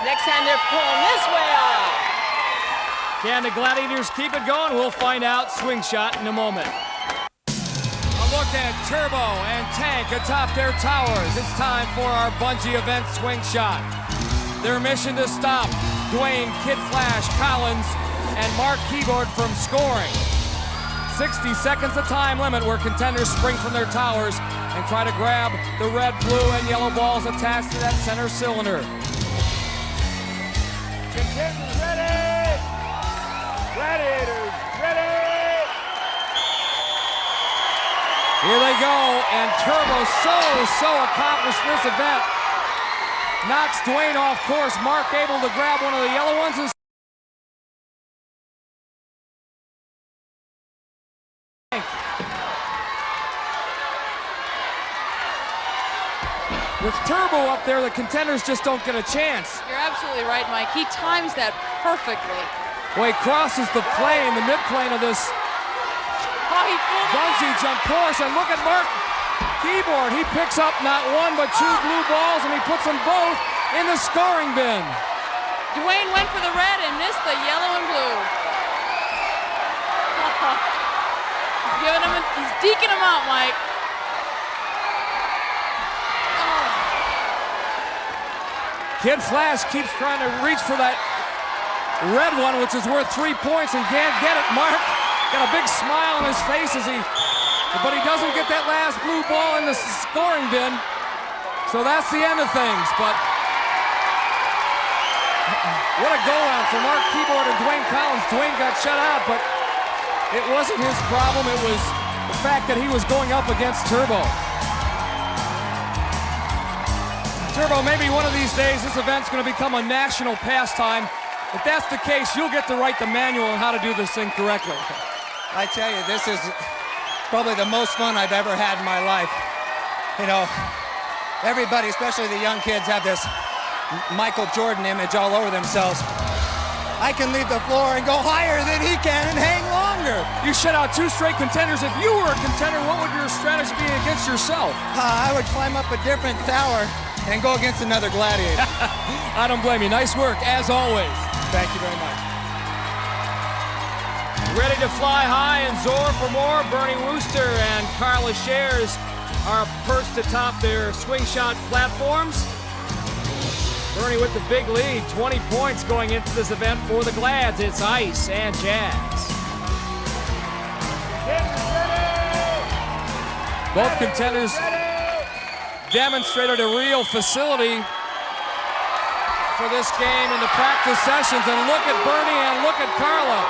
Next time they're pulling this way off. Can the Gladiators keep it going? We'll find out. Swing shot in a moment. A look at Turbo and Tank atop their towers. It's time for our bungee event swing shot. Their mission to stop Dwayne Kid Flash Collins and Mark Keyboard from scoring. 60 seconds the time limit where contenders spring from their towers and try to grab the red, blue, and yellow balls attached to that center cylinder. Contenders ready! Gladiators ready! Here they go, and Turbo so accomplished in this event. Knocks Dwayne off course. Mark able to grab one of the yellow ones and with Turbo up there, the contenders just don't get a chance. You're absolutely right, Mike. He times that perfectly. Well, he crosses the plane, the midplane of this bungee jump course, and look at Mark Keyboard. He picks up not one but two blue balls, and he puts them both in the scoring bin. Dwayne went for the red and missed the yellow and blue. He's deking him out, Mike. Kid Flash keeps trying to reach for that red one, which is worth 3 points, and can't get it. Mark got a big smile on his face but he doesn't get that last blue ball in the scoring bin. So that's the end of things, but what a go-out for Mark Keyboard and Dwayne Collins. Dwayne got shut out, but it wasn't his problem. It was the fact that he was going up against Turbo. Turbo, maybe one of these days this event's going to become a national pastime. If that's the case, you'll get to write the manual on how to do this thing correctly. I tell you, this is probably the most fun I've ever had in my life. You know, everybody, especially the young kids, have this Michael Jordan image all over themselves. I can leave the floor and go higher than he can and hang longer. You shut out 2 straight contenders. If you were a contender, what would your strategy be against yourself? I would climb up a different tower and go against another gladiator. I don't blame you. Nice work, as always. Thank you very much. Ready to fly high and soar for more. Bernie Wooster and Carla Shares are perched atop their swing shot platforms. Bernie with the big lead, 20 points going into this event for the Glads. It's Ice and Jazz. Both contenders demonstrated a real facility for this game in the practice sessions. And look at Bernie and look at Carla.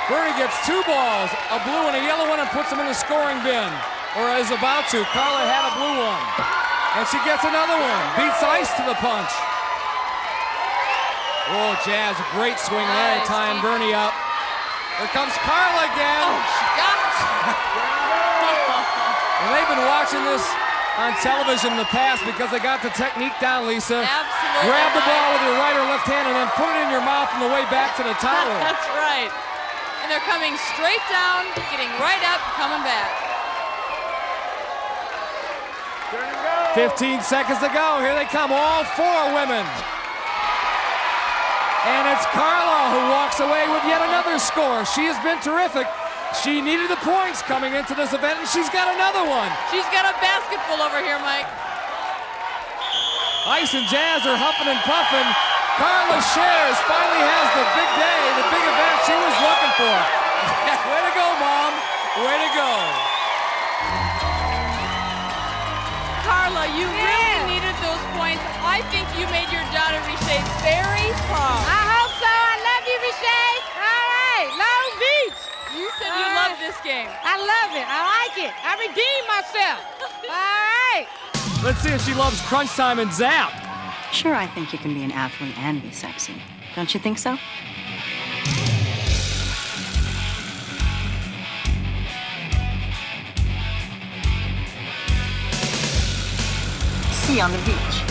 Bernie gets 2 balls, a blue and a yellow one, and puts them in the scoring bin, or is about to. Carla had a blue one, and she gets another one. Beats Ice to the punch. Oh, Jazz, a great swing there, tying Bernie up. Here comes Carla again. Oh, she got it. And they've been watching this on television in the past because they got the technique down, Lisa. Absolutely. Grab the ball with your right or left hand and then put it in your mouth on the way back to the tower. That's right. And they're coming straight down, getting right up, coming back. 15 seconds to go. Here they come, all 4 women. And it's Carla who walks away with yet another score. She has been terrific. She needed the points coming into this event, and she's got another one. She's got a basket full over here, Mike. Ice and Jazz are huffing and puffing. Carla Shares finally has the big day, the big event she was looking for. Way to go, Mom. Way to go. Carla, you really needed those points. I think you made your daughter Riche very proud. I hope so. I love you, Riche. All right, Long Beach. You said you loved this game. I love it. I like it. I redeemed myself. All right. Let's see if she loves Crunch Time and Zap. Sure, I think you can be an athlete and be sexy. Don't you think so? See you on the beach.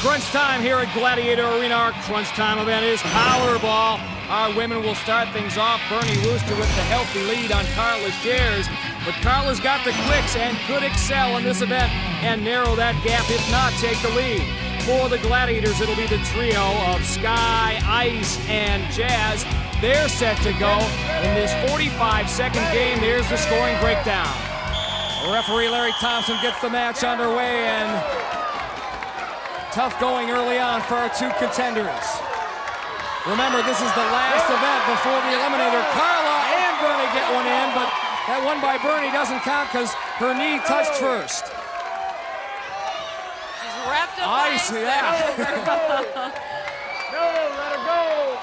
Crunch Time here at Gladiator Arena. Our Crunch Time event is Powerball. Our women will start things off. Bernie Wooster with the healthy lead on Carla Shares. But Carla's got the quicks and could excel in this event and narrow that gap, if not take the lead. For the Gladiators, it'll be the trio of Sky, Ice, and Jazz. They're set to go in this 45-second game. There's the scoring breakdown. Referee Larry Thompson gets the match underway, and tough going early on for our two contenders. Remember, this is the last event before the eliminator. Carla and Bernie get one in, but that one by Bernie doesn't count because her knee touched first. She's wrapped up. Ice, yeah. No, let her go.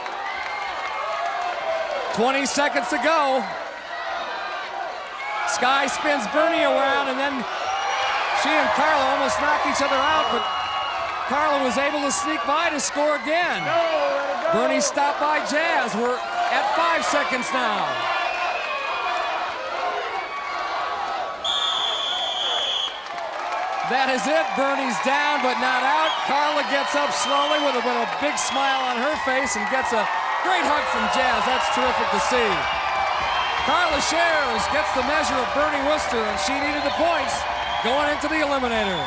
20 seconds to go. Sky spins Bernie around, and then she and Carla almost knock each other out, but Carla was able to sneak by to score again. Bernie stopped by Jazz. We're at 5 seconds now. That is it. Bernie's down, but not out. Carla gets up slowly with a big smile on her face and gets a great hug from Jazz. That's terrific to see. Carla Shares gets the measure of Bernie Wooster, and she needed the points going into the eliminator.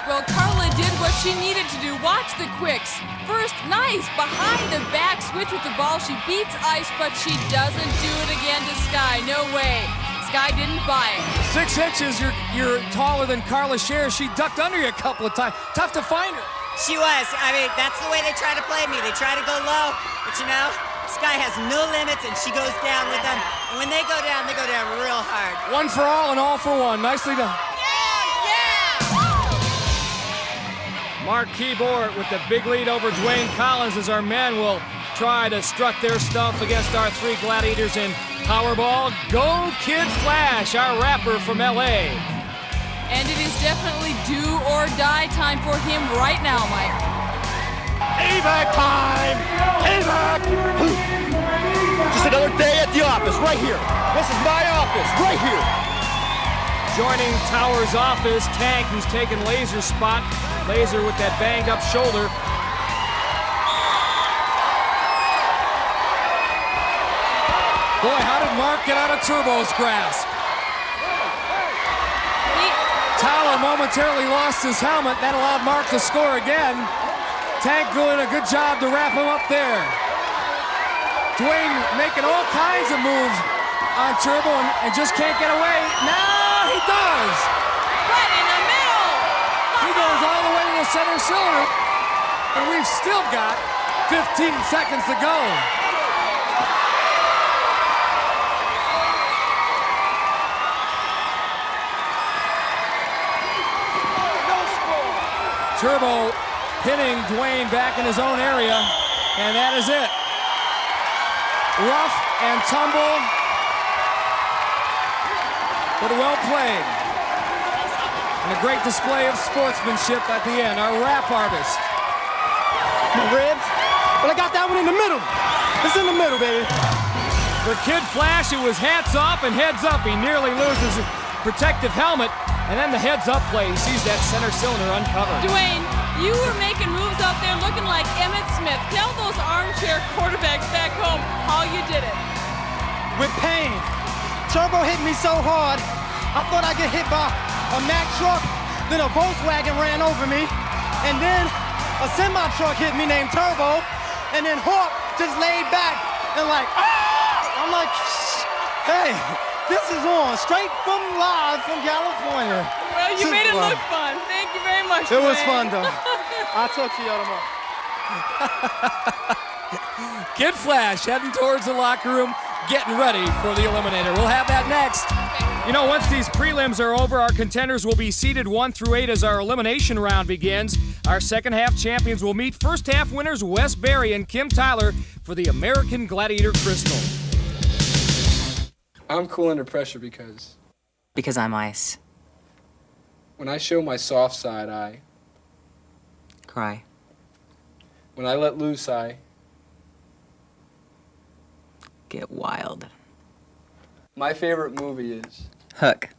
Well, Carla did what she needed to do. Watch the quicks. First, nice behind the back switch with the ball. She beats Ice, but she doesn't do it again to Sky. No way. Sky didn't buy it. 6 inches, you're taller than Carla Shares. She ducked under you a couple of times. Tough to find her. She was. I mean, that's the way they try to play me. They try to go low, but you know, Sky has no limits, and she goes down with them. And when they go down real hard. One for all and all for one. Nicely done. Mark Keyboard with the big lead over Dwayne Collins as our men will try to strut their stuff against our three Gladiators in Powerball. Go Kid Flash, our rapper from LA. And it is definitely do or die time for him right now, Mike. Payback time! Payback! Just another day at the office, right here. This is my office, right here. Joining Tower's office, Tank, who's taken Laser's spot. Laser with that banged up shoulder. Boy, how did Mark get out of Turbo's grasp? Tower momentarily lost his helmet. That allowed Mark to score again. Tank doing a good job to wrap him up there. Dwayne making all kinds of moves on Turbo and just can't get away. Now he does. Right in the middle. He goes all the way to the center cylinder, and we've still got 15 seconds to go. Turbo pinning Dwayne back in his own area, and that is it. Rough and tumble, but well played. And a great display of sportsmanship at the end. Our rap artist. My ribs? Well, I got that one in the middle. It's in the middle, baby. For Kid Flash, it was hats off and heads up. He nearly loses his protective helmet. And then the heads-up play, he sees that center cylinder uncovered. Dwayne, you were making moves out there looking like Emmitt Smith. Tell those armchair quarterbacks back home how you did it. With pain. Turbo hit me so hard, I thought I'd get hit by a Mack truck. Then a Volkswagen ran over me. And then a semi-truck hit me named Turbo. And then Hawk just laid back and like, ah! I'm like, hey, This is on, straight from live from California. Well, you made it look fun. Thank you very much, It was Dwayne. fun, though. I'll talk to y'all tomorrow. Kid Flash heading towards the locker room, getting ready for the Eliminator. We'll have that next. You know, once these prelims are over, our contenders will be seeded 1 through 8 as our elimination round begins. Our second half champions will meet first half winners Wes Berry and Kim Tyler for the American Gladiator Crystal. I'm cool under pressure because I'm ice. when I show my soft side, I Cry. When I let loose, I Get wild. My favorite movie is Hook.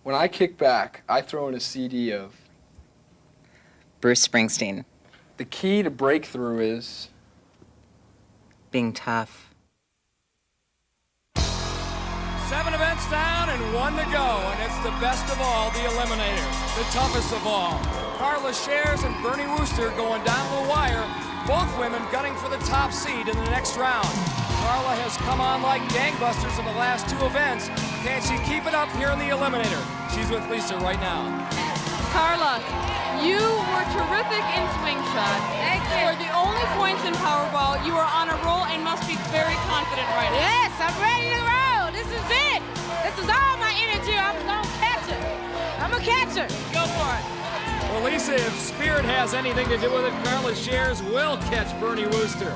when I kick back, I throw in a CD of Bruce Springsteen. The key to breakthrough is Being tough. 7 events down and 1 to go, and it's the best of all, the Eliminator, the toughest of all. Carla Shares and Bernie Wooster going down the wire, both women gunning for the top seed in the next round. Carla has come on like gangbusters in the last 2 events. Can she keep it up here in the Eliminator? She's with Lisa right now. Carla, you were terrific in swing shot. Scored the only points in Powerball. You are on a roll and must be very confident right now. Yes, I'm ready to roll. This is it. This is all my energy. I'm gonna catch it. I'm a catcher. Go for it. Well, Lisa, if Spirit has anything to do with it, Carla Shares will catch Bernie Wooster.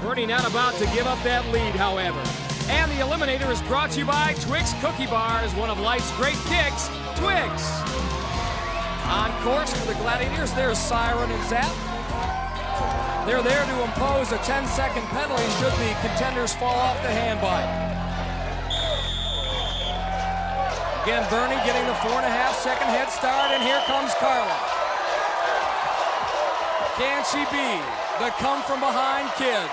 Bernie not about to give up that lead, however. And the Eliminator is brought to you by Twix Cookie Bars, one of life's great kicks, Twix. On course for the Gladiators, there's Siren and Zap. They're there to impose a 10-second penalty should the contenders fall off the handbike. Again, Bernie getting the 4.5-second head start, and here comes Carla. Can she be the come-from-behind kid?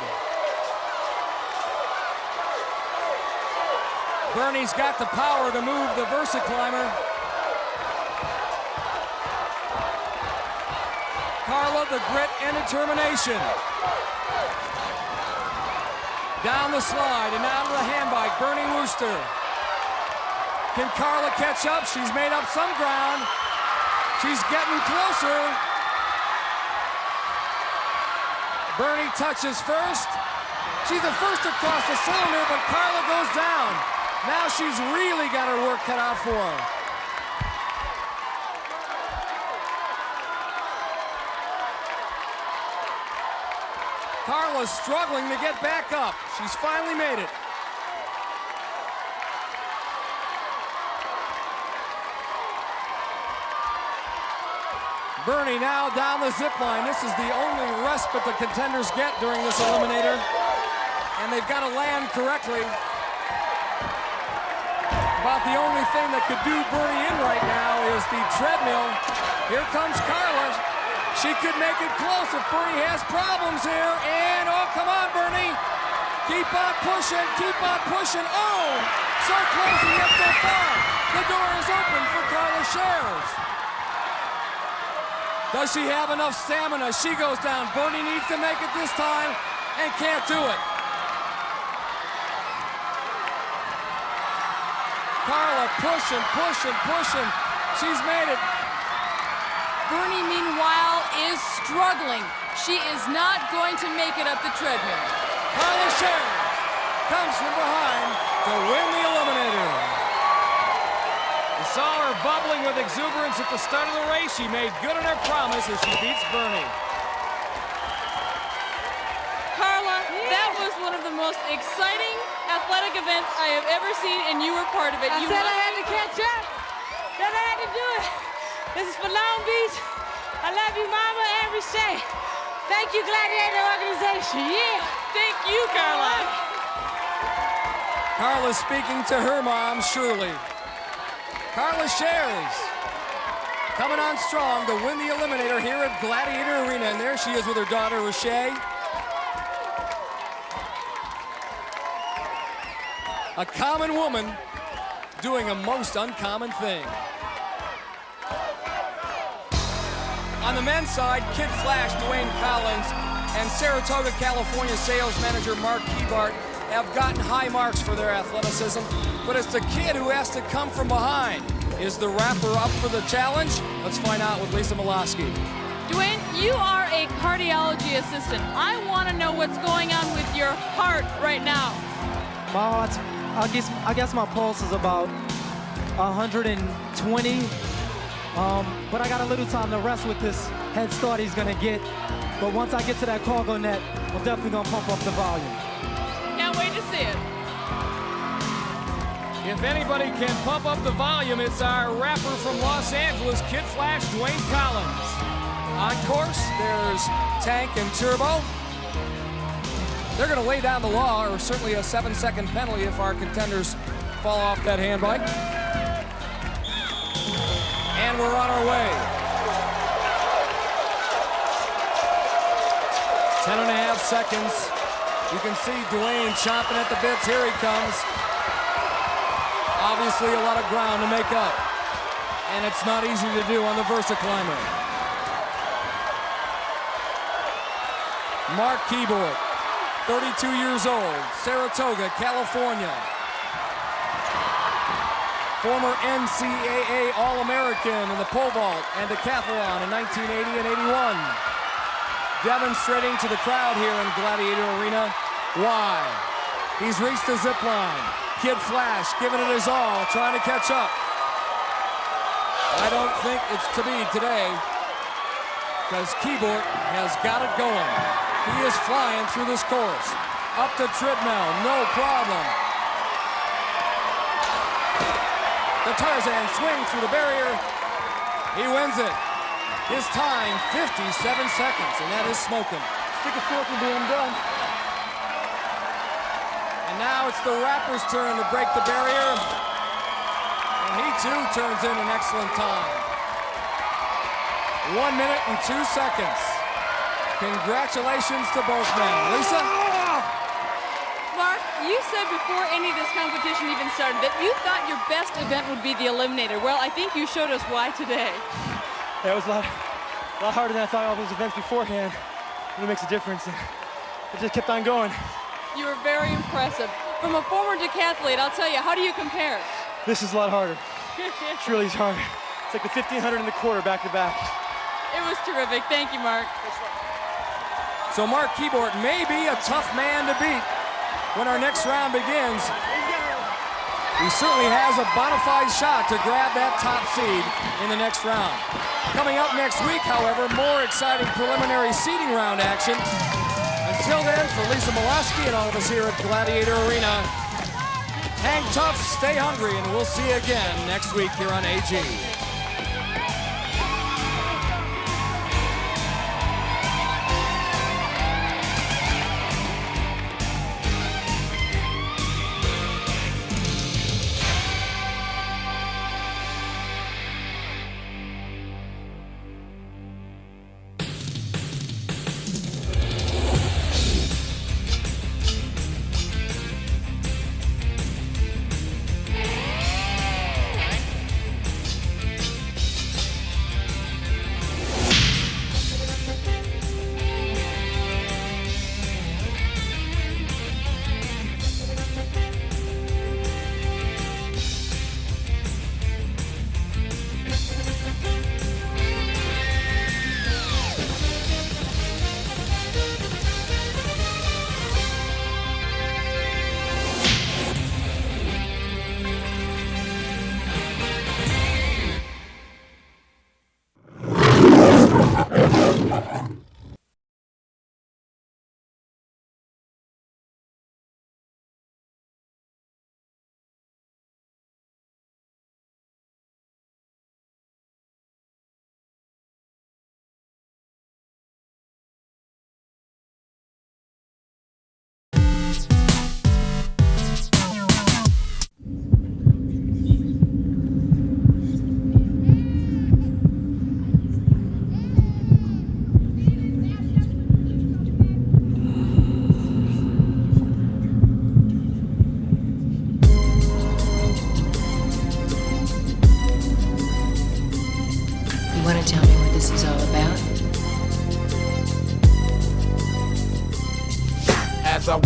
Bernie's got the power to move the VersaClimber. Carla, the grit and determination. Down the slide and out of the handbike, Bernie Wooster. Can Carla catch up? She's made up some ground. She's getting closer. Bernie touches first. She's the first across the cylinder, but Carla goes down. Now she's really got her work cut out for her. Carla's struggling to get back up. She's finally made it. Bernie now down the zip line. This is the only respite the contenders get during this Eliminator. And they've got to land correctly. About the only thing that could do Bernie in right now is the treadmill. Here comes Carla. She could make it close if Bernie has problems here. And, oh, come on, Bernie. Keep on pushing, keep on pushing. Oh, so close and yet so far. The door is open for Carla Shares. Does she have enough stamina? She goes down. Bernie needs to make it this time and can't do it. Carla pushing, pushing, pushing. She's made it. Bernie, meanwhile, is struggling. She is not going to make it up the treadmill. Carla Shares comes from behind to win the Eliminator. We saw her bubbling with exuberance at the start of the race. She made good on her promise as she beats Bernie. Carla, that was one of the most exciting athletic events I have ever seen, and you were part of it. I said I had to catch up. Said I had to do it. This is for Long Beach. I love you, Mama, and Richey. Thank you, Gladiator Organization. Yeah. Thank you, Carla. Carla speaking to her mom, Shirley. Carla Shares coming on strong to win the Eliminator here at Gladiator Arena. And there she is with her daughter, Richey. A common woman doing a most uncommon thing. On the men's side, Kid Flash, Dwayne Collins, and Saratoga, California sales manager Mark Keebart have gotten high marks for their athleticism, but it's the kid who has to come from behind. Is the rapper up for the challenge? Let's find out with Lisa Milosky. Dwayne, you are a cardiology assistant. I want to know what's going on with your heart right now. My heart, I guess my pulse is about 120. But I got a little time to rest with this head start he's gonna get. But once I get to that cargo net, I'm definitely gonna pump up the volume. Can't wait to see it. If anybody can pump up the volume, it's our rapper from Los Angeles, Kid Flash, Dwayne Collins. On course, there's Tank and Turbo. They're going to lay down the law, or certainly a 7-second penalty if our contenders fall off that handbike. And we're on our way. 10.5 seconds. You can see Dwayne chomping at the bits. Here he comes. Obviously a lot of ground to make up. And it's not easy to do on the VersaClimber. Mark Keyboard, 32 years old, Saratoga, California. Former NCAA All-American in the pole vault and decathlon in 1980 and 81. Demonstrating to the crowd here in Gladiator Arena why. He's reached the zip line. Kid Flash giving it his all, trying to catch up. I don't think it's to be today, because Keyboard has got it going. He is flying through this course. Up to Tridmel, no problem. The Tarzan swings through the barrier. He wins it. His time, 57 seconds, and that is smoking. Stick a fork in me, I'm done. And now it's the rapper's turn to break the barrier. And he too turns in an excellent time. 1 minute and 2 seconds. Congratulations to both men. Lisa? Mark, you said before any of this competition even started that you thought your best event would be the Eliminator. Well, I think you showed us why today. Yeah, it was a lot harder than I thought all those events beforehand. It makes a difference. And it just kept on going. You were very impressive. From a former decathlete, I'll tell you, how do you compare? This is a lot harder. It's really hard. It's like the 1500 and the quarter back to back. It was terrific. Thank you, Mark. So Mark Keyboard may be a tough man to beat when our next round begins. He certainly has a bona fide shot to grab that top seed in the next round. Coming up next week, however, more exciting preliminary seeding round action. Until then, for Lisa Milosky and all of us here at Gladiator Arena, hang tough, stay hungry, and we'll see you again next week here on AG.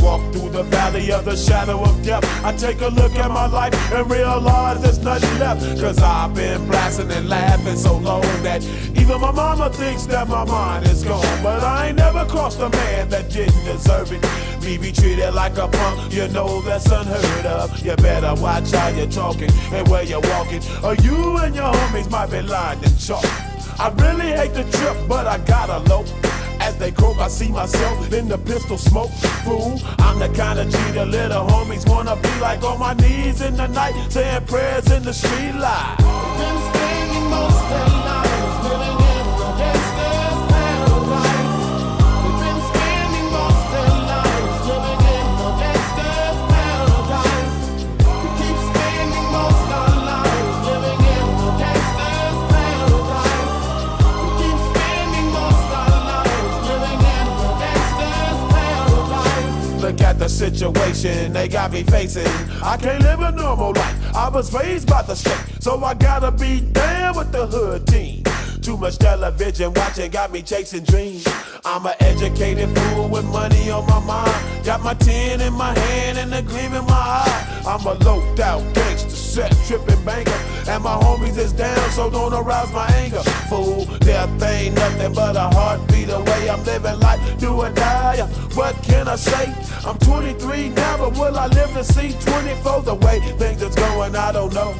walk through the valley of the shadow of death, I take a look at my life and realize there's nothing left. Cause I've been blasting and laughing so long that even my mama thinks that my mind is gone. But I ain't never crossed a man that didn't deserve it. Me be treated like a punk, you know that's unheard of. You better watch how you're talking and where you're walking, or you and your homies might be lined in chalk. I really hate the trip, but I gotta low. As they croak, I see myself in the pistol smoke. Fool, I'm the kind of G the little homies wanna be like, on my knees in the night, saying prayers in the street light. Been spending most of their lives living in the gangster's paradise. We've been spending most of their lives living in the gangster's paradise. We keep spending most of our lives living in the gangster's paradise. We keep spending most of our lives living in the gangster's paradise. Look at the situation they got me facing. I can't live a normal life. I was raised by the state, so I gotta be down with the hood team. Too much television watching got me chasing dreams. I'm an educated fool with money on my mind. Got my tin in my hand and a gleam in my eye. I'm a loped out gangster, set tripping banker, and my homies is down, so don't arouse my anger. Fool, death ain't nothing but a heartbeat away. I'm living life, do or die. What can I say? I'm 23 now, but will I live to see 24? The way things is going, I don't know.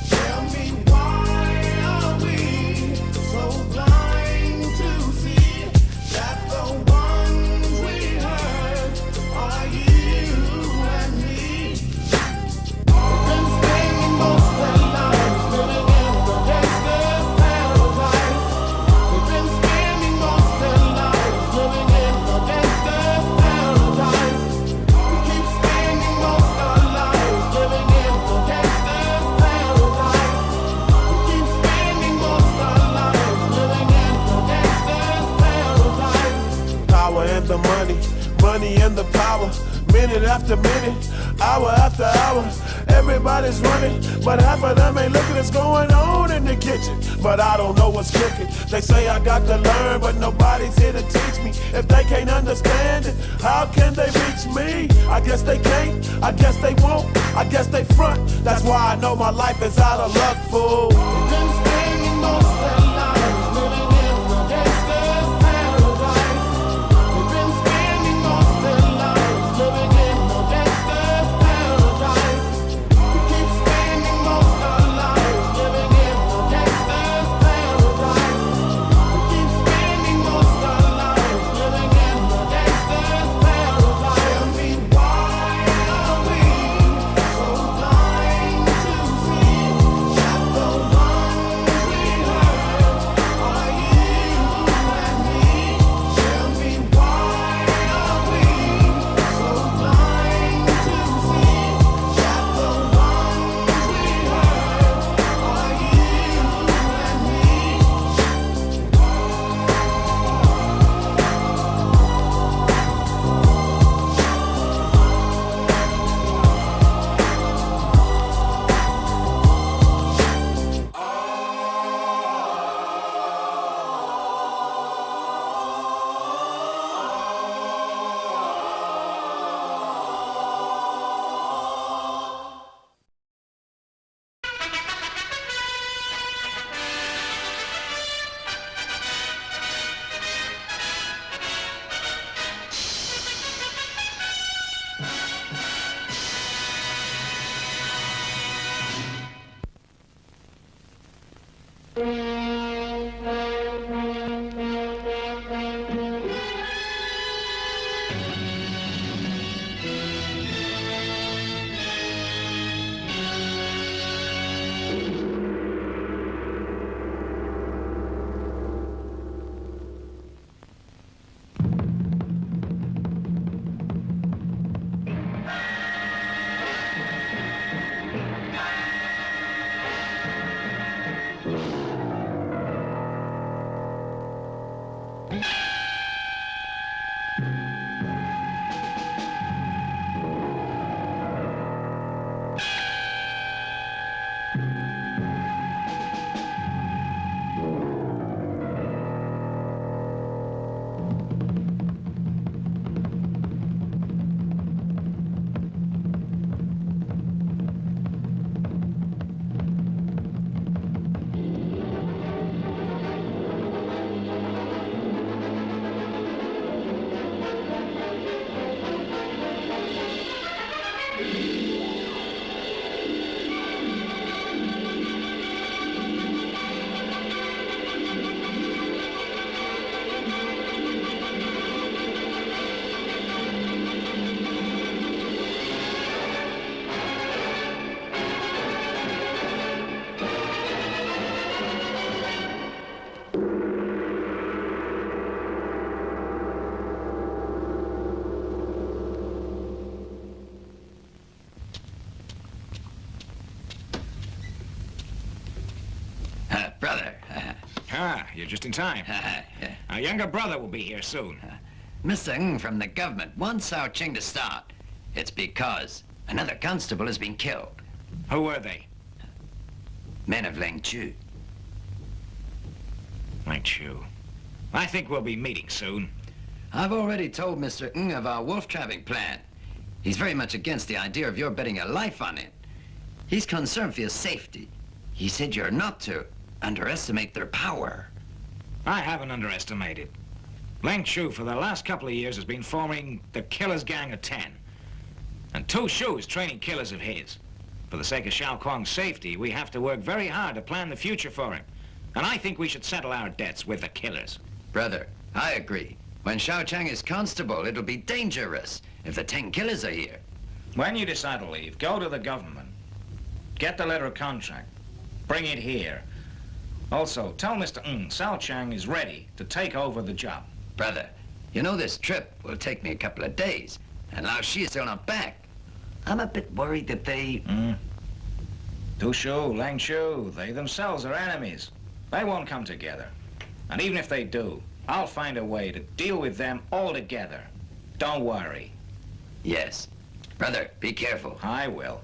Tell me why are we so blind to see that the ones we hurt are you and me? We've been spending most of our lives living in the gangster's paradise. We've been spending most of our lives living in the gangster's paradise. We keep spending most of our lives living in the gangster's paradise. We keep spending most of our lives living in the gangster's paradise. Power and the money, money and the power. Minute after minute, hour after hour, everybody's running, but half of them ain't looking what's going on in the kitchen. But I don't know what's cooking. They say I got to learn, but nobody's here to teach me. If they can't understand it, how can they reach me? I guess they can't, I guess they won't, I guess they front. That's why I know my life is out of luck, fool. We've been spending most of our lives living in the gangster's paradise. We've been spending most of our lives living in the gangster's paradise. We keep spending most of our lives living in the gangster's paradise. We keep spending most of our lives living in the gangster's paradise. Tell me why are we so blind to see that the ones we hurt just in time. Our younger brother will be here soon. Mr. Ng from the government wants Xiao Ching to start. It's because another constable has been killed. Who were they? Men of Leng Chu. Leng Chu. I think we'll be meeting soon. I've already told Mr. Ng of our wolf trapping plan. He's very much against the idea of your betting your life on it. He's concerned for your safety. He said you're not to underestimate their power. I haven't underestimated. Leng Chu, for the last couple of years, has been forming the Killers Gang of 10. And Tu Shu is training killers of his. For the sake of Xiao Kuang's safety, we have to work very hard to plan the future for him. And I think we should settle our debts with the killers. Brother, I agree. When Xiao Chang is constable, it'll be dangerous if the 10 killers are here. When you decide to leave, go to the government. Get the letter of contract. Bring it here. Also, tell Mr. Ng Xiao Chang is ready to take over the job. Brother, you know this trip will take me a couple of days, and Lao Shi is still not back. I'm a bit worried that they... Tu Shu, Leng Chu, they themselves are enemies. They won't come together. And even if they do, I'll find a way to deal with them all together. Don't worry. Yes. Brother, be careful. I will.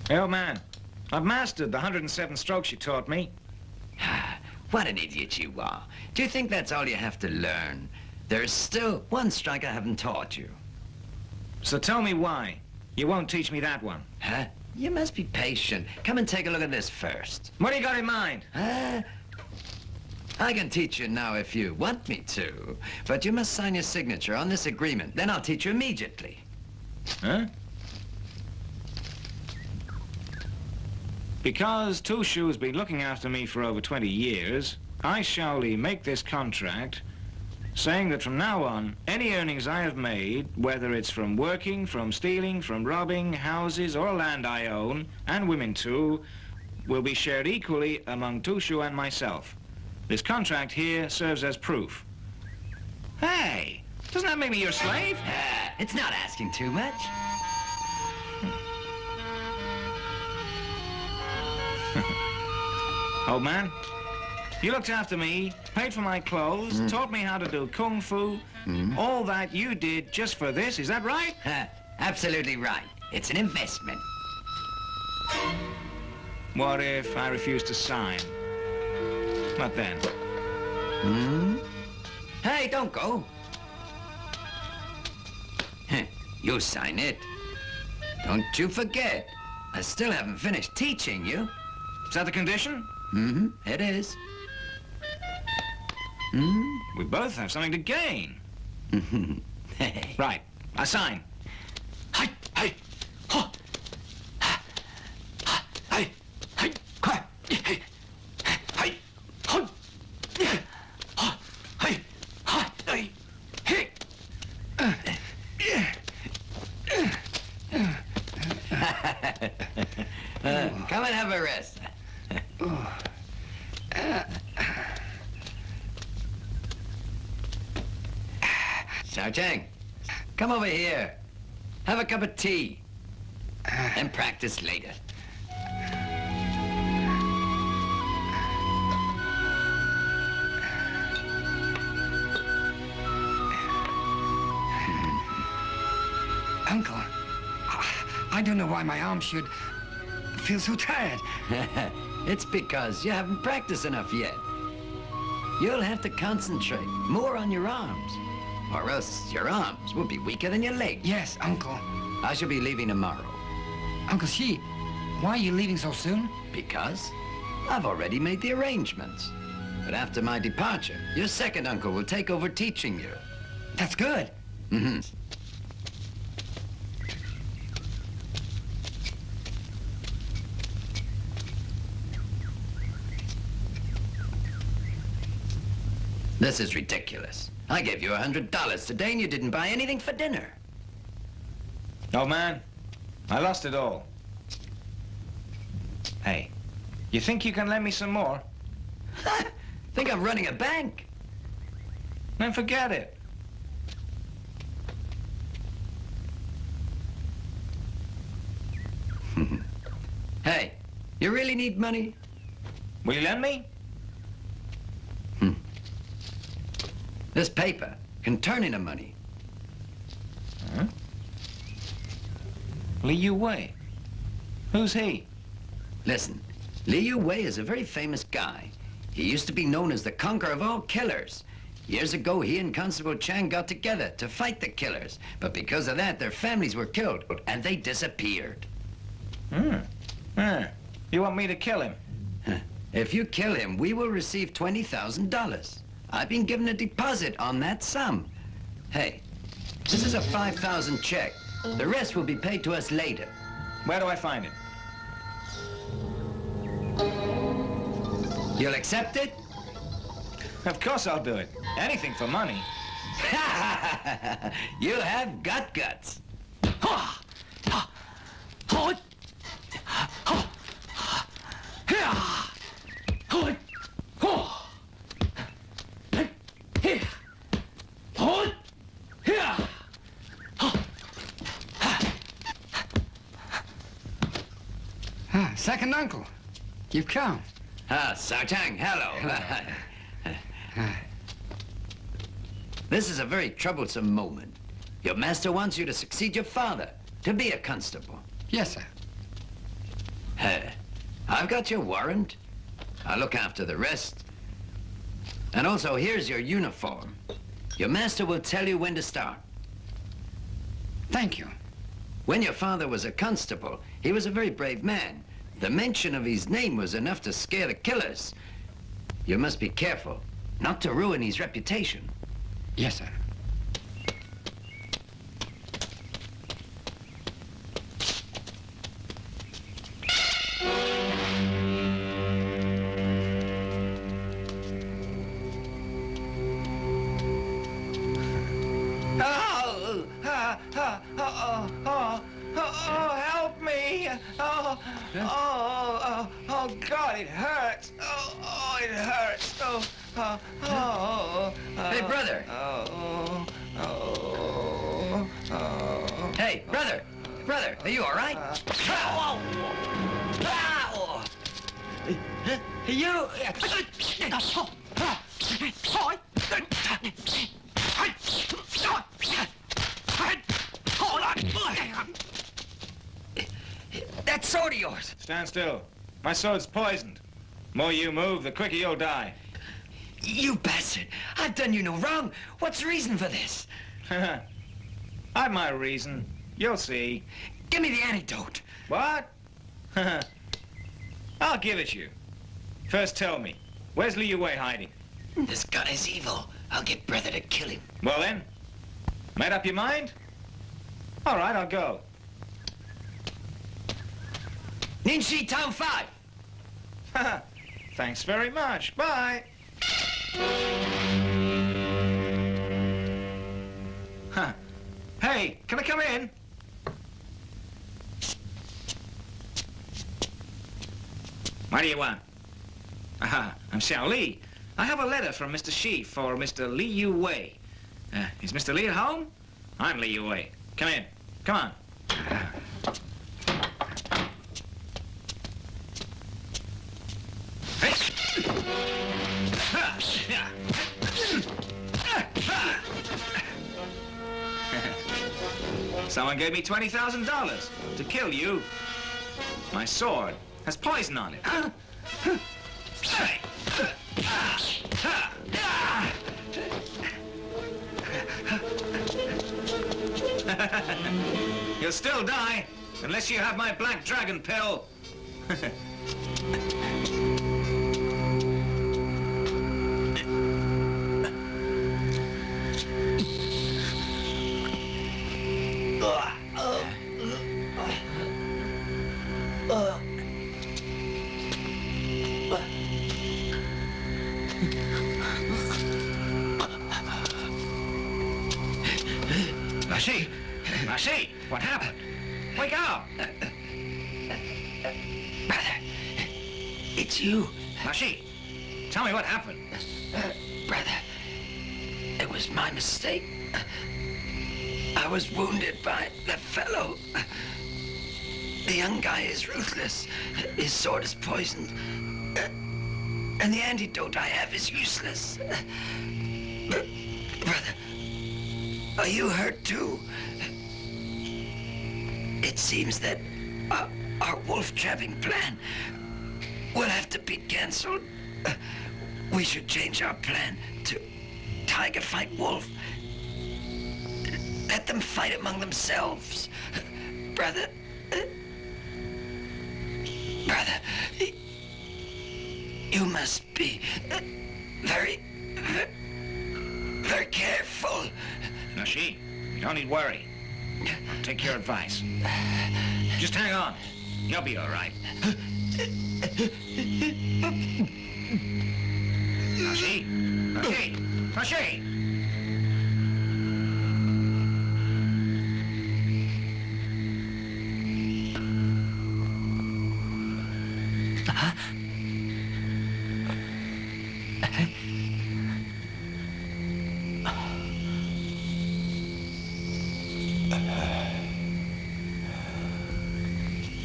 Hey, old man, I've mastered the 107 strokes you taught me. What an idiot you are. Do you think that's all you have to learn? There's still one strike I haven't taught you. So tell me why. You won't teach me that one. Huh? You must be patient. Come and take a look at this first. What do you got in mind? I can teach you now if you want me to, but you must sign your signature on this agreement. Then I'll teach you immediately. Huh? Because Tu Shu has been looking after me for over 20 years, I shall make this contract saying that from now on, any earnings I have made, whether it's from working, from stealing, from robbing, houses or land I own, and women too, will be shared equally among Tu Shu and myself. This contract here serves as proof. Hey, doesn't that make me your slave? It's not asking too much. Old man, you looked after me, paid for my clothes, taught me how to do kung fu. All that you did just for this, is that right? Absolutely right. It's an investment. What if I refuse to sign? What then? Hey, don't go. You sign it. Don't you forget, I still haven't finished teaching you. Is that the condition? It is. We both have something to gain. Right, I sign. Come and have a rest. Xiao Chang, come over here. Have a cup of tea. And practice later. Uncle, I don't know why my arm should feel so tired. It's because you haven't practiced enough yet. You'll have to concentrate more on your arms, or else your arms will be weaker than your legs. Yes, Uncle. I shall be leaving tomorrow. Uncle Shi, why are you leaving so soon? Because I've already made the arrangements. But after my departure, your second uncle will take over teaching you. That's good. This is ridiculous. I gave you $100 today and you didn't buy anything for dinner. Oh, man, I lost it all. Hey, you think you can lend me some more? Think I'm running a bank? Then forget it. Hey, you really need money? Will you lend me? This paper can turn into money. Huh? Li Wei. Who's he? Listen, Li Wei is a very famous guy. He used to be known as the conqueror of all killers. Years ago, he and Constable Chang got together to fight the killers. But because of that, their families were killed, and they disappeared. You want me to kill him? If you kill him, we will receive $20,000. I've been given a deposit on that sum. Hey, this is a 5,000 check. The rest will be paid to us later. Where do I find it? You'll accept it? Of course I'll do it. Anything for money. You have guts. Second uncle, you've come. Sartang, hello. This is a very troublesome moment. Your master wants you to succeed your father, to be a constable. Yes, sir. I've got your warrant. I'll look after the rest. And also, here's your uniform. Your master will tell you when to start. Thank you. When your father was a constable, he was a very brave man. The mention of his name was enough to scare the killers. You must be careful not to ruin his reputation. Yes, sir. Help me! Oh, God, it hurts. Oh, it hurts. Hey, brother. Hey, brother. Brother, are you all right? You... That sword of yours. Stand still. My sword's poisoned. The more you move, the quicker you'll die. You bastard. I've done you no wrong. What's the reason for this? I've my reason. You'll see. Give me the antidote. What? I'll give it you. First tell me, where's Li Wei hiding? This guy is evil. I'll get brother to kill him. Well then, made up your mind? All right, I'll go. Ninshi Town 5. Thanks very much. Bye. Hey, can I come in? What do you want? I'm Xiao Li. I have a letter from Mr. Shi for Mr. Li Wei. Is Mr. Li at home? I'm Li Wei. Come in. Come on. Someone gave me $20,000 to kill you. My sword has poison on it. You'll still die unless you have my black dragon pill. I see. What happened? Wake up! Brother, it's you. Nashi, tell me what happened. Brother, it was my mistake. I was wounded by that fellow. The young guy is ruthless. His sword is poisoned. And the antidote I have is useless. Brother, are you hurt too? It seems that our wolf trapping plan will have to be canceled. We should change our plan to tiger fight wolf. Let them fight among themselves. Brother, you must be very careful. Nashi, you don't need worry. I'll take your advice. Just hang on. You'll be all right. Nashi! Nashi! Nashi!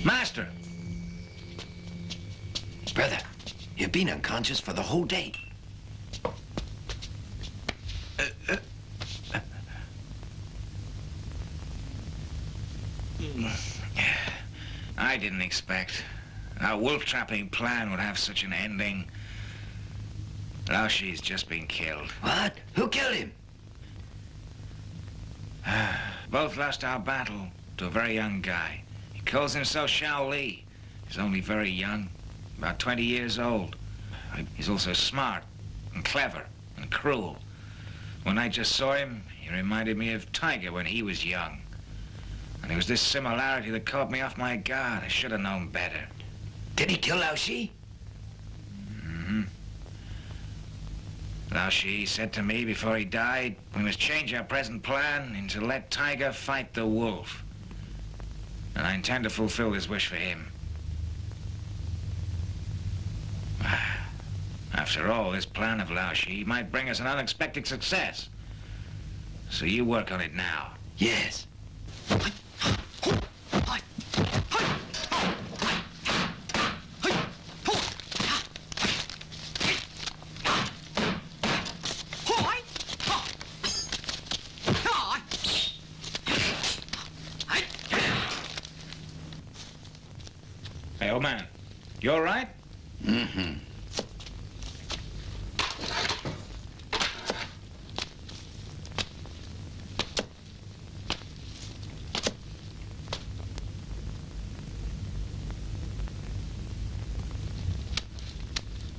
Master! Brother, you've been unconscious for the whole day. I didn't expect our wolf trapping plan would have such an ending. Laoshi's just been killed. What? Who killed him? Both lost our battle to a very young guy. He calls himself Xiao Li. He's only very young, about 20 years old. He's also smart and clever and cruel. When I just saw him, he reminded me of Tiger when he was young. And it was this similarity that caught me off my guard. I should have known better. Did he kill Laoshi? Mm-hmm. Laoshi said to me before he died, we must change our present plan into let Tiger fight the wolf. And I intend to fulfill this wish for him. After all, this plan of Laoshi might bring us an unexpected success. So you work on it now. Yes. Hey, old man, you all right? Mm-hmm.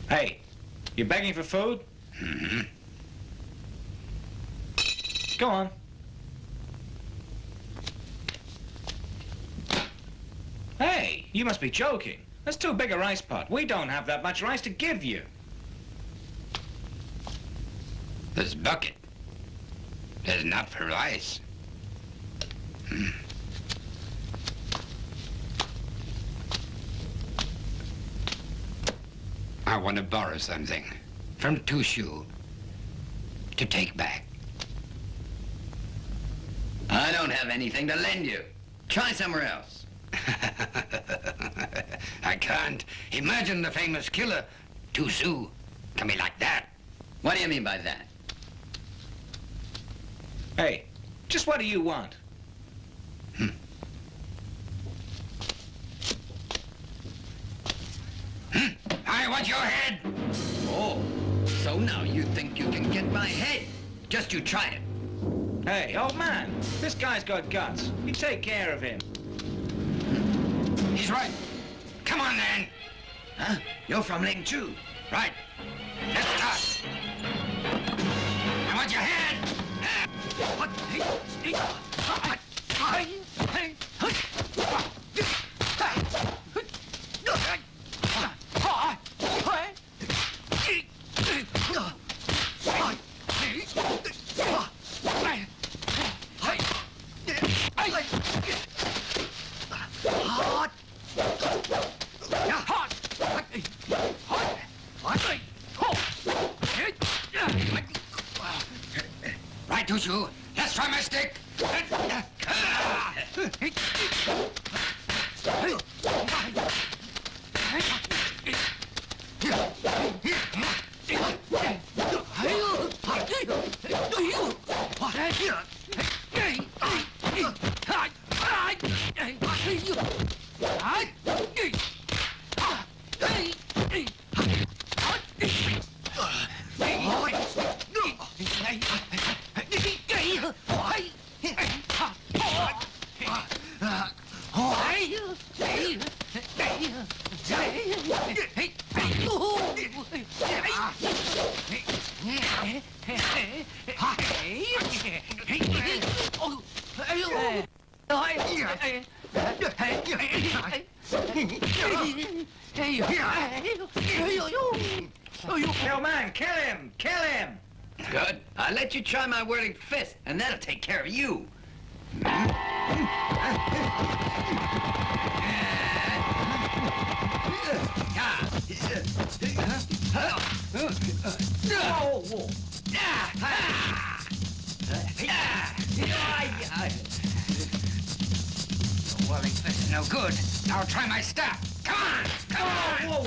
Hey, you begging for food? Mm-hmm. Go on. Hey, you must be joking. That's too big a rice pot. We don't have that much rice to give you. This bucket. There's enough for rice. I want to borrow something from Tushu to take back. I don't have anything to lend you. Try somewhere else. I can't imagine the famous killer, Tushu, coming like that. What do you mean by that? Hey, just what do you want? I want your head. Oh, so now you think you can get my head? Just you try it. Hey, old man, this guy's got guts. You take care of him. He's right. Come on, then. Huh? You're from Ling Chu. Right. Let's start. I want your head. Yo, man, kill him! Kill him! Good. I'll let you try my whirling fist, and that'll take care of you. The whirling fist is no good. I'll try my staff. Come on! Come on!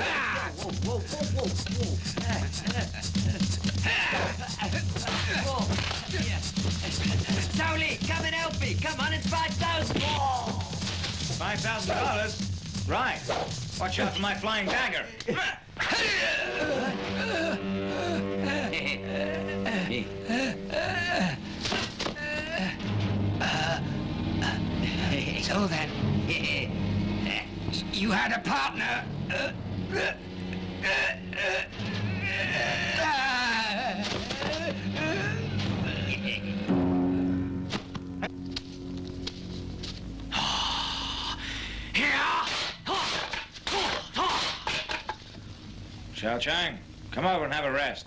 Tony, come and help me. Come on, it's $5,000. $5,000? Right. Watch out for my flying dagger. So then, you had a partner. Xiao Chang, come over and have a rest.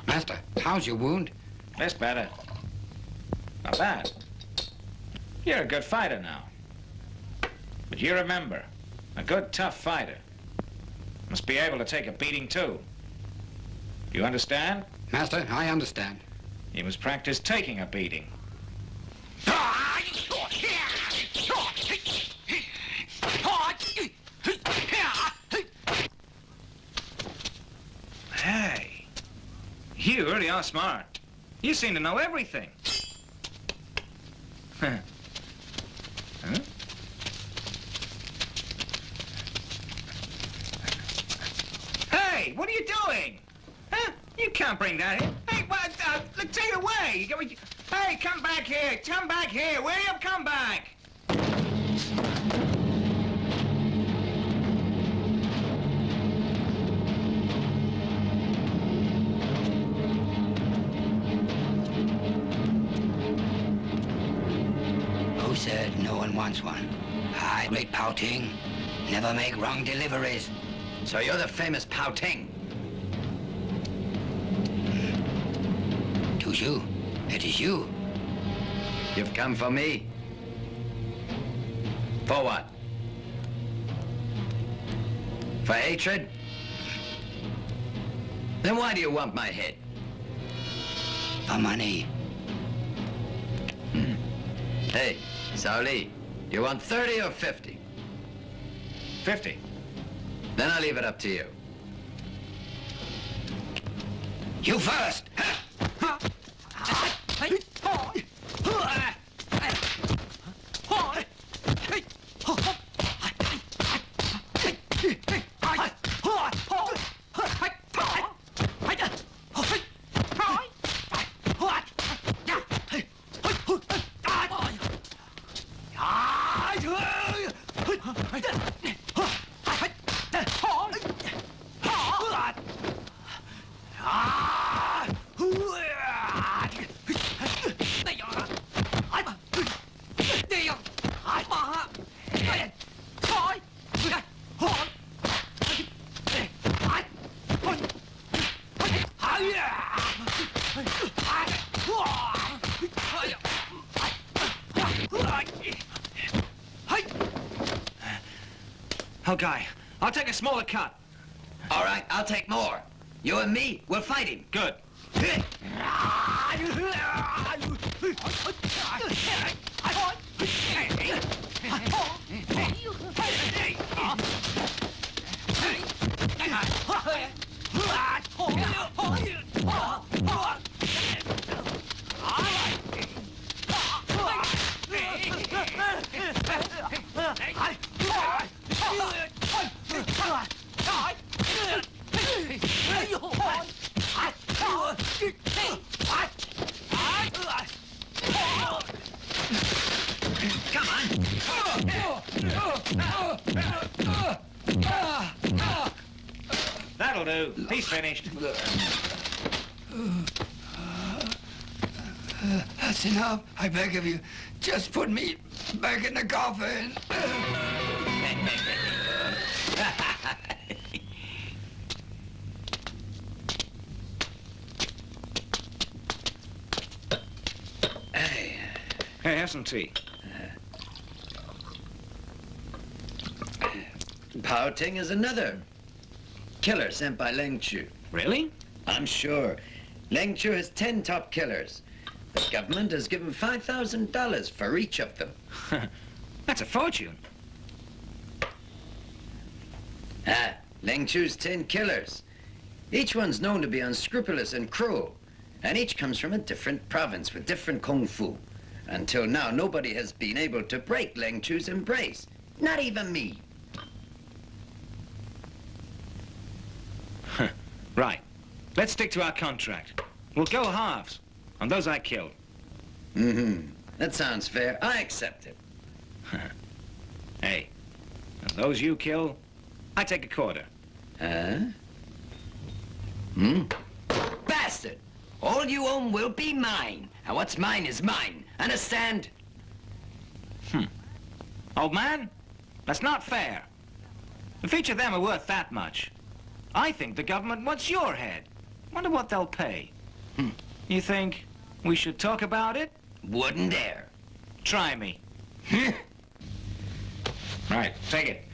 Master, how's your wound? That's better. Not bad. You're a good fighter now. But you remember, a good, tough fighter must be able to take a beating, too. You understand? Master, I understand. You must practice taking a beating. Hey, you really are smart. You seem to know everything. Huh? Hey, what are you doing? Huh? You can't bring that in. Hey, what? Look, take it away. Hey, come back here. Come back here. Will you come back? Who said no one wants one? I, great Pao Ting, never make wrong deliveries. So you're the famous Pao Ting. To you. It is you. You've come for me? For what? For hatred? Then why do you want my head? For money. Hey, Sao Li, you want 30 or 50? 50. Then I'll leave it up to you. You first! Okay, I'll take a smaller cut. All right, I'll take more. You and me, we'll fight him. Good. That'll do. He's finished. That's enough. I beg of you. Just put me back in the coffin. Hey, have some tea. Pao Ting is another killer sent by Leng Chu. Really? I'm sure. Leng Chu has 10 top killers. The government has given $5,000 for each of them. That's a fortune. Leng Chu's 10 killers. Each one's known to be unscrupulous and cruel, and each comes from a different province with different kung fu. Until now, nobody has been able to break Leng Chu's embrace. Not even me. Right. Let's stick to our contract. We'll go halves on those I killed. Mm-hmm. That sounds fair. I accept it. Hey, and those you kill, I take a quarter. Bastard! All you own will be mine. And what's mine is mine. Understand? Old man, that's not fair. If each of them are worth that much, I think the government wants your head. Wonder what they'll pay. You think we should talk about it? Wouldn't dare. Try me. Right, take it.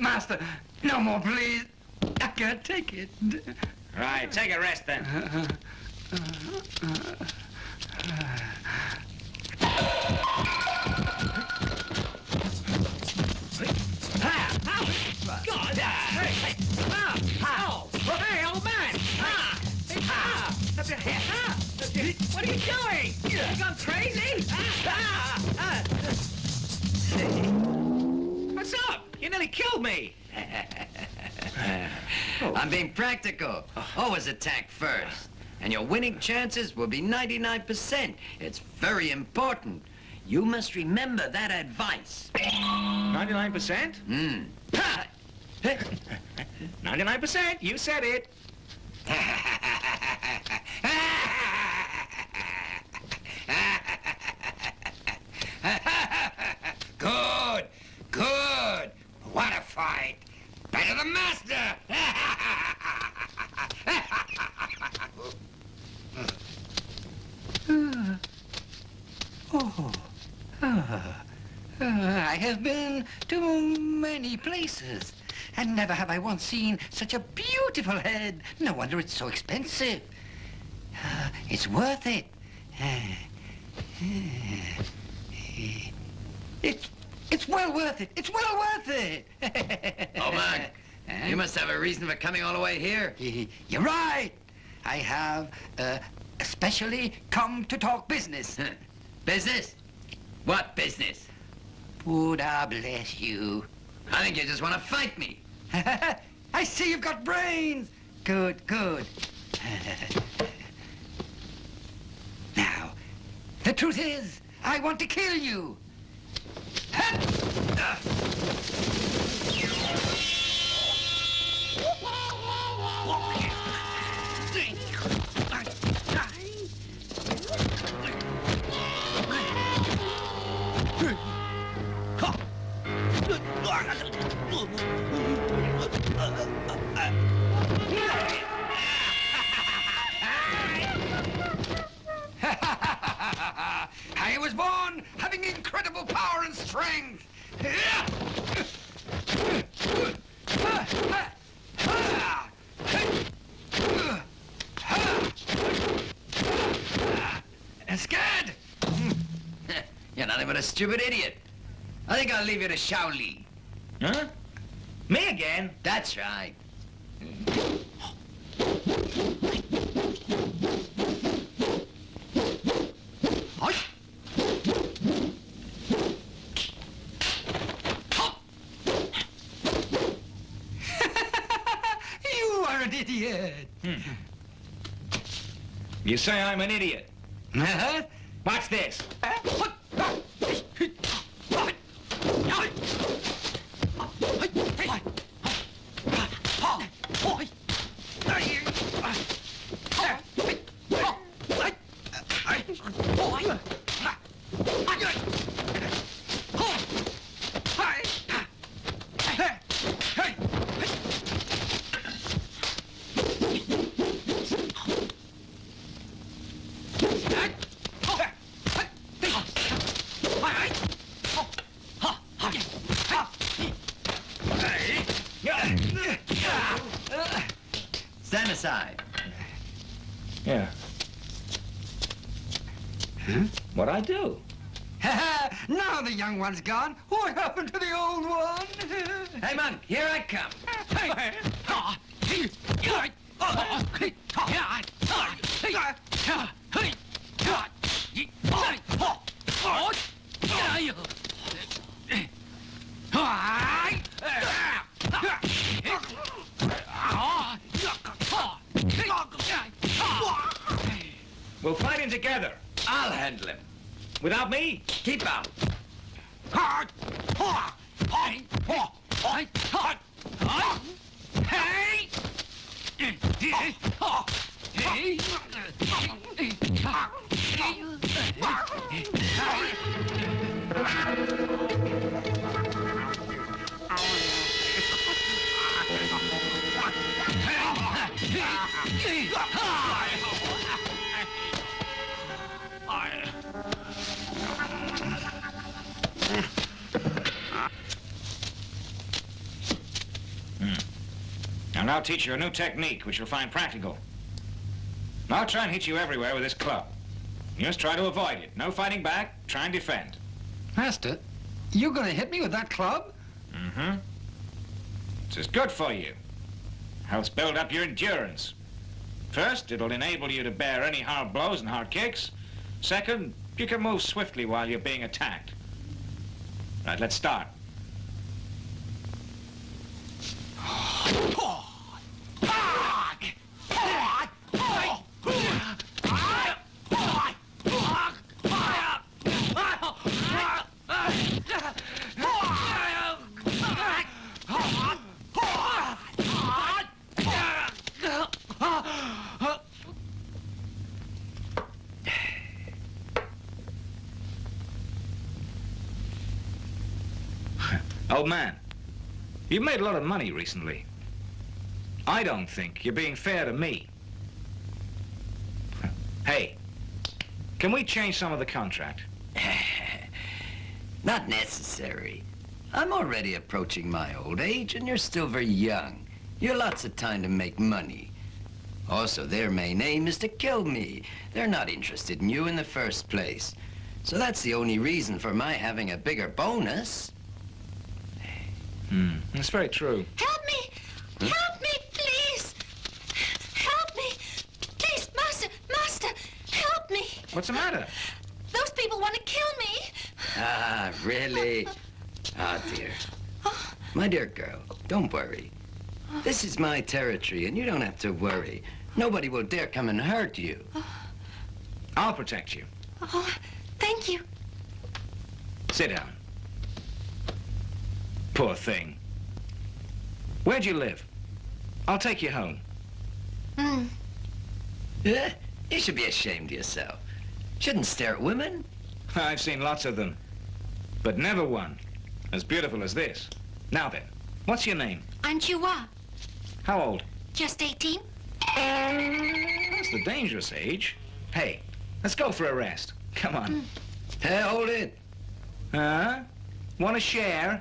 Master, no more, please. I can't take it. Right, take a rest then. God, that's great. Hey, old man. What are you doing? You gone crazy? What's up? You nearly killed me. I'm being practical. Always attack first. And your winning chances will be 99%. It's very important. You must remember that advice. 99%? 99%, you said it. Good, good. What a fight. Better than master. I have been to many places, and never have I once seen such a beautiful head. No wonder it's so expensive. It's worth it. It's well worth it. It's well worth it. Oh, man, you must have a reason for coming all the way here. You're right. I have especially come to talk business. Business? What business? Buddha bless you. I think you just want to fight me. I see you've got brains. Good, good. Now, the truth is, I want to kill you. I was born having incredible power and strength. Scared? You're nothing but a stupid idiot. I think I'll leave you to Shaoli. Huh? Me again? That's right. idiot. You say I'm an idiot. Uh-huh. Watch this. Stand aside. Yeah. Huh? What'd I do? Now the young one's gone. What happened to the old one? Hey, Monk, here I come. We'll fight him together. I'll handle him. Without me? Keep out. I'll now teach you a new technique, which you'll find practical. I'll try and hit you everywhere with this club. You just try to avoid it. No fighting back. Try and defend. Master, you're gonna hit me with that club? Mm-hmm. This is good for you. Helps build up your endurance. First, it'll enable you to bear any hard blows and hard kicks. Second, you can move swiftly while you're being attacked. Right, let's start. Old man, you've made a lot of money recently. I don't think you're being fair to me. Hey, can we change some of the contract? Not necessary. I'm already approaching my old age, and you're still very young. You have lots of time to make money. Also, their main aim is to kill me. They're not interested in you in the first place. So that's the only reason for my having a bigger bonus. That's very true. Help me! Help me, please! Help me! Please, Master, help me! What's the matter? Those people want to kill me! Ah, really? Ah, dear. My dear girl, don't worry. This is my territory, and you don't have to worry. Nobody will dare come and hurt you. I'll protect you. Oh, thank you. Sit down. Poor thing. Where'd you live? I'll take you home. Yeah? You should be ashamed of yourself. Shouldn't stare at women. I've seen lots of them, but never one as beautiful as this. Now then, what's your name? Aren't you what? How old? Just 18? That's the dangerous age. Hey, let's go for a rest. Come on. Hey, hold it. Huh? Want to share?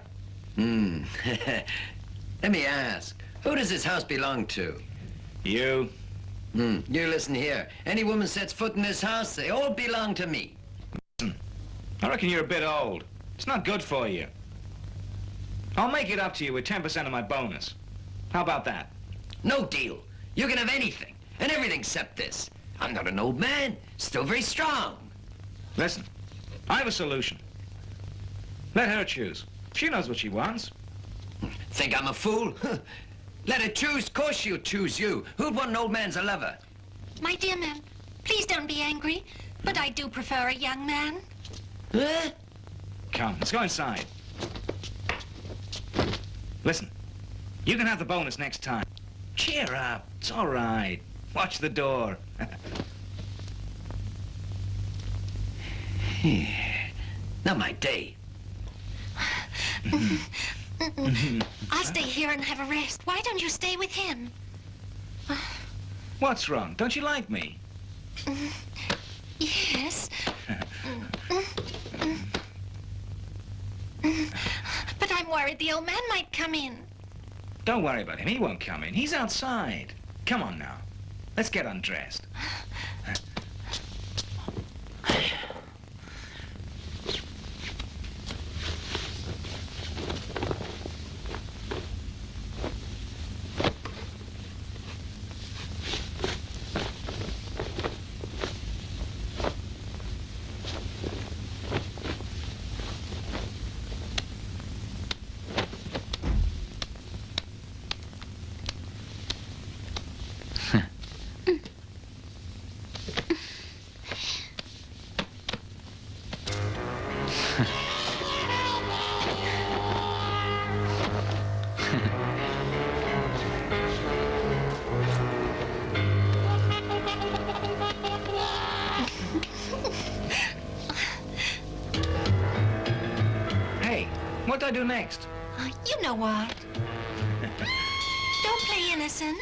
Let me ask, who does this house belong to? You. You listen here. Any woman sets foot in this house, they all belong to me. I reckon you're a bit old. It's not good for you. I'll make it up to you with 10% of my bonus. How about that? No deal. You can have anything, and everything except this. I'm not an old man, still very strong. Listen, I have a solution. Let her choose. She knows what she wants. Think I'm a fool? Let it choose. Of course she'll choose you. Who'd want an old man's a lover? My dear man, please don't be angry, but I do prefer a young man. Huh? Come, let's go inside. Listen, you can have the bonus next time. Cheer up. It's all right. Watch the door. Not my day. I'll stay here and have a rest. Why don't you stay with him? What's wrong? Don't you like me? Yes. But I'm worried the old man might come in. Don't worry about him. He won't come in. He's outside. Come on now. Let's get undressed. What do I do next? You know what? Don't play innocent.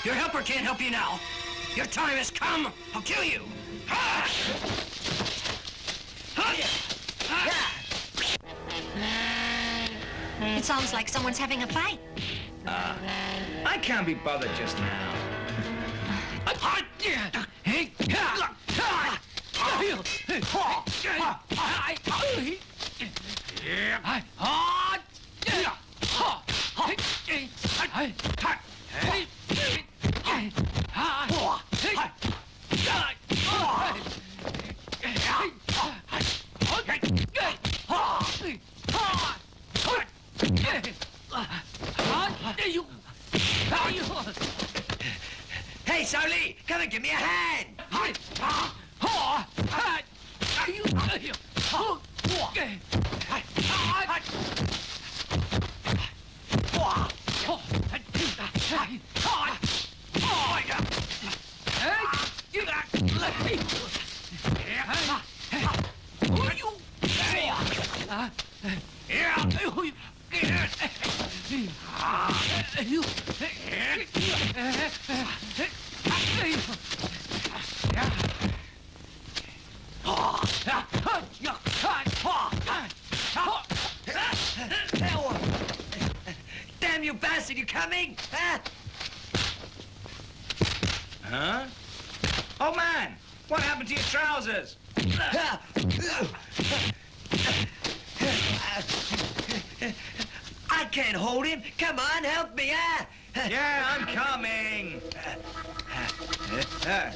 Your helper can't help you now. Your time has come. I'll kill you. It sounds like someone's having a fight. I can't be bothered just now. Hey, Charlie, come and give me a hand. Damn you bastard, you coming? Huh? Oh, man! What happened to your trousers? I can't hold him. Come on, help me, Yeah, I'm coming. Hey!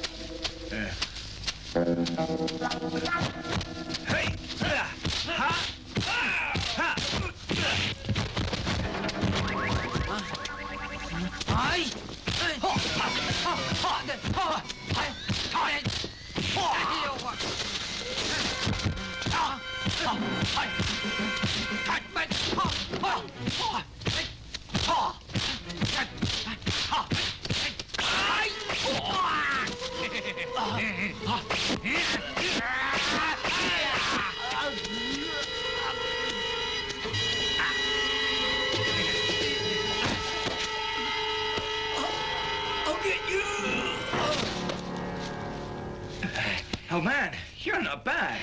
Oh, man, you're not bad.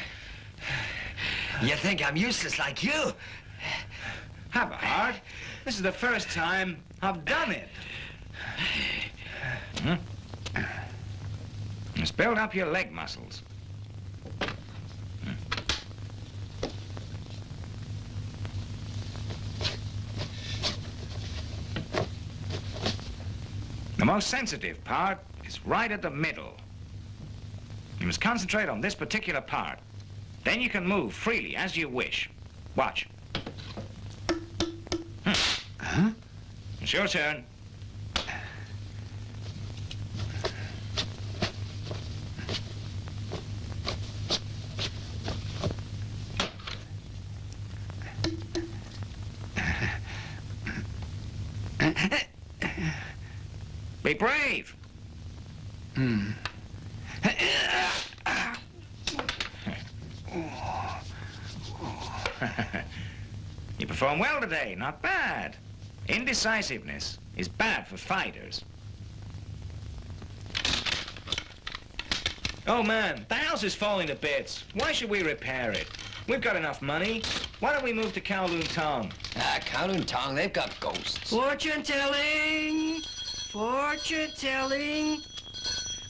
You think I'm useless like you? Have a heart. This is the first time I've done it. Just build up your leg muscles. The most sensitive part is right at the middle. You must concentrate on this particular part. Then you can move freely as you wish. Watch. Huh? It's your turn. Be brave. You perform well today, not bad. Indecisiveness is bad for fighters. Oh man, the house is falling to bits. Why should we repair it? We've got enough money. Why don't we move to Kowloon Tong? Kowloon Tong, they've got ghosts. Fortune telling, fortune telling,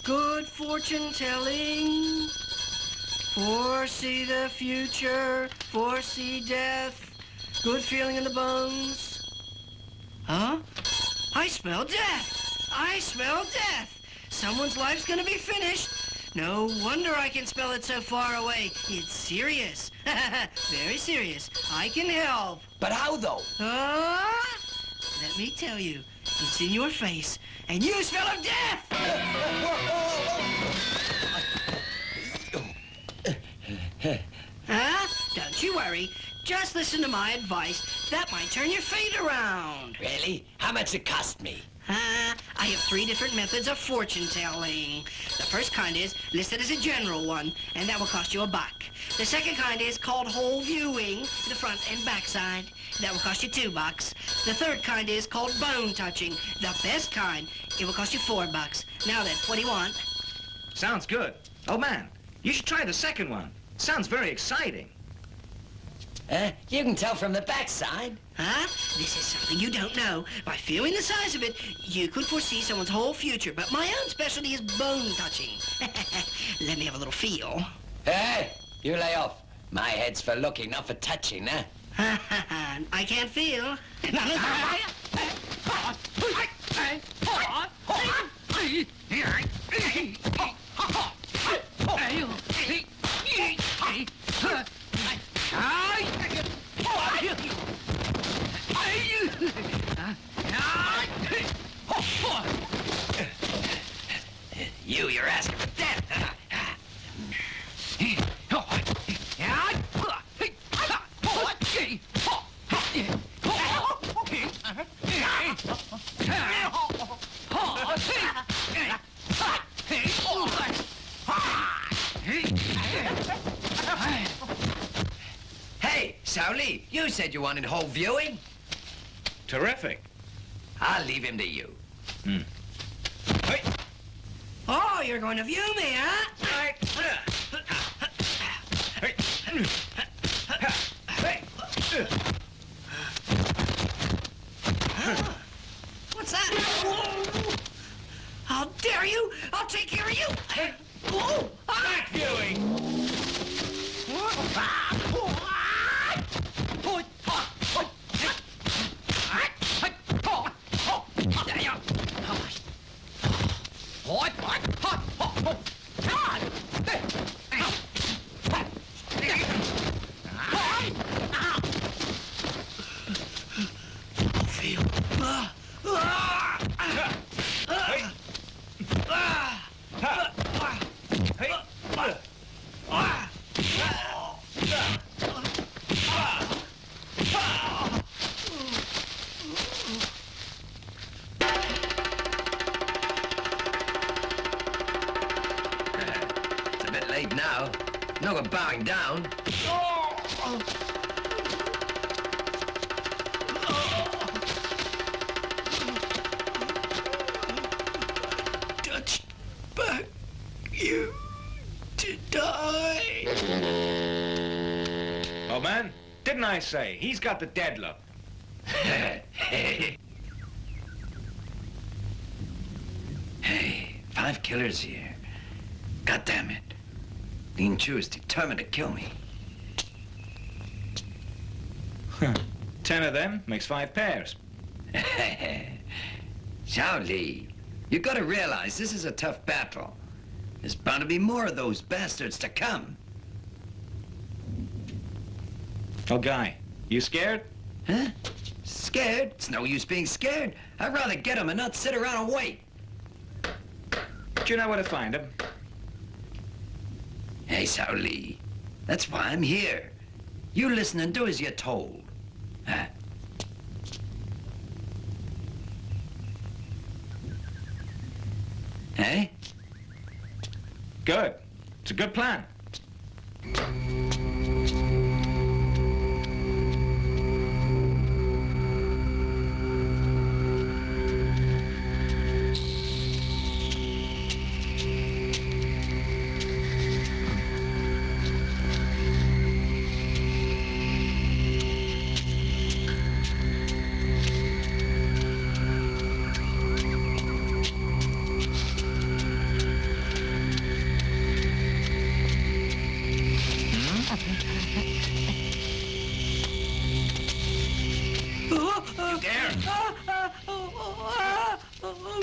good fortune telling. Foresee the future, foresee death, good feeling in the bones. Huh? I smell death. I smell death. Someone's life's gonna be finished. No wonder I can spell it so far away. It's serious. Very serious. I can help. But how, though? Let me tell you. It's in your face, and you smell of death! Huh? Don't you worry. Just listen to my advice. That might turn your fate around. Really? How much it cost me? I have 3 different methods of fortune telling. The first kind is listed as a general one, and that will cost you $1. The second kind is called whole viewing, the front and back side. That will cost you $2. The third kind is called bone touching, the best kind. It will cost you $4. Now then, what do you want? Sounds good. Oh man, you should try the second one. Sounds very exciting. You can tell from the backside. Huh? This is something you don't know. By feeling the size of it, you could foresee someone's whole future, but my own specialty is bone touching. Let me have a little feel. Hey, you lay off. My head's for looking, not for touching, huh? I can't feel. You're asking for death, huh? Hey, Xiaoli, you said you wanted whole viewing? Terrific. I'll leave him to you. Oh, you're going to view me, huh? What's that? Whoa. How dare you? I'll take care of you. Whoa. Back viewing. It's a bit late now. No good bowing down. Touched back you to die. Oh man, didn't I say? He's got the dead look. Hey, 5 killers here. God damn it. Lin Chu is determined to kill me. 10 of them makes 5 pairs. Xiao Li, you gotta realize this is a tough battle. There's bound to be more of those bastards to come. Oh, Guy, you scared? Huh? Scared? It's no use being scared. I'd rather get them and not sit around and wait. Do you know where to find them? Hey, Xiao Li, that's why I'm here. You listen and do as you're told. Huh? Hey? Good. It's a good plan.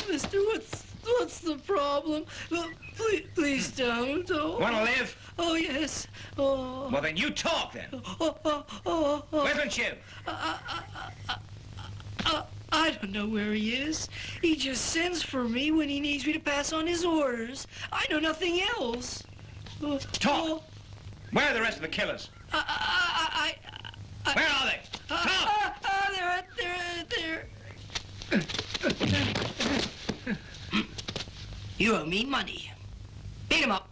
Mister, what's the problem? Please don't. Wanna live? Oh, yes. Oh. Well, then you talk, then. Where's you? I don't know where he is. He just sends for me when he needs me to pass on his orders. I know nothing else. Talk! Where are the rest of the killers? Where are they? Talk! They're... You owe me money. Beat him up.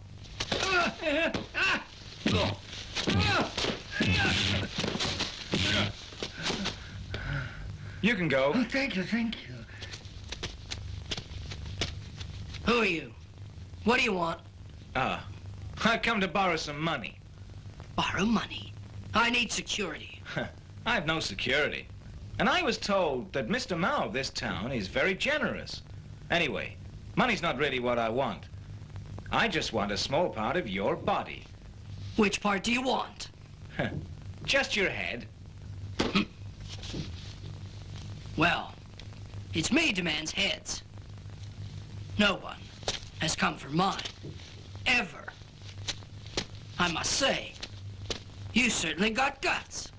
You can go. Oh, thank you. Who are you? What do you want? I've come to borrow some money. Borrow money? I need security. I have no security. And I was told that Mr. Mao of this town is very generous. Anyway, money's not really what I want. I just want a small part of your body. Which part do you want? Just your head. Well, it's me demands heads. No one has come for mine. Ever. I must say, you certainly got guts.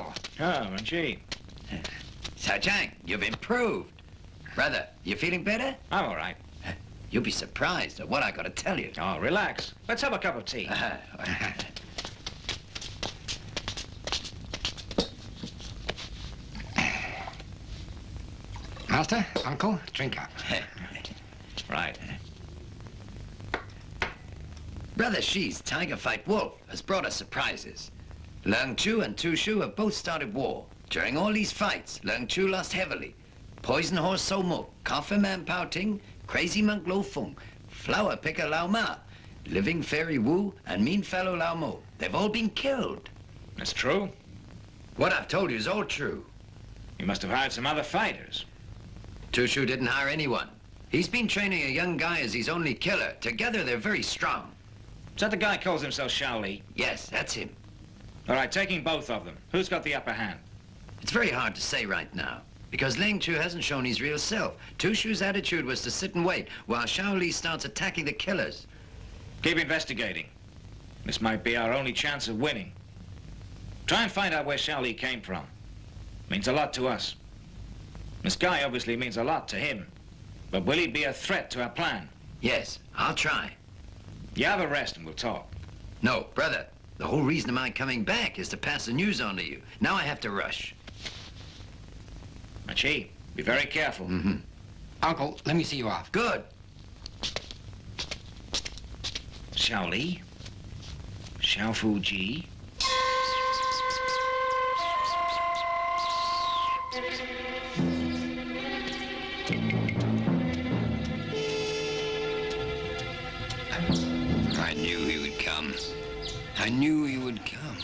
well. Oh, gee. So, Chang, you've improved. Brother, you feeling better? I'm all right. You'll be surprised at what I gotta tell you. Oh, relax. Let's have a cup of tea. Master, uncle, drink up. Right. Brother Shi's Tiger Fight Wolf has brought us surprises. Leung Chu and Tu Shu have both started war. During all these fights, Leung Chu lost heavily. Poison Horse So Mo, Coffin Man Pao Ting, Crazy Monk Lo Fung, Flower Picker Lao Ma, Living Fairy Wu, and Mean Fellow Lao Mo. They've all been killed. That's true. What I've told you is all true. You must have hired some other fighters. Tu Shu didn't hire anyone. He's been training a young guy as his only killer. Together, they're very strong. Is that the guy who calls himself Shao Li? Yes, that's him. All right, taking both of them. Who's got the upper hand? It's very hard to say right now, because Leung Chu hasn't shown his real self. Tu Shu's attitude was to sit and wait while Shao Li starts attacking the killers. Keep investigating. This might be our only chance of winning. Try and find out where Shao Li came from. Means a lot to us. This guy obviously means a lot to him. But will he be a threat to our plan? Yes, I'll try. You have a rest and we'll talk. No, brother. The whole reason of my coming back is to pass the news on to you. Now I have to rush. Machi, be very careful. Mm-hmm. Uncle, let me see you off. Good. Shao Li? Shao Fuji? I knew he would come. I knew he would come.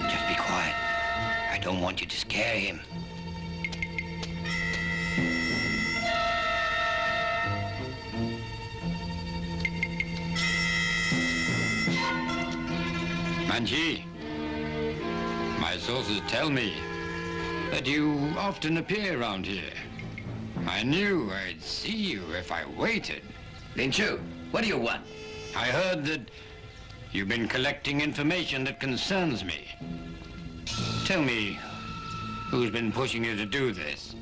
Just be quiet. I don't want you to scare him. Manji, my sources tell me that you often appear around here. I knew I'd see you if I waited. Lin Chu, what do you want? I heard that you've been collecting information that concerns me. Tell me, who's been pushing you to do this?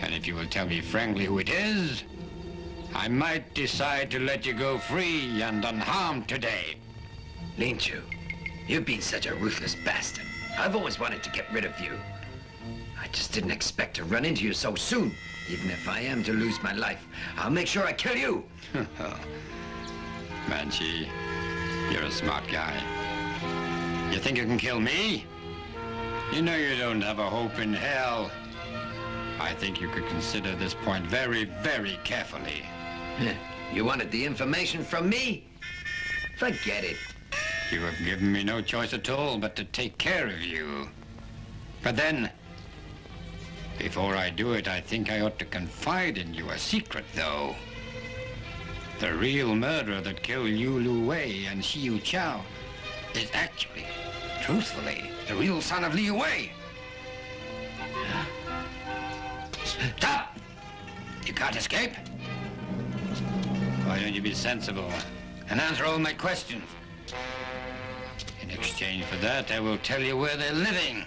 And if you will tell me frankly who it is, I might decide to let you go free and unharmed today. Lin Chu, you've been such a ruthless bastard. I've always wanted to get rid of you. I just didn't expect to run into you so soon. Even if I am to lose my life, I'll make sure I kill you. Manchi, you're a smart guy. You think you can kill me? You know you don't have a hope in hell. I think you could consider this point very, very carefully. You wanted the information from me? Forget it. You have given me no choice at all but to take care of you. But then, before I do it, I think I ought to confide in you a secret, though. The real murderer that killed Yu Lu Wei and Xiu Chao is actually, truthfully, the real son of Liu Wei. Stop! You can't escape. Why don't you be sensible and answer all my questions? In exchange for that, I will tell you where they're living.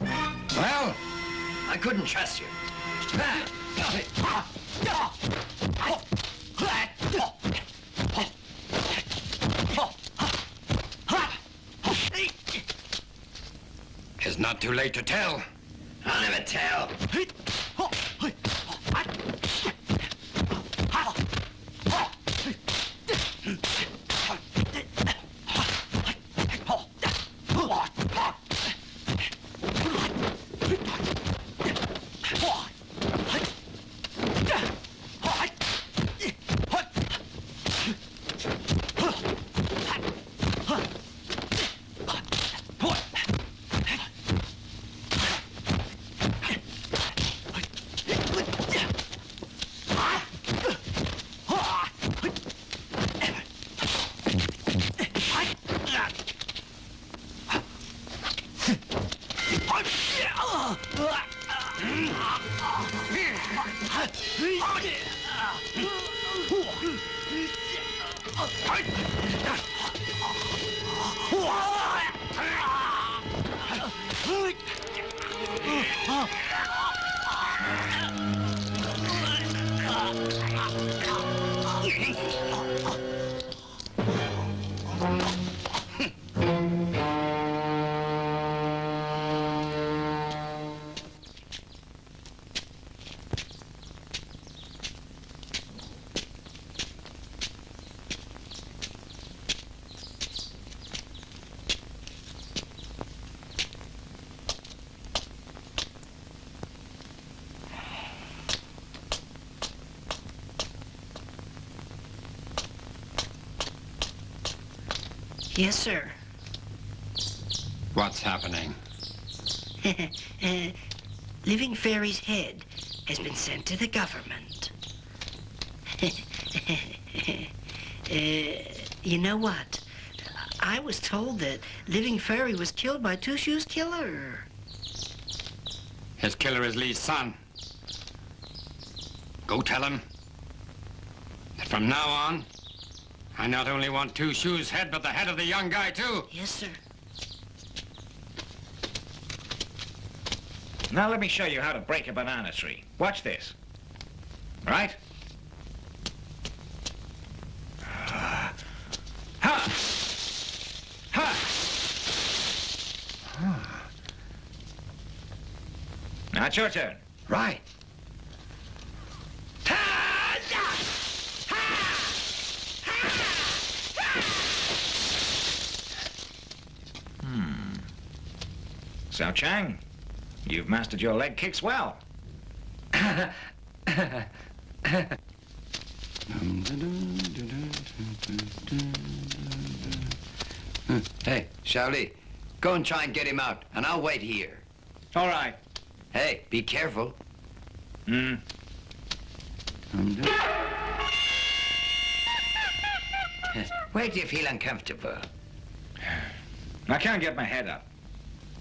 Well? I couldn't trust you. It's not too late to tell. I'll never tell. Yes, sir. What's happening? Living Fairy's head has been sent to the government. You know what? I was told that Living Fairy was killed by Two Shoes Killer. His killer is Lee's son. Go tell him that from now on, I not only want Two Shoes' head, but the head of the young guy, too. Yes, sir. Now let me show you how to break a banana tree. Watch this. Right? Ha! Ha! Now it's your turn. Right. Xiao Chang, you've mastered your leg kicks well. Hey, Shaoli, go and try and get him out, and I'll wait here. All right. Hey, be careful. Hmm. Where do you feel uncomfortable? I can't get my head up.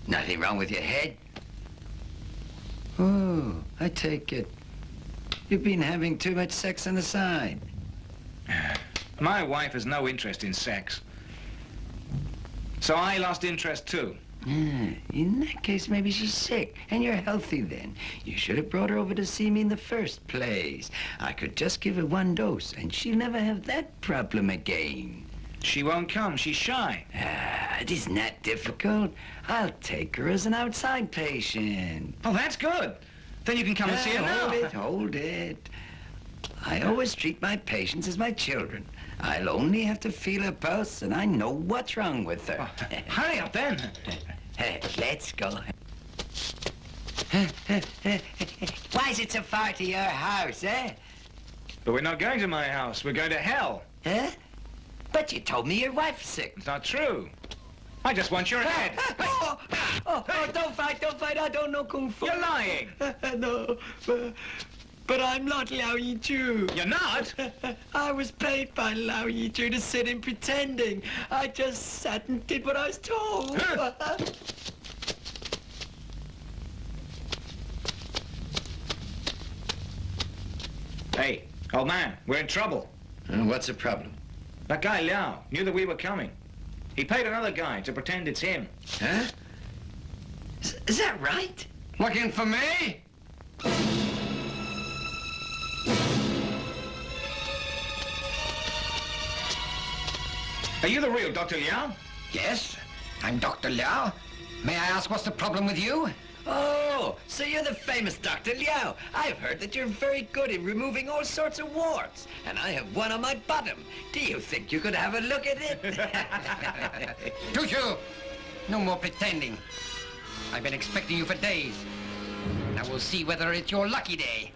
Nothing wrong with your head? Oh, I take it. You've been having too much sex on the side. My wife has no interest in sex. So I lost interest too. In that case, maybe she's sick, and you're healthy then. You should have brought her over to see me in the first place. I could just give her one dose, and she'll never have that problem again. She won't come. She's shy. It isn't that difficult. I'll take her as an outside patient. Oh, that's good. Then you can come and see her now. Hold it. I always treat my patients as my children. I'll only have to feel her pulse, and I know what's wrong with her. Oh, hurry up, then. Let's go. Why is it so far to your house, eh? But we're not going to my house. We're going to hell. Huh? But you told me your wife's sick. It's not true. I just want your head. Don't fight. I don't know Kung Fu. You're lying. No, but I'm not Liao Yichu. You're not? I was paid by Liao Yichu to sit in pretending. I just sat and did what I was told. Hey, old man, we're in trouble. What's the problem? That guy Liao knew that we were coming. He paid another guy to pretend it's him. Huh? Is that right? Looking for me? Are you the real Dr. Liao? Yes, I'm Dr. Liao. May I ask what's the problem with you? Oh, so you're the famous Dr. Liao. I've heard that you're very good in removing all sorts of warts, and I have one on my bottom. Do you think you could have a look at it? Choo-choo! No more pretending. I've been expecting you for days. Now we'll see whether it's your lucky day.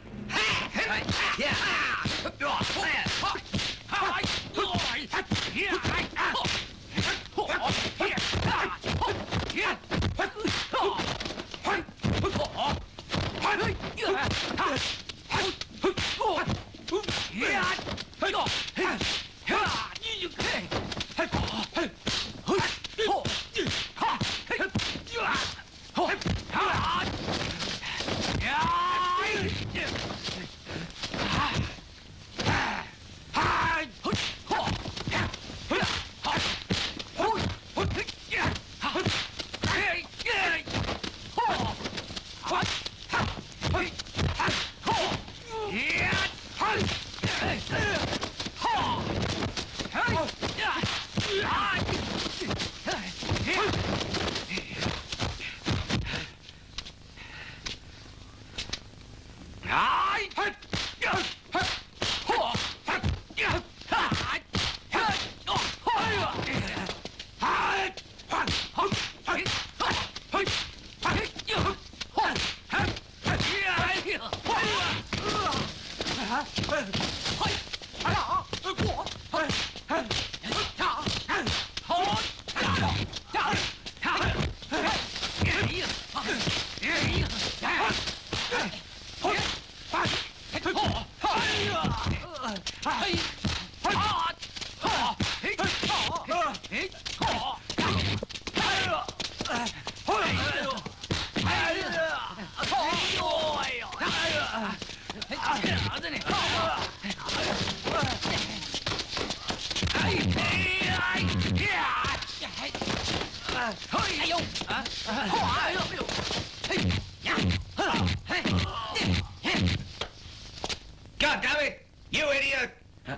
God damn it! You idiot!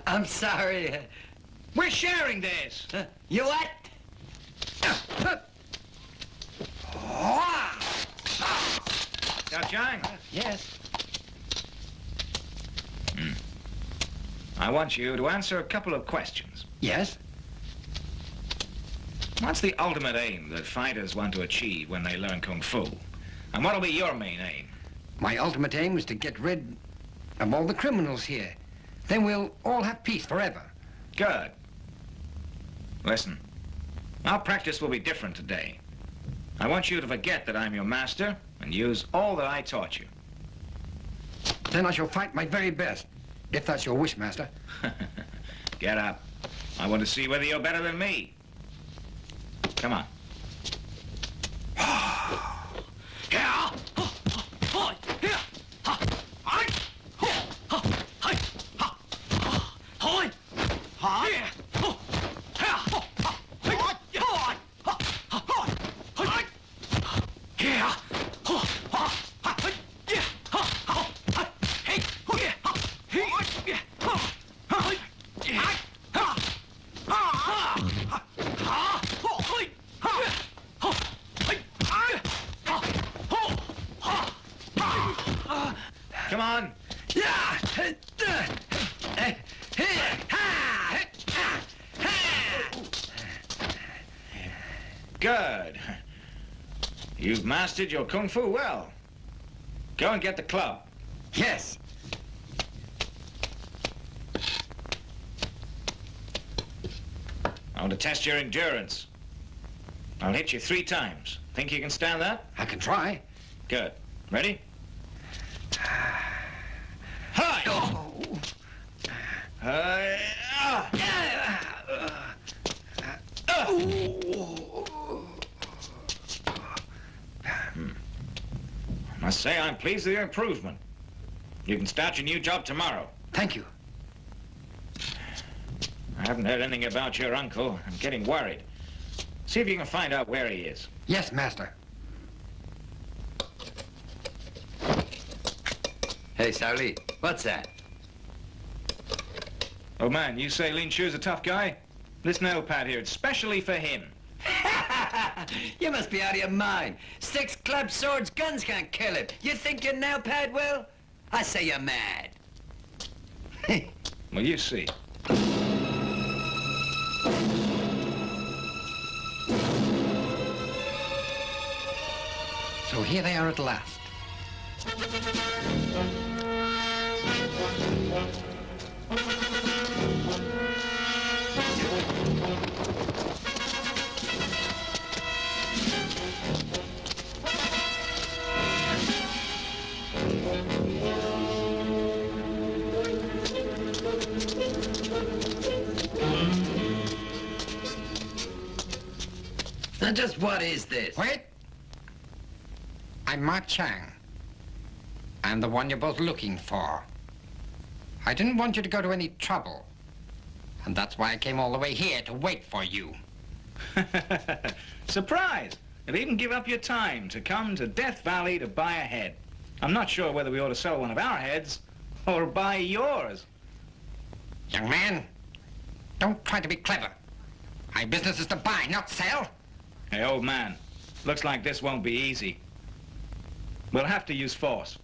I'm sorry. We're sharing this. You what? Xiao Chang? Yes. I want you to answer a couple of questions. Yes? What's the ultimate aim that fighters want to achieve when they learn Kung Fu? And what'll be your main aim? My ultimate aim is to get rid of all the criminals here. Then we'll all have peace forever. Good. Listen, our practice will be different today. I want you to forget that I'm your master and use all that I taught you. Then I shall fight my very best, if that's your wish, Master. Get up. I want to see whether you're better than me. Come on. Come on. Good. You've mastered your Kung Fu well. Go and get the club. Yes. I want to test your endurance. I'll hit you 3 times. Think you can stand that? I can try. Good. Ready? Hi! I must say I'm pleased with your improvement. You can start your new job tomorrow. Thank you. I haven't heard anything about your uncle. I'm getting worried. See if you can find out where he is. Yes, Master. Hey, Shaoli, what's that? Oh, man, you say Lin Chu's a tough guy? This nail pad here, it's specially for him. You must be out of your mind. 6 club swords, guns can't kill him. You think your nail pad will? I say you're mad. Well, you see. So here they are at last. Now, just what is this? Wait. I'm Ma Chang. I'm the one you're both looking for. I didn't want you to go to any trouble. And that's why I came all the way here to wait for you. Surprise! You'll even give up your time to come to Death Valley to buy a head. I'm not sure whether we ought to sell one of our heads or buy yours. Young man, don't try to be clever. My business is to buy, not sell. Hey, old man, looks like this won't be easy. We'll have to use force.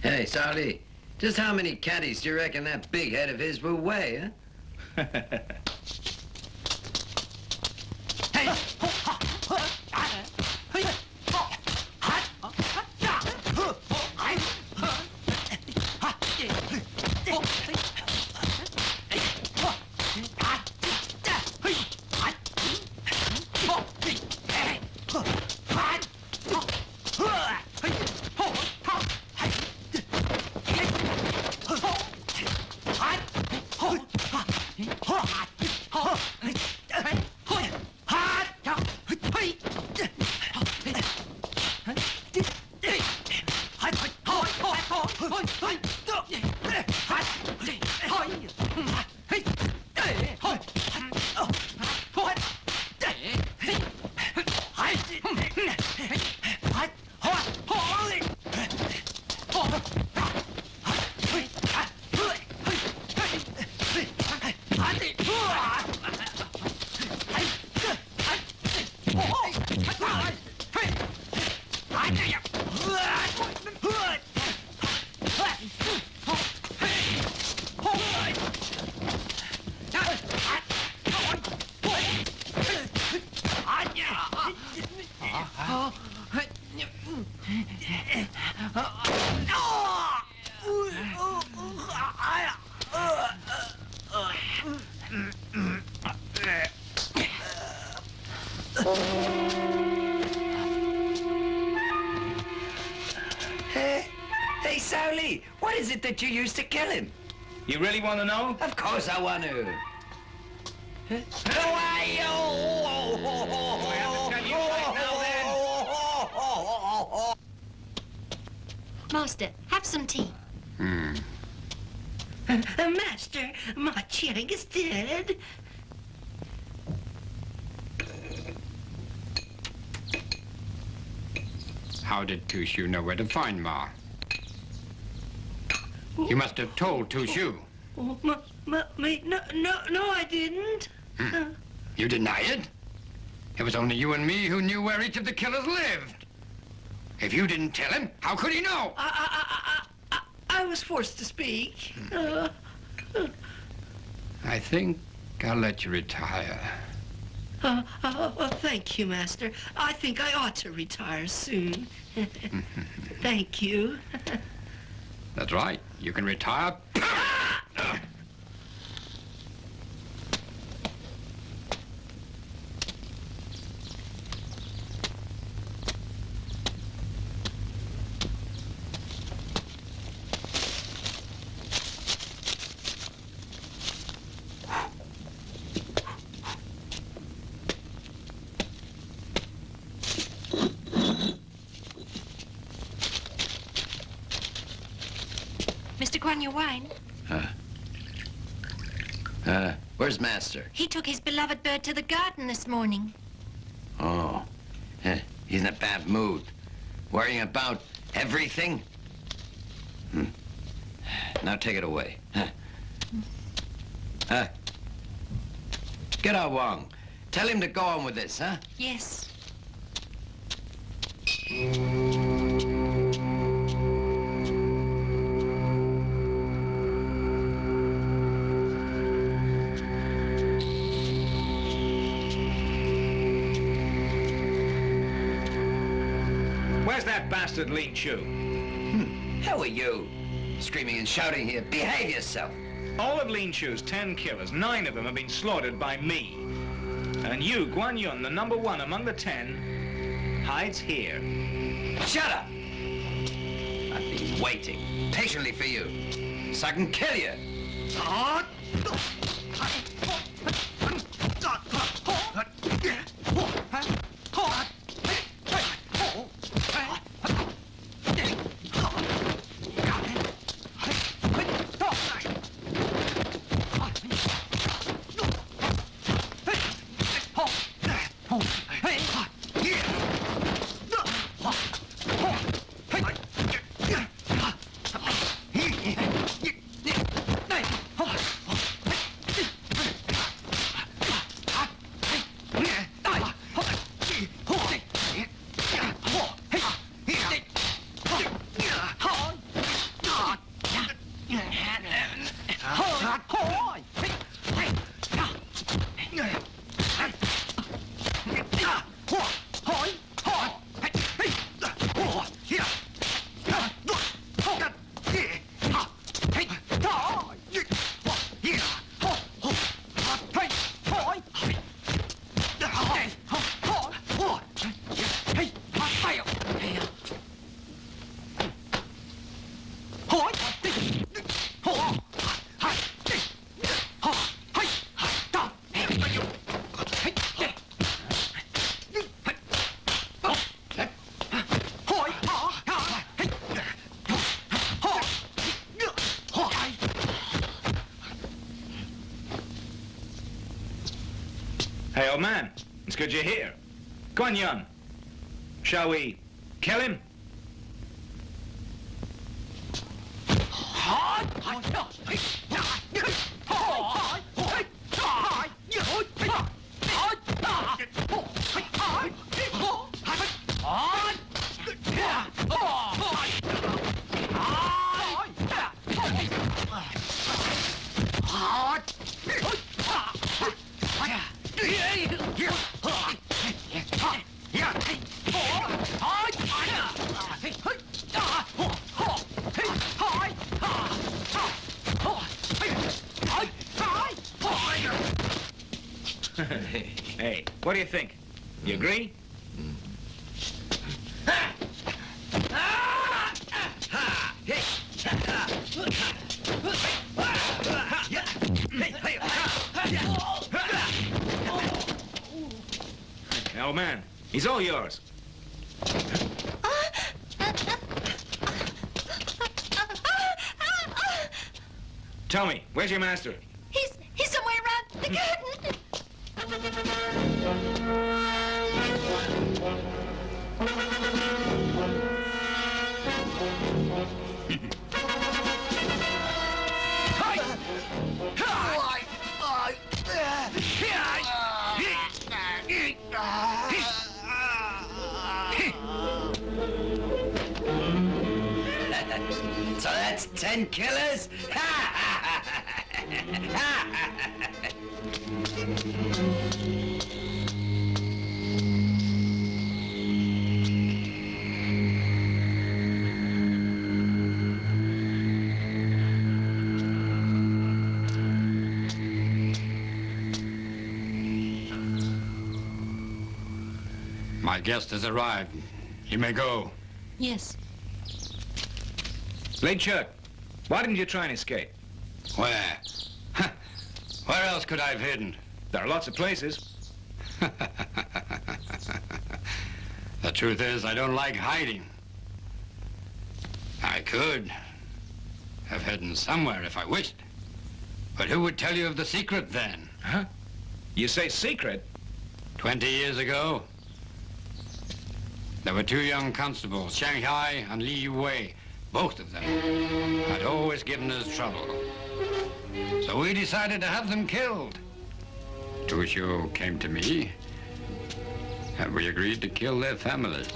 Hey, Charlie, just how many caddies do you reckon that big head of his will weigh, huh? Hey, Sally, what is it that you used to kill him? You really want to know? Of course I want to. Master, have some tea. Master, my chilling is dead. How did Tushu know where to find Ma? You must have told Tushu. Oh, no, I didn't. You deny it? It was only you and me who knew where each of the killers lived. If you didn't tell him, how could he know? I was forced to speak. I think I'll let you retire. Well, thank you, Master. I think I ought to retire soon. Thank you. That's right. You can retire. Mr. Guan Yu Wine, Where's Master? he took his beloved bird to the garden this morning. Oh, he's in a bad mood. Worrying about everything? Now take it away. Get out, Wong. Tell him to go on with this, huh? Yes. Where's that bastard Lin Chu? How are you? Screaming and shouting here. Behave yourself. All of Lin Chu's 10 killers, 9 of them have been slaughtered by me. And you, Guan Yun, the #1 among the 10, hides here. Shut up! I've been waiting patiently for you, so I can kill you. old man, it's good you're here. Go on, young. Shall we kill him? Hey, what do you think? You agree? Hey, old man, he's all yours. Tell me, where's your master? He's somewhere around the garden. So that's 10 killers? My guest has arrived. You may go. Yes. Late Chuck, why didn't you try and escape? Where? Where else could I have hidden? There are lots of places. The truth is, I don't like hiding. I could have hidden somewhere if I wished. But who would tell you of the secret then? Huh? You say secret? 20 years ago, there were two young constables, Shanghai and Li Wei. Both of them had always given us trouble. So we decided to have them killed. Tushu came to me, and we agreed to kill their families.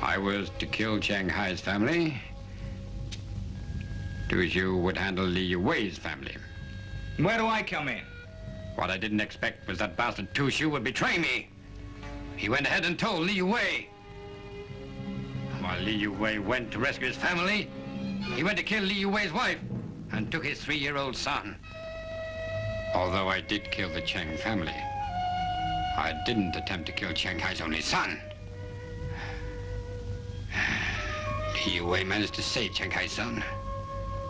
I was to kill Shanghai's family. Tushu would handle Li Wei's family. Where do I come in? What I didn't expect was that bastard Tushu would betray me. He went ahead and told Li Wei. While Li Wei went to rescue his family, he went to kill Li Wei's wife and took his 3-year-old son. Although I did kill the Cheng family, I didn't attempt to kill Shanghai's only son. Li Wei managed to save Shanghai's son,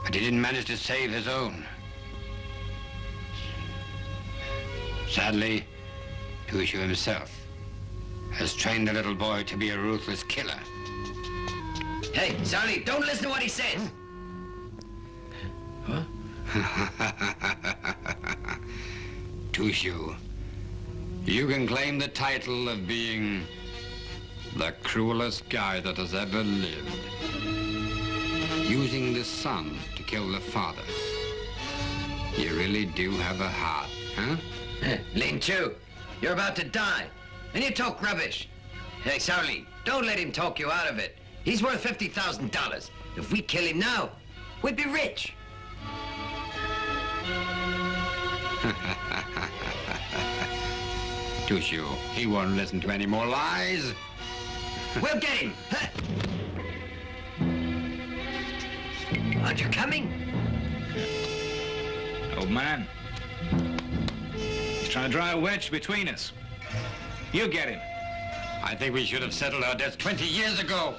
but he didn't manage to save his own. Sadly, Tushu himself has trained the little boy to be a ruthless killer. Hey, Charlie, don't listen to what he says. Huh? Tushu, you can claim the title of being the cruelest guy that has ever lived. Using the son to kill the father. You really do have a heart, huh? Ling Chu, you're about to die, and you talk rubbish. Hey, Charlie, don't let him talk you out of it. He's worth $50,000. If we kill him now, we'd be rich. Tushu, he won't listen to any more lies. We'll get him. Aren't you coming? Old man. He's trying to drive a wedge between us. You get him. I think we should have settled our debts 20 years ago.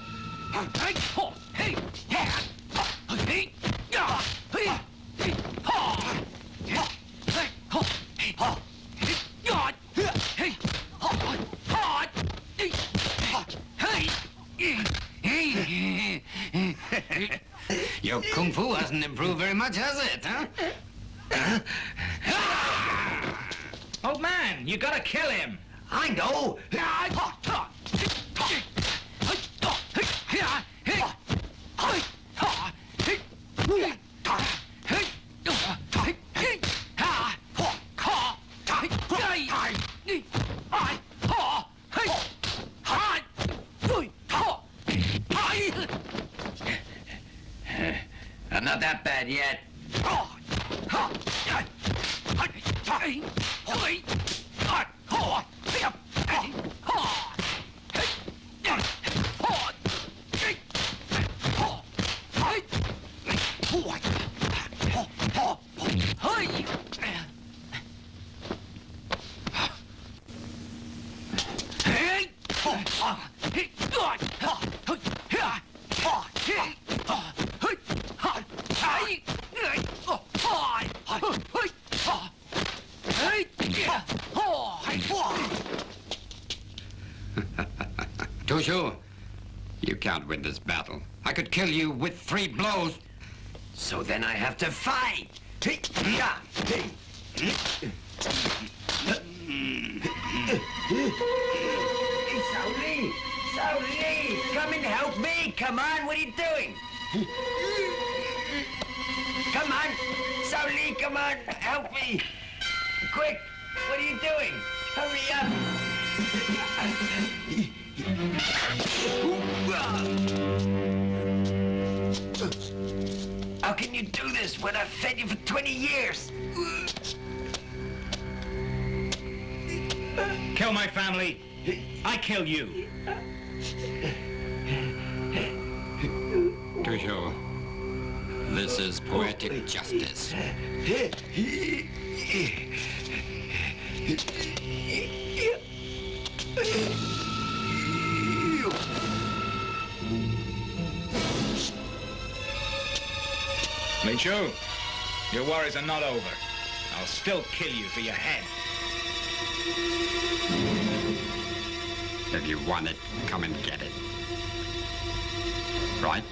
Your kung fu hasn't improved very much, has it, huh? Old man. man. You gotta kill him. I know. Not that bad yet. Tushu, you can't win this battle. I could kill you with 3 blows. So then I have to fight. Hey, Sauli, come and help me. Come on, what are you doing? Come on, Sauli, come on, help me. Quick, what are you doing? Hurry up. How can you do this when I've fed you for 20 years? Kill my family. I kill you. Tushu, this is poetic justice. Michu, your worries are not over. I'll still kill you for your head. If you want it, come and get it. Right?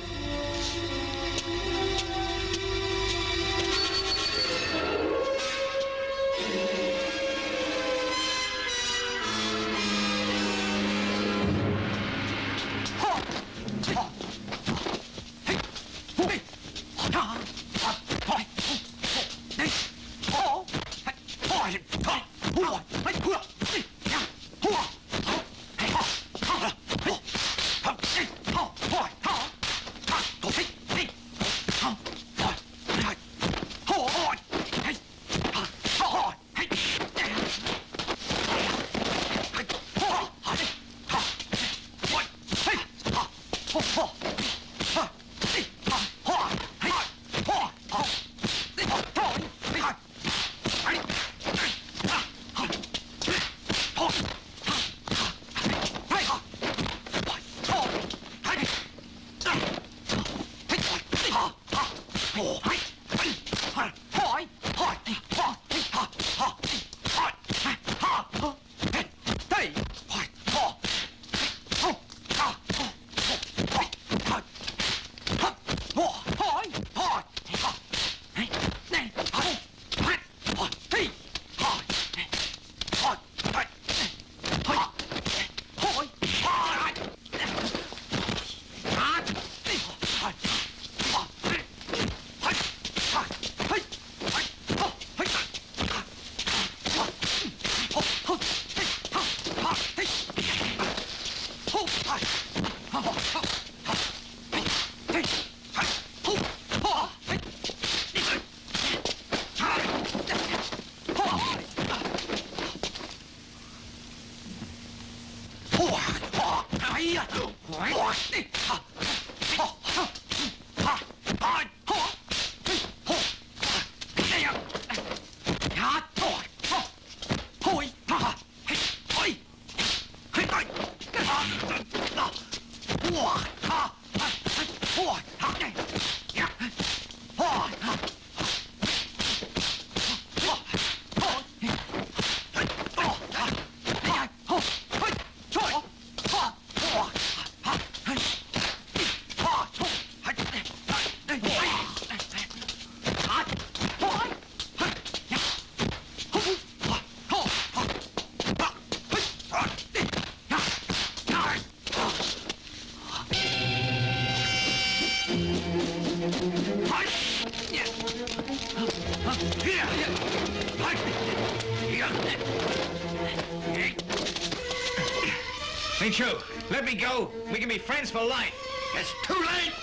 Hey, Chu, let me go. We can be friends for life. It's too late!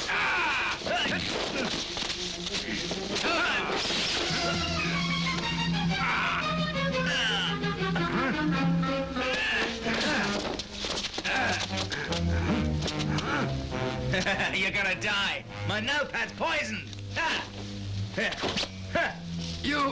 Ah! You're gonna die. My notepad's poisoned. You...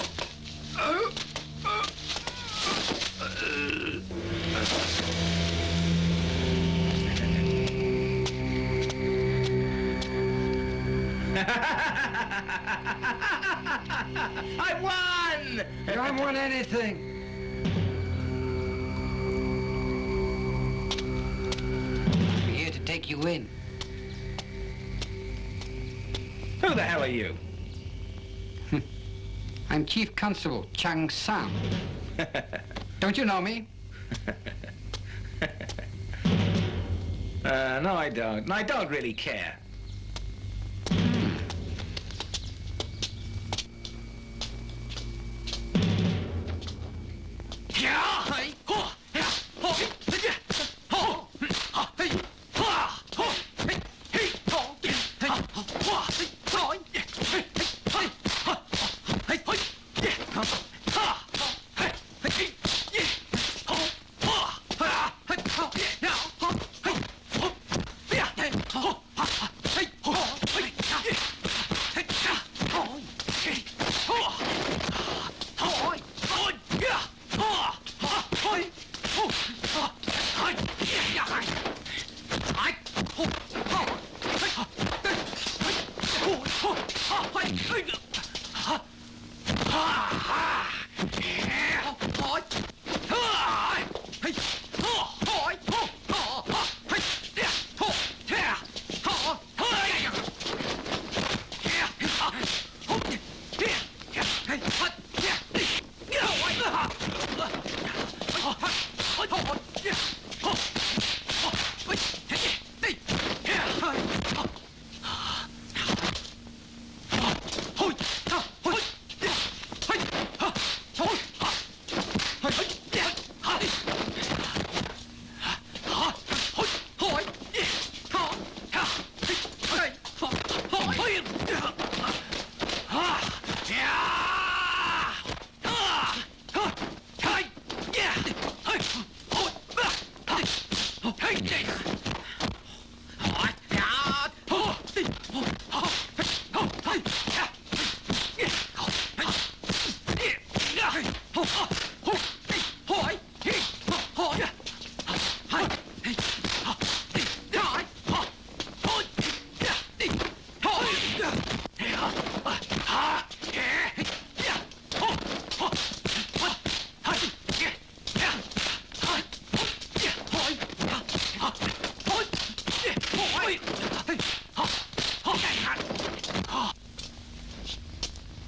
I won! You haven't won anything. We're here to take you in. Who the hell are you? I'm Chief Constable Chang Sam. Don't you know me? No, I don't. I don't really care.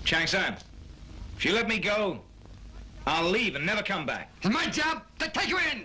Chang-san, if you let me go, I'll leave and never come back. It's my job to take you in.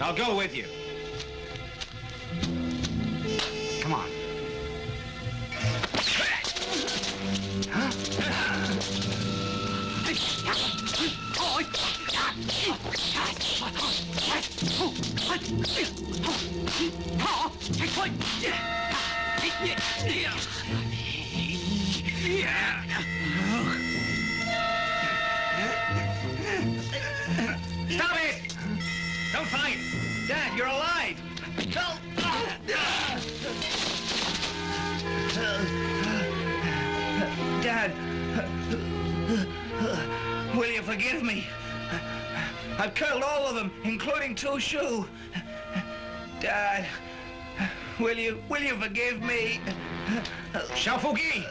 I'll go with you. Come on. Stop it! Don't fight! Dad, you're alive! Dad, will you forgive me? I've killed all of them, including 2 Shu. Dad, will you forgive me? Xiaofugi!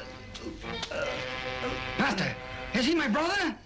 Master, is he my brother?